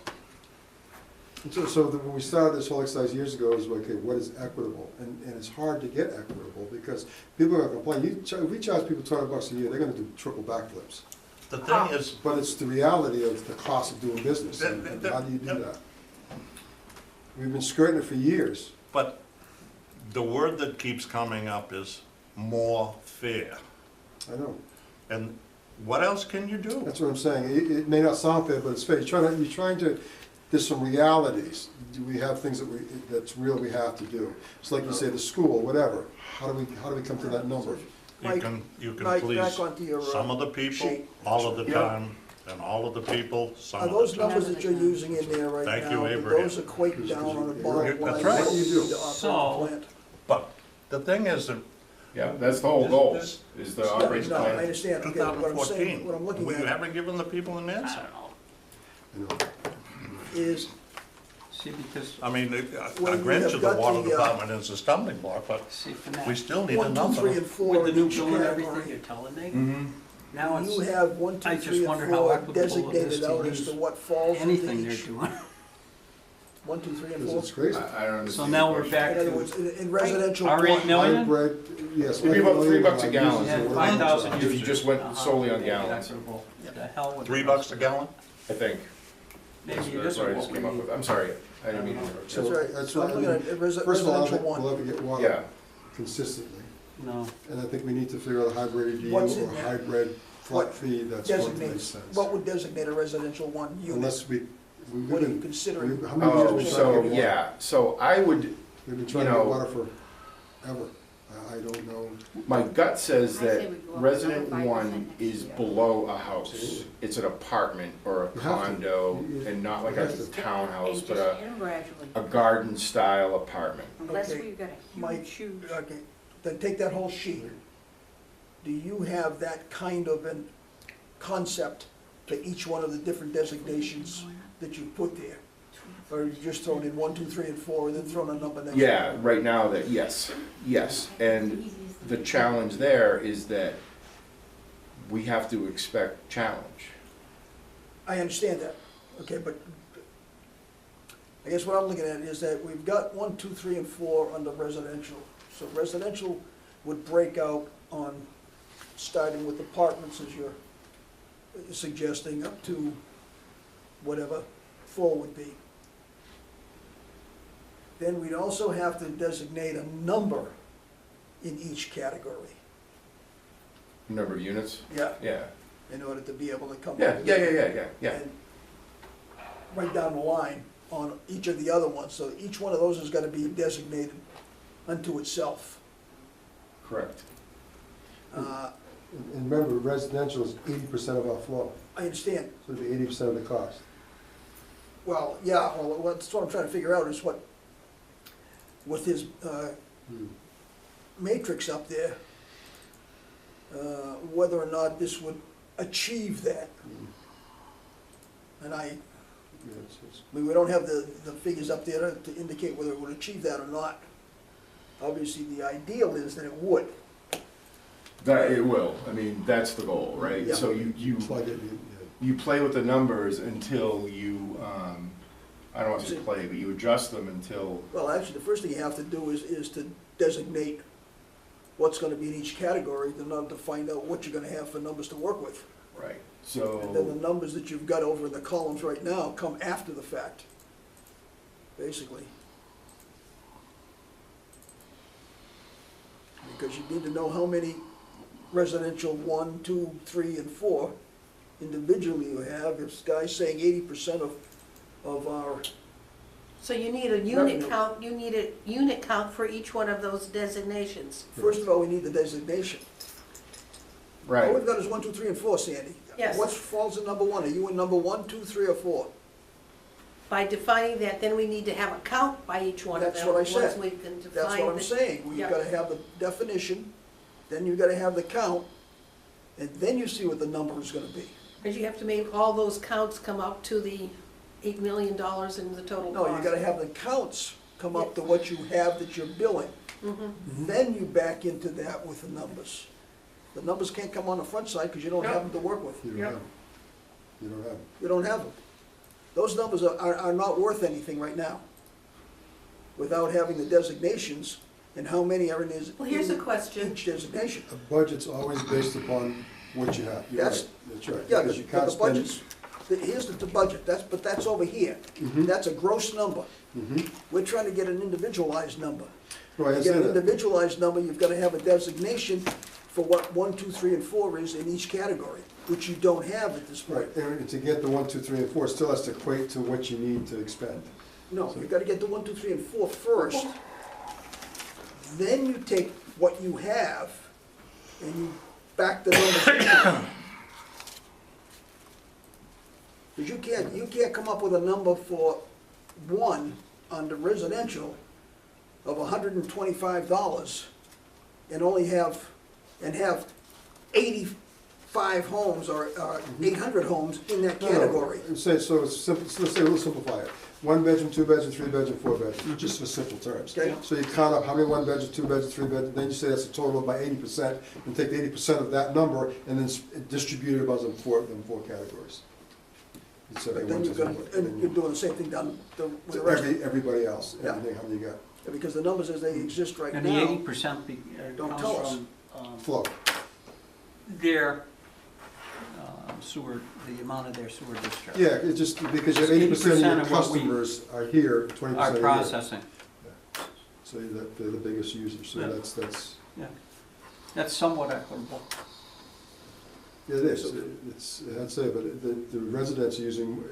when we started this whole exercise years ago, it was okay, what is equitable? And it's hard to get equitable because people are complaining, if we charge people $200 a year, they're gonna do triple backflips. The thing is, But it's the reality of the cost of doing business, and That- how do you do that- that? We've been skirting it for years. but the word that keeps coming up is more fair. I know. And what else can you do? That's what I'm saying. It may not sound fair, but it's fair. You're trying to, there's some realities. Do we have things that's real we have to do? It's like you say, the school, whatever. How do we come to that number? You Mike, can Mike, please, back onto your, some of the people, sheet. all of the Yeah. time, and all of the people, some Are of those the time. numbers that you're using in there right now? Thank you, do Abraham. those equate down on the bottom line? That's right. What you do to So- operate the plant? But the thing is that Yeah, that's the whole goal, This- is the operating No, I plan. understand, okay, what I'm saying, 2014, what I'm looking were you at ever given the people an I answer? don't know. You know, is, See, because, I mean, When I you grant have you the got water the, department is a stumbling block, but see, for we now, still need a 1, 2, 3, number. and 4 with the in new each bill and everything category. you're telling me, Mm-hmm. now You it's have 1, I 2, just 3, and wonder how 4 equitable it is designated to out as use to what falls into anything they're each. doing. 1, 2, 3, and Because 4. it's crazy. I don't understand. So now we're the back In other to, words, in residential Our 8 one, million? Hybrid, yes. It'd be about $3 a hybrid gallon. uses yeah, the word 5,000 charge. If you users. just went solely on Maybe gallons. equitable. The hell with the $3 rest a of it. gallon? I think. Maybe it That's isn't what I what just we came up need. with. I'm sorry, I didn't mean to interrupt you. That's right. That's So I'm right. looking at First of all, I don't residential think one. we'll ever get water Yeah, consistently. No, And I think we need to figure out a hybrid EDU What's in or that? hybrid flat What fee that's going to make designates, sense. what would designate a residential one unit? Unless we've What are you been, considering? how many years oh, we've been so, trying to get water? yeah, so I would, We've been trying to you get know- water forever. I don't know. my gut says I say that we go up resident another 5% one next is year. below a house. It's an apartment or a You have to. condo, and not like a You have to. townhouse, And but just hit 'em gradually, a garden-style apartment. unless Okay, we've got a Mike, huge, Okay, then take that whole sheet. Do you have that kind of an concept to each one of the different designations that you put there? Or you just thrown in 1, 2, 3, and 4, and then thrown a number next to it? Yeah, right now that, yes, and the challenge there is that we have to expect challenge. I understand that, okay, but I guess what I'm looking at is that we've got 1, 2, 3, and 4 under residential. So residential would break out on, starting with apartments as you're suggesting, up to whatever 4 would be. Then we'd also have to designate a number in each category, Number of units? yeah, Yeah, in order to be able to come up yeah, with. yeah. And right down the line on each of the other ones, so each one of those is gonna be designated unto itself. Correct. And remember, residential is 80% of our flow, I understand, so it'd be 80% of the cost. well, yeah, well, that's what I'm trying to figure out is what, with his matrix up there, whether or not this would achieve that. And I mean, we don't have the figures up there to indicate whether it would achieve that or not. Obviously, the ideal is that it would. That, it will, I mean, that's the goal, right? Yeah. So you Plug it, you play with the numbers until you, I don't want to say play, but you adjust them until, Well, actually, the first thing you have to do is to designate what's gonna be in each category, in order to find out what you're gonna have for numbers to work with. right, And then the so, numbers that you've got over in the columns right now come after the fact, basically. Because you need to know how many residential 1, 2, 3, and 4 individually you have. If Guy's saying 80% of our, So you need a Revenue. unit count, you need a unit count for each one of those designations. first of all, we need the designation. All right. we've got is 1, 2, 3, and 4, Sandy. Yes. What falls in number 1? Are you in number 1, 2, 3, or 4? By defining that, then we need to have a count by each one of That's them. what I said. Once we can define. That's what I'm the- saying. You've Yeah. gotta have the definition, then you've gotta have the count, and then you see what the number is gonna be. Because you have to make all those counts come up to the $8 million in the total No, cost. you gotta have the counts come up to what you have that you're billing. Mhm. Then you back into that with the numbers. The numbers can't come on the front side because you don't have them to work with. You don't Yep. have them. You don't have them. You don't have them. Those numbers are not worth anything right now without having the designations and how many are in his. Well, here's a in question. Each designation. A budget's always based upon what you have. You're That's- right. That's right. Yeah, Because you but can't the spend. budget's, here's the budget, but that's over here. Mhm. That's a gross number. Mhm. We're trying to get an individualized number. Right, I To get an understand that. individualized number, you've gotta have a designation for what 1, 2, 3, and 4 is in each category, which you don't have at this point. Right, and to get the 1, 2, 3, and 4, it still has to equate to what you need to expend. No, you gotta get the 1, 2, 3, and 4 first. Then you take what you have and you back the numbers into. Because you can't come up with a number for 1 under residential of $125 and only have 85 homes or 800 homes in that No, no, category. Say, so it's simple, so let's say, we'll simplify it. 1 bedroom, 2 bedroom, 3 bedroom, 4 bedroom, just for simple terms. Okay. So you count up how many 1 bedroom, 2 bedroom, 3 bedroom, then you say that's a total of by 80%, and take the 80% of that number, and then distribute it among them four categories. Instead of But then one, you're two, gonna, three, and you're doing the same thing down with the to rest. everybody else, Yeah. everything, how many you got? Because the numbers as they exist right And the 80% now, don't tell us. comes from Flow. their sewer, the amount of their sewer discharge. Yeah, it's just because you have 80% of 80% your of what we customers are here, 20% Our are here. processing, So they're the biggest users, so Yeah. that's, yeah. That's somewhat equitable. it is, it's, I'd say, but the residents are using,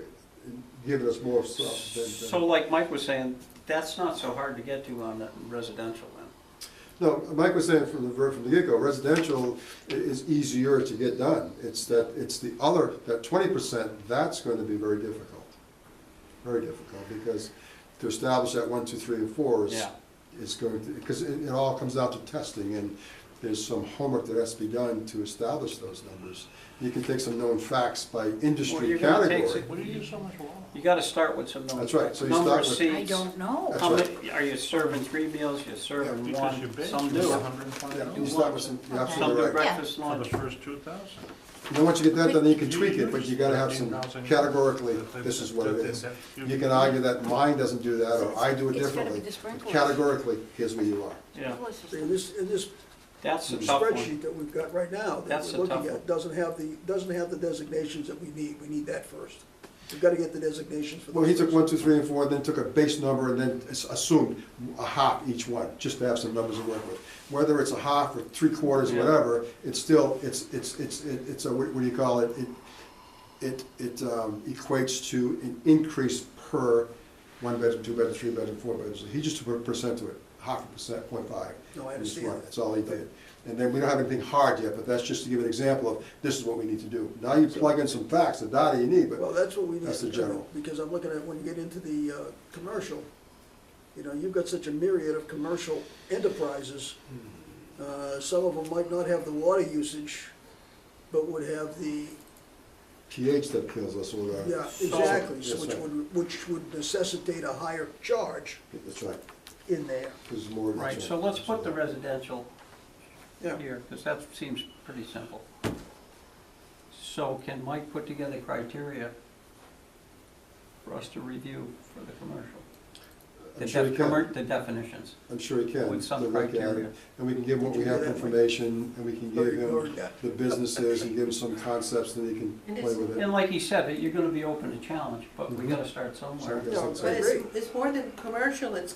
giving us more stuff than. So like Mike was saying, that's not so hard to get to on the residential then. No, Mike was saying from the get-go, residential is easier to get done. It's the other, that 20%, that's going to be very difficult. Very difficult, because to establish that 1, 2, 3, and 4 Yeah. is going to, because it all comes down to testing, and there's some homework that has to be done to establish those numbers. You can take some known facts by Well, industry you're gonna take category. What do you use so much water? You gotta start with some numbers. That's right, so you Number start of with- seats. I don't know. That's How right. many, are you serving 3 meals, you're serving Because your one, base some is do. Yeah, you Do start with some, you're Some absolutely do right. breakfast, For the lunch. first 2,000. And then once you get that done, then you can tweak it, but you gotta have some categorically, this is what it is. You can argue that mine doesn't do that, or I do it It's gotta differently. be the sprinklers. Categorically, here's where you are. Yeah, See, in this that's a tough one. spreadsheet that we've got right now, that That's we're a tough looking one. at, doesn't have the designations that we need that first. We've gotta get the designations for those. Well, he took first. 1, 2, 3, and 4, and then took a base number, and then assumed a half each one, just to have some numbers to work with. Whether it's a half or 3/4, Yeah. whatever, it's still, it's a, what do you call it? It equates to an increase per 1 bedroom, 2 bedroom, 3 bedroom, 4 bedroom. So he just took a percent to it, 0.5%, 0.5. No, I And it's understand one. that. That's all he did. And then we don't have anything hard yet, but that's just to give an example of, this is what we need to do. Now you plug in some facts, the data you need, Well, but that's what we need That's to the do, general. because I'm looking at, when you get into the commercial, you know, you've got such a myriad of commercial enterprises. Some of them might not have the water usage, but would have the pH that kills us, or the. Yeah, exactly, so That's right. which would necessitate a higher charge That's right, in there. there's more. that's Right, so let's put the residential Yeah. here, because that seems pretty simple. So can Mike put together criteria for us to review for the commercial? I'm sure he can. The definitions. I'm sure he can. With some to look at it. criteria. And we can give what we Did you have do that, Mike? information, and we can give Or him that. the businesses and give him some concepts, and he can And play it's- with it. And like he said, that you're gonna be open to challenge, but we Mhm. gotta start somewhere. So, Yeah, that's- But I agree. it's more than commercial, it's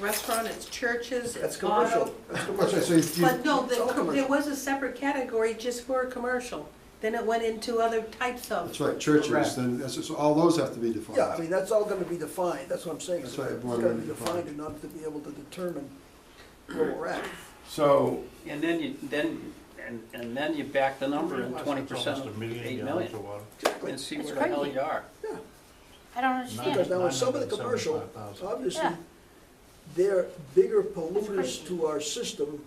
restaurant, it's churches, That's it's commercial. auto. That's That's right, commercial. so you, But no, It's all there commercial. was a separate category just for commercial. Then it went into other types of. that's right, churches, Correct. then, so all those have to be defined. Yeah, I mean, that's all gonna be defined, that's what I'm saying. That's right, It's everyone gotta will be be defined defined. enough to be able to determine where we're at. So, And then you back the number in 20% Almost a of million 8 gallons million, of water. Exactly. and see It's where the hell crazy. you are. I don't understand Because it. now in some of the commercial, 975,000. obviously, Yeah. they're bigger polluters crazy. to our system,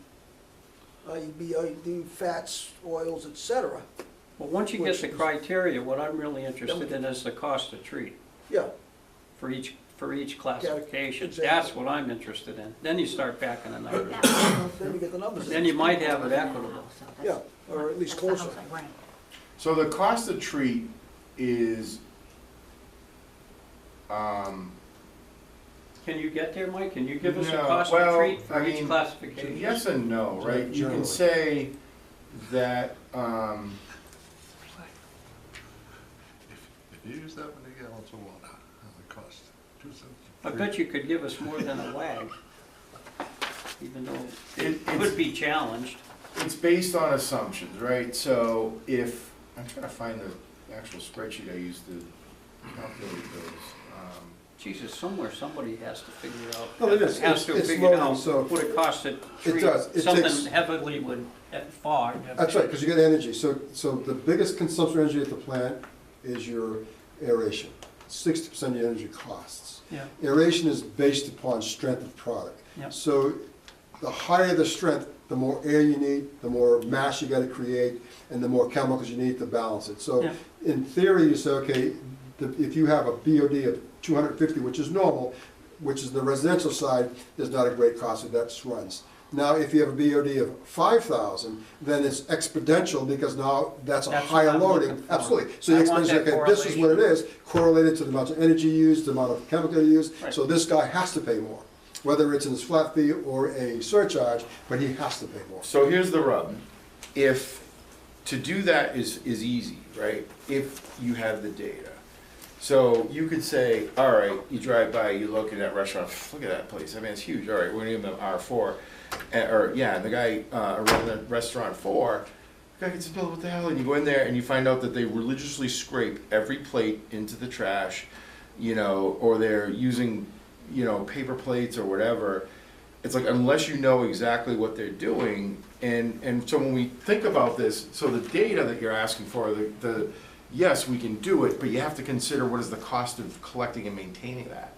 the fats, oils, et cetera. Well, once you get Which the is- criteria, what I'm really interested in is the cost to treat Yeah, for each classification. exactly. That's what I'm interested in. Then you start backing the numbers. then you get the numbers Then in. you might have it equitable. Yeah, or at least That's the closer. house I rent. so the cost to treat is, Can you get there, Mike? Can you give us a No, cost to well, treat for I each mean, classification? yes and no, right? You Generally. can say that, If you use that many gallons of water, it costs 2 cents. I bet you could give us more than a wag, even though it It's- could be challenged. it's based on assumptions, right? So if, I'm trying to find the actual spreadsheet I used to calculate those. Jesus, somewhere somebody has to figure out. Well, it is. Has to It's figure loaded, out so- what it costs to treat does. It something takes- heavily with fog. That's right, because you get energy, so the biggest consumption of energy at the plant is your aeration. 60% of your energy costs. Yeah. Aeration is based upon strength of product. Yep. So the higher the strength, the more air you need, the more mass you gotta create, and the more chemicals you need to balance it. So Yeah. in theory, you say, okay, if you have a BOD of 250, which is normal, which is the residential side, there's not a great cost of that runs. Now, if you have a BOD of 5,000, then it's exponential, because now that's a That's what higher I'm loading. looking for. Absolutely. So I the want exponential, that okay, this is what it is, correlated to the amount of energy used, the amount of chemical used. Right. So this guy has to pay more, whether it's in his flat fee or a surcharge, but he has to pay more. So here's the rub. If, to do that is easy, right? If you have the data. So you could say, all right, you drive by, you look at that restaurant, look at that place, I mean, it's huge, all right, we're gonna give them R4. Or, yeah, and the guy, around the restaurant 4, the guy gets a bill, what the hell? And you go in there and you find out that they religiously scrape every plate into the trash, you know, or they're using, you know, paper plates or whatever. It's like, unless you know exactly what they're doing, and so when we think about this, so the data that you're asking for, yes, we can do it, but you have to consider what is the cost of collecting and maintaining that.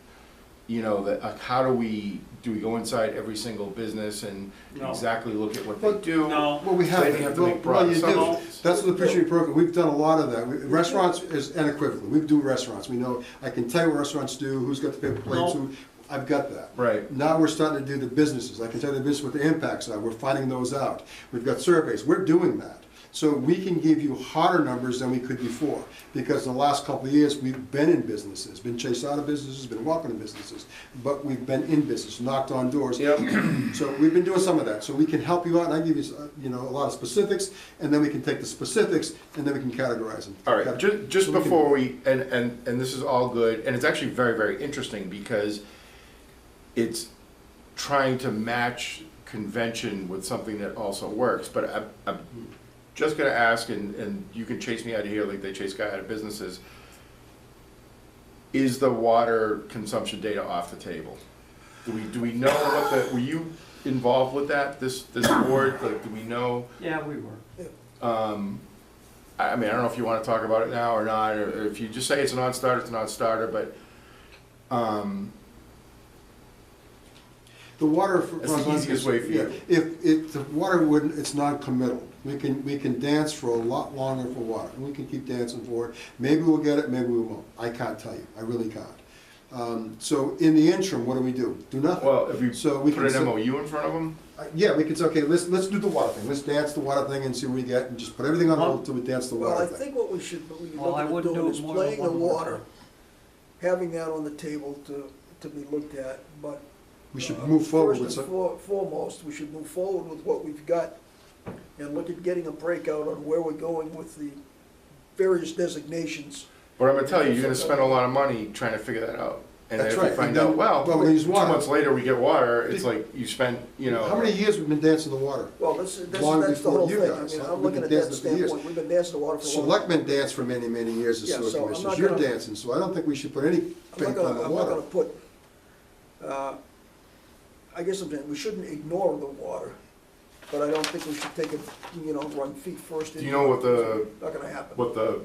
You know, how do we go inside every single business and No. exactly look at what Well, they do? No. Well, we So have, then you have to well, make broad you do. assumptions. That's what the appreciative program, we've done a lot of that. Restaurants is unequivocal, we do restaurants, we know, I can tell you what restaurants do, who's got the paper plates, No. who, I've got that. Right. Now we're starting to do the businesses, I can tell you the business what the impacts are, we're finding those out. We've got surveys, we're doing that. So we can give you harder numbers than we could before, because the last couple of years, we've been in businesses, been chased out of businesses, been walking in businesses, but we've been in business, knocked on doors. Yep. So we've been doing some of that, so we can help you out, and I give you, you know, a lot of specifics, and then we can take the specifics, and then we can categorize them. All right, just So we can- before we, and this is all good, and it's actually very, very interesting because it's trying to match convention with something that also works, but I'm just gonna ask, and you can chase me out of here like they chase guy out of businesses, is the water consumption data off the table? Do we know were you involved with that, this board, like, do we know? Yeah, we were. I mean, I don't know if you wanna talk about it now or not, or if you just say it's a non-starter, it's a non-starter, but, The water. That's the easiest way for you. If the water wouldn't, it's non-committal. We can dance for a lot longer for water, and we can keep dancing for it. Maybe we'll get it, maybe we won't. I can't tell you, I really can't. So in the interim, what do? Do nothing. Well, if we So we put can an MOU in front of them, Yeah, we could say, okay, let's do the water thing. Let's dance the water thing and see what we get, and just put everything on hold till we dance the Well, water I thing. think what we should be Well, I looking at wouldn't doing do is it more than playing the one more water, time. having that on the table to be looked at, but. We should move forward with First some. and foremost, we should move forward with what we've got and look at getting a breakout on where we're going with the various designations. but I'm gonna tell you, you're gonna spend a lot of money trying to figure that out. And then That's if you right, find and then- out, well, well, we use 2 water. months later, we get water, it's like you spent, you know. How many years we've been dancing the water? Well, that's Long the before whole you thing. I guys. mean, We've I'm been looking at that dancing for years. standpoint. We've been dancing the water for a long time. Selectmen danced for many, many years as Yeah, sewer so I'm commissioners. not You're gonna- dancing, so I don't think we should put any I'm faith not on gonna, the I'm not gonna water. put, I guess I'm saying, we shouldn't ignore the water, but I don't think we should take it, run feet first. Do you know what the, Not gonna happen. what the,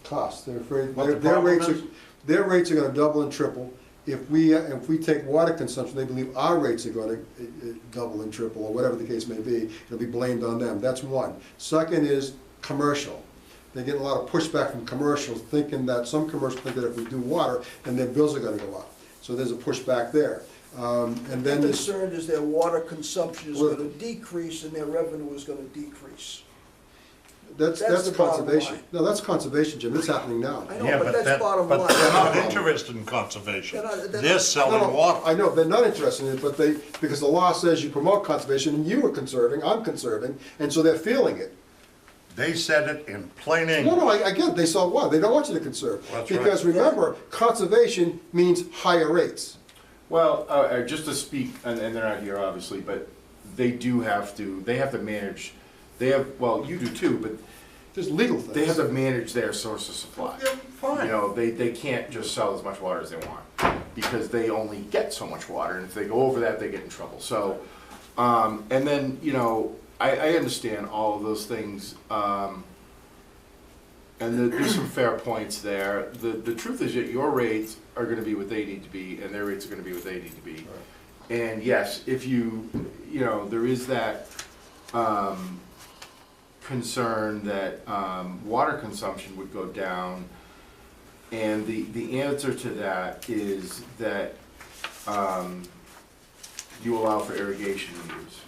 Cost, they're afraid, What the their problem rates are, is? their rates are gonna double and triple. If we take water consumption, they believe our rates are gonna double and triple, or whatever the case may be. It'll be blamed on them, that's one. Second is commercial. They get a lot of pushback from commercials, thinking that, some commercials think that if we do water, then their bills are gonna go up. So there's a pushback there. And then Their there's, concern is their water consumption is Well- gonna decrease and their revenue is gonna decrease. that's that's the bottom conservation. line. No, that's conservation, Jim, that's happening now. I know, but that's bottom line. But they're not interested in conservation. They're not- they're They're not- selling No, no, water. I know, they're not interested in it, but because the law says you promote conservation, and you are conserving, I'm conserving, and so they're feeling it. They said it in plain No, English. no, I get it, they sell water, they don't want you to conserve. That's right. Because remember, conservation means higher rates. well, just to speak, and they're not here obviously, but they have to manage, well, you do too, but There's legal things. they have to manage their source of supply. Yeah, fine. You know, they can't just sell as much water as they want, because they only get so much water, and if they go over that, they get in trouble, so, and then, I understand all of those things, and there's some fair points there. The truth is that your rates are gonna be what they need to be, and their rates are gonna be what they need to be. And yes, if there is that, concern that, water consumption would go down, and the answer to that is that, you allow for irrigation use,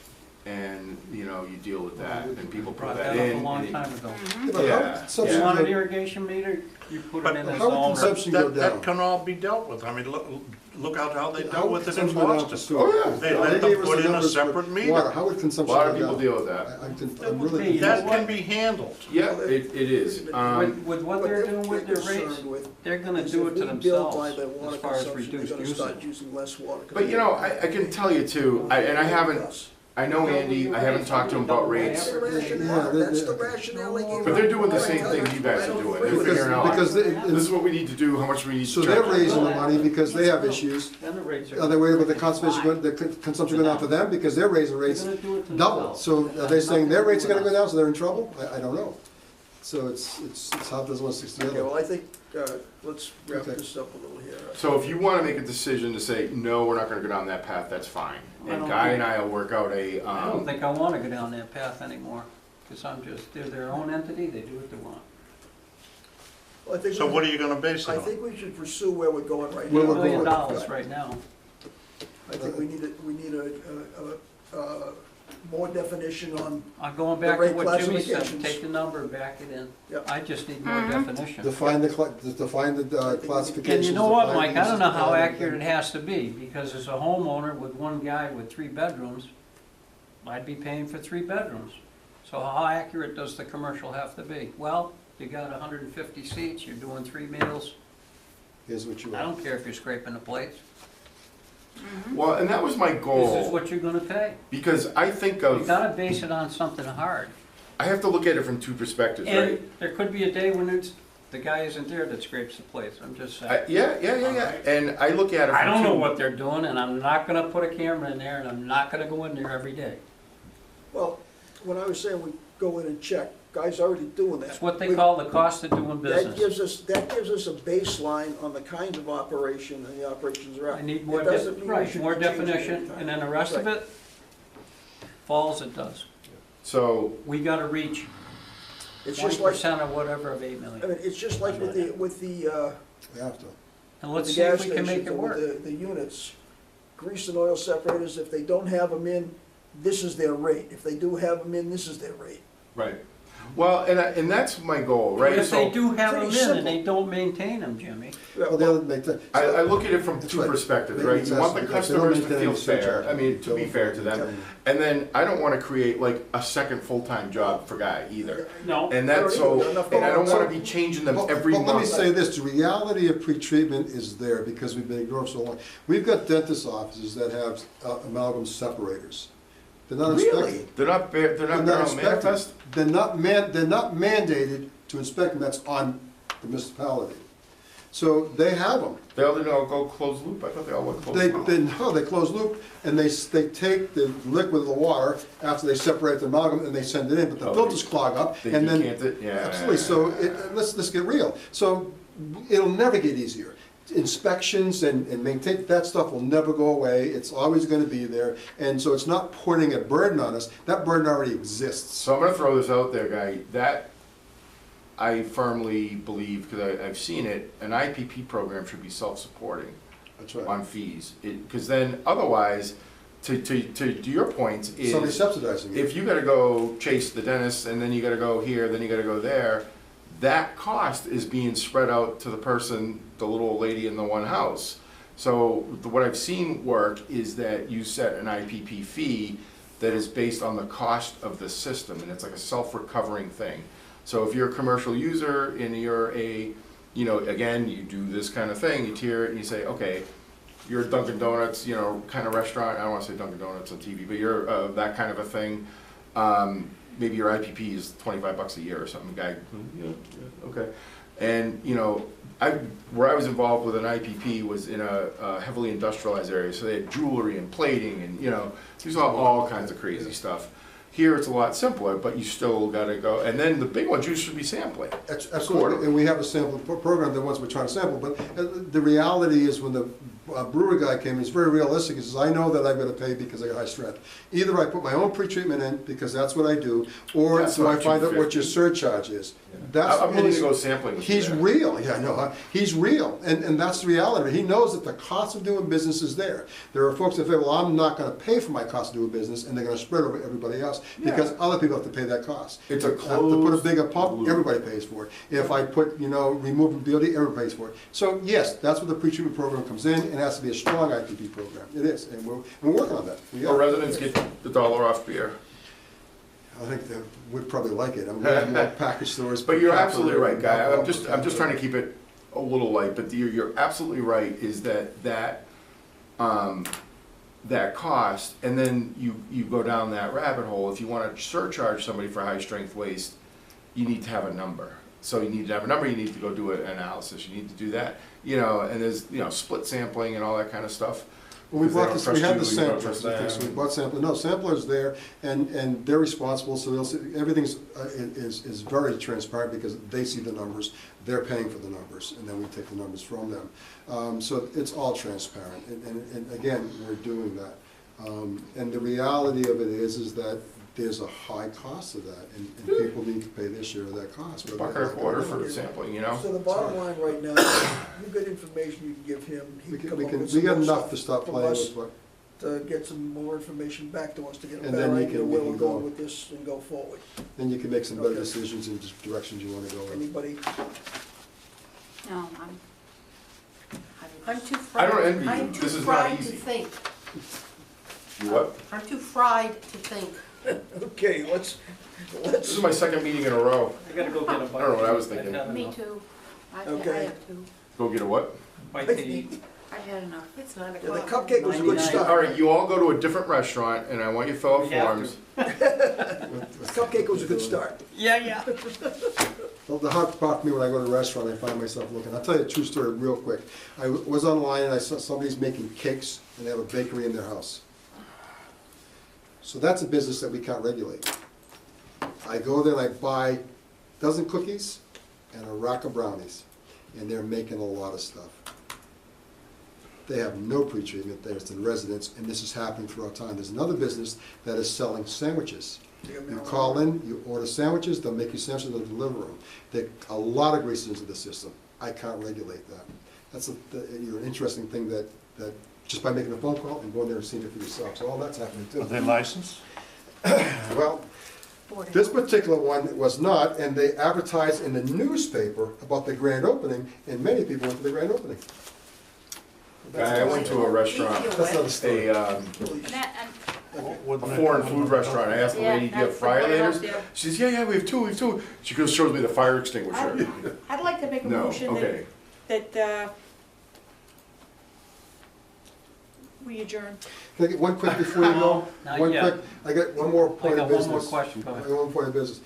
and, you deal with that, and people put Brought that that in. up a long and- time ago. Yeah, but how Yeah, would You consumption want an go- irrigation meter, you put But it in as how would all. consumption go That down? can all be dealt with. I mean, look how they How dealt would with it in consumption go down for Boston. sewer? Oh, yeah. They They let gave them us put the in a numbers for separate Water, meter. how would A consumption lot go of people down? deal with that. I'm really. Hey, That can be handled. Yeah, it is. With what they're doing with their rates, they're gonna do it to themselves as far as reduced They're gonna start usage. using less water. But I can tell you too, I know Andy, I haven't talked to him about rates, That's the rationale, that's the rationale they gave. but they're doing the same thing you guys are doing. They're figuring out, Because they- this is what we need to do, how much we need to So charge. they're raising the money because they have issues. Then the rates Are they worried about the conservation, the consumption going down for them? Because they're raising rates They're gonna do it to double. themselves. So are they saying their rates are gonna go down, so they're in trouble? I don't know. So it's how does one stick Okay, together? well, I think, let's wrap Okay. this up a little here. So if you wanna make a decision to say, no, we're not gonna go down that path, that's fine. I And don't Guy think- and I will work out a, I don't think I wanna go down that path anymore, because they're their own entity, they do what they want. Well, I think So we- what are you gonna base it I on? think we should pursue where we're going right Where now. we're $1 million going. right now. I think we need a more definition on, I'm going The back to rate what Jimmy said, classifications. take the number, back it in. Yep. I just need more definition. Define the classifications. And you know what, define Mike, I don't know how uses, accurate it has to be, because as a homeowner with one guy with 3 bedrooms, I'd be paying for 3 bedrooms. So how accurate does the commercial have to be? Well, you got 150 seats, you're doing 3 meals, Here's what you I want. don't care if you're scraping the plates. well, and that was my This is goal, what you're gonna pay. because I think You of, gotta base it on something hard. I have to look at it from two perspectives, right? And there could be a day when the guy isn't there that scrapes the plates, I'm just saying. Yeah, and I look at it from I don't know two- what they're doing, and I'm not gonna put a camera in there, and I'm not gonna go in there every day. well, when I was saying we go in and check, guys already doing that. It's what they call the cost of doing That business. gives us a baseline on the kinds of operation and the operations are out. I need more, It doesn't mean we right, should more be changing definition, every time. and then the rest of Right. it falls, it does. So, We gotta reach It's 20% or whatever of 8 I million. mean, it's just like with the, We have to. And with let's the see if gas we can make stations it and work. with the units. Grease and oil separators, if they don't have them in, this is their rate. If they do have them in, this is their rate. right. Well, and that's my goal, But right? if they So, do have them pretty in and simple. they don't maintain them, Jimmy, Well, the other, make that. I look at it from That's two right. perspectives, Maybe right? it's You want the actually- they don't customers to maintain feel any fair, surcharge. I mean, to be fair to them. And then I don't wanna create like a second full-time job for Guy either. no. And that's so, Enough and I don't wanna going be changing them But- every But let me month. say this, the reality of pretreatment is there because we've been ignored so long. We've got dentist offices that have amalgam separators. They're not Really? inspected. They're not, they're They're not not on inspected. manifest? They're not mandated to inspect them, that's on the municipality. So they have them. They all didn't all go closed loop? I thought they all went closed loop. They close loop, and they take the liquid of the water after they separate the amalgam, and they send it in, but the Oh, filters clog up, They and then. decant it? Yeah. Absolutely, so let's get real. So it'll never get easier. Inspections and maintain, that stuff will never go away, it's always gonna be there, and so it's not putting a burden on us, that burden already exists. So I'm gonna throw this out there, Guy, that I firmly believe, because I've seen it, an IPP program should be self-supporting That's right. on fees. Because then, otherwise, to your point, Somebody's is subsidizing it. if you gotta go chase the dentist, and then you gotta go here, then you gotta go there, that cost is being spread out to the person, the little old lady in the one house. So what I've seen work is that you set an IPP fee that is based on the cost of the system, and it's like a self-recovering thing. So if you're a commercial user and you're a, you know, again, you do this kind of thing, you tier it and you say, okay, you're a Dunkin' Donuts, you know, kind of restaurant, I don't wanna say Dunkin' Donuts on TV, but you're that kind of a thing. Maybe your IPP is $25 a year or something, guy, yeah, okay. And, you know, where I was involved with an IPP was in a heavily industrialized area, so they had jewelry and plating and, you know, you saw all kinds of crazy stuff. Here, it's a lot simpler, but you still gotta go, and then the big ones, you should be sampling. Absolutely, and we have a sample program, the ones we're trying to sample, but the reality is when the brewer guy came, he's very realistic, he says, I know that I've gotta pay because I got high strength. Either I put my own pretreatment in, because that's what I do, or That's do I not find out what $250. your surcharge is. That's, I'm and willing to he's- go sampling with you He's there. real, yeah, I know, huh? He's real, and that's the reality. He knows that the cost of doing business is there. There are folks that say, well, I'm not gonna pay for my cost of doing business, and they're gonna spread over everybody else, because other people have to pay that cost. It's a If I have to put a closed bigger pump, loop. everybody pays for it. If I put, removing beauty, everybody pays for it. So, yes, that's where the pre-treatment program comes in, and it has to be a strong IPP program. It is, and we're working on that. We Our are. residents get the $1 off beer. I think that we'd probably like it. I'm glad more package stores. But you're absolutely right, Guy. I'm just trying to keep it a little light, but you're absolutely right, is that cost, and then you go down that rabbit hole. If you wanna surcharge somebody for high-strength waste, you need to have a number. So you need to have a number, you need to go do an analysis, you need to do that, and there's, split sampling and all that kind of stuff. Well, we If they bought don't this, trust we had you, the you don't samplers, trust I think, so we them. bought samplers, no, samplers there, and they're responsible, so they'll see, everything's, is very transparent because they see the numbers, they're paying for the numbers, and then we take the numbers from them. So it's all transparent, and again, we're doing that. And the reality of it is that there's a high cost of that, and people need to pay their share of that cost. A buck or a quarter for sampling, So the bottom line right now, you've got information you can give him. He can come up with We some got more enough stuff to start from playing us with what. To get some more information back to us to get a And better then you idea can- where we we're can go. going with this and go forward. Then you can make some better Okay. decisions in directions you wanna go in. Anybody? No, I'm too I fried. don't envy you. I'm too This is not fried to easy. think. You what? I'm too fried to think. Okay, let's, This is my second meeting in a row. I gotta go get a bite. I don't know what I was to eat. thinking. I've had me enough. too. I Okay. have too. Go get a what? Bite to eat. I had enough. It's 9 yeah, the o'clock. cupcake was a good 99. start. All right, you all go to a different restaurant, and I want you to fill out We have forms. The cupcake was a good start. Yeah. Well, the hard part for me when I go to a restaurant, I find myself looking. I'll tell you a true story real quick. I was online and I saw somebody's making cakes and they have a bakery in their house. So that's a business that we can't regulate. I go there and I buy a dozen cookies and a rack of brownies, and they're making a lot of stuff. They have no pretreatment, there's the residents, and this is happening throughout time. There's another business that is selling sandwiches. You call in, you order sandwiches, they'll make you sandwiches, they'll deliver them. A lot of grease into the system. I can't regulate that. That's an interesting thing that just by making a phone call and going there and seeing it for yourself. So all that's happening too. Are they licensed? Well, this particular one was not, and they advertised in the newspaper about the grand opening, and many people went to the grand opening. I went to a restaurant, That's not a story. a Wouldn't it- foreign food restaurant. I asked the lady, do you have fire laters? Yeah. She says, yeah, we have two. She goes, shows me the fire extinguisher. I'd like to make a No, motion okay. that we adjourn. Can I get one quick before you go? Not One yet. quick, I got one more I point got of one business. more question, go ahead. One point of business.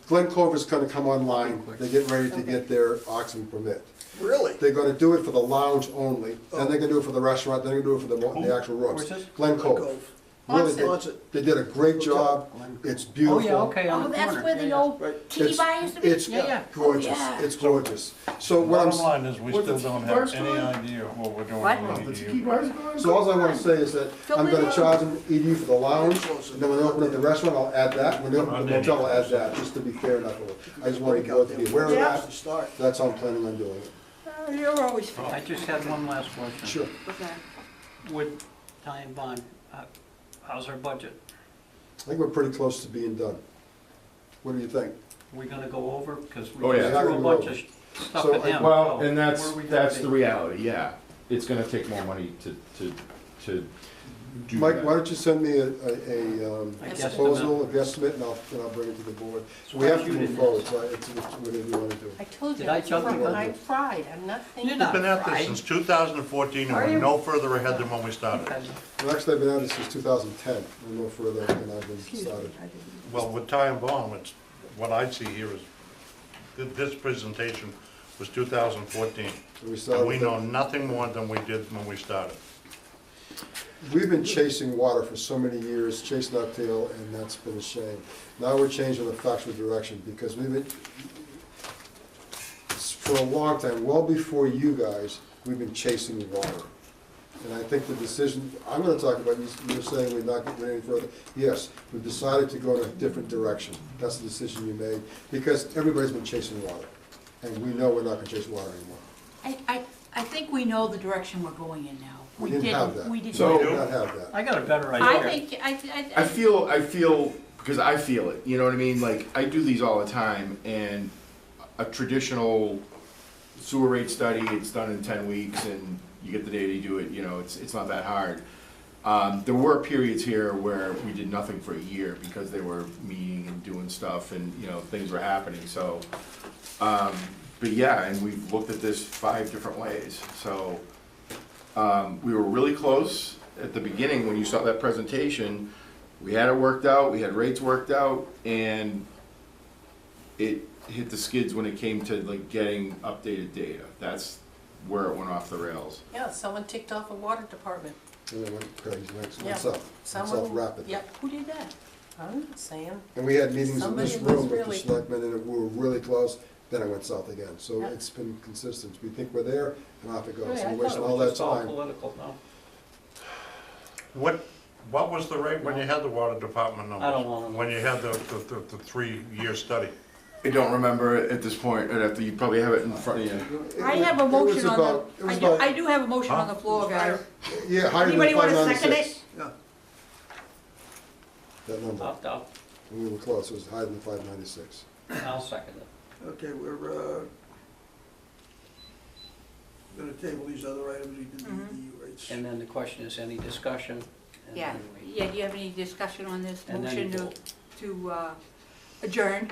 Glen Clover's gonna come online, they're getting ready to get their auction permit. Really? They're gonna do it for the lounge only, then they're gonna do it for the restaurant, then they're gonna do it for the actual rooms. Where's this? Glen Cove. Really Onset. They did a great job, it's Oh, beautiful. yeah, okay, on Oh, the that's corner. where the Yeah, old Right. tea It's- bar used to be? It's Yeah. gorgeous, yeah. it's gorgeous. So what I'm, Bottom line is, we What's still the don't bar have any store? idea what we're doing What? with The the tiki EDU. bar's gone? so all I wanna say is that I'm gonna charge them EDU for the lounge, and then when they open up the restaurant, I'll add that, when they open up the motel, I'll add that, just to be fair enough. I just want you to be aware of Yeah. that, To start. that's how I'm planning on doing it. You're always fair. I just had one last question. Sure. Okay. With Ty and Bond, how's our budget? I think we're pretty close to being done. What do you think? We gonna go over, because we Oh, yeah. just threw a bunch of stuff So, at them. Well, so and that's, where are we gonna that's be? the reality, yeah. It's gonna take more money to do Mike, that. why don't you send me a guess proposal, a guesstimate, and I'll bring it to the board. We have to move forward, so it's whatever you wanna do. I told you, Did I I'm jump the gun? I'm fried, I'm not thinking. You're We've been at this Right. since 2014, and Are we're you? no further ahead than when we started. Okay. Well, actually, I've been at it since 2010, we're no further than I've been Excuse me, started. I didn't- Well, with Ty and Bond, it's, what I see here is, this presentation was 2014. We And started we with know nothing more than we did when we started. We've been chasing water for so many years, chasing our tail, and that's been a shame. Now we're changing the factual direction, because we've been, for a long time, well before you guys, we've been chasing water. And I think the decision, I'm gonna talk about, you're saying we're not getting any further. Yes, we've decided to go in a different direction. That's the decision you made, because everybody's been chasing water. And we know we're not gonna chase water anymore. I think we know the direction we're going in now. We didn't have that. We didn't. So- We did not have that. I got a better I idea. think, I feel, because I feel it, you know what I mean? Like, I do these all the time, and a traditional sewer rate study, it's done in 10 weeks, and you get the data, you do it, you know, it's not that hard. There were periods here where we did nothing for a year, because they were meeting and doing stuff, and, you know, things were happening, so. But yeah, and we've looked at this 5 different ways, so. We were really close at the beginning, when you saw that presentation, we had it worked out, we had rates worked out, and it hit the skids when it came to like getting updated data. That's where it went off the rails. Yeah, someone ticked off a water department. And it went crazy, went Yeah. south, went Someone- south rapidly. Yep, Who did that? I'm not saying. And we had meetings in Somebody this was room with the really- selectmen, and we were really close, then I went south again. So Yeah. it's been consistent. We think we're there, and off it goes. Right, I And thought wasting it all was that just all time. political, no. What was the rate when you had the water department numbers? I don't wanna know. When you had the 3-year study? I don't remember it at this point, I'd have to, you probably have it in front of you. I have a It was motion on about- it the, was I do, about- I do have a motion on the floor, guys. Yeah, higher than Anybody wanna second 596. it? Yeah. That number. I'll We were close, it was higher than 596. I'll second it. Okay, we're gonna table these other items, we did the rates. And then the question is, any discussion? And Yeah, then we- yeah, do you have any discussion on this And then motion vote. to adjourn?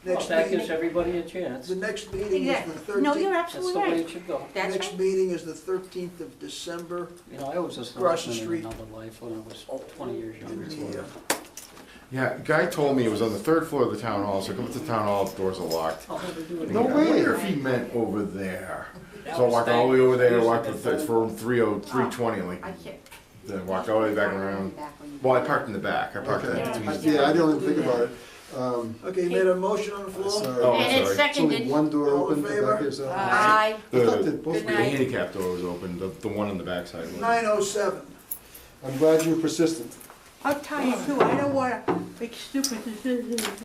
Well, Next that gives meeting, everybody a chance. the next meeting is Exactly. the No, you're 13th. That's the absolutely way right. it should go. That's Next right. meeting is the 13th of December. You know, I was a Across the selectman in street. another life when I was 20 years younger. In the, Yeah, guy told me it was on the 3rd floor of the town hall, so I come up to the town hall, the doors are locked. I'll have to do it No again. way. I wonder if he meant over there. So I walked all the way over there, walked to from 320, I'm like, I can't, then walked all the way back around. Well, I parked in the back, I parked in Okay. between. Yeah, I didn't even think about it. Okay, you made a motion on the floor? Sorry. Oh, I'm And it's sorry. It's only seconded. one door All in open favor? back here, so. Aye. I thought The, that both Good the were- night. handicap door was open, the one on the backside was. 9:07. I'm glad you were persistent. I'm tired too, I don't wanna make stupid decisions.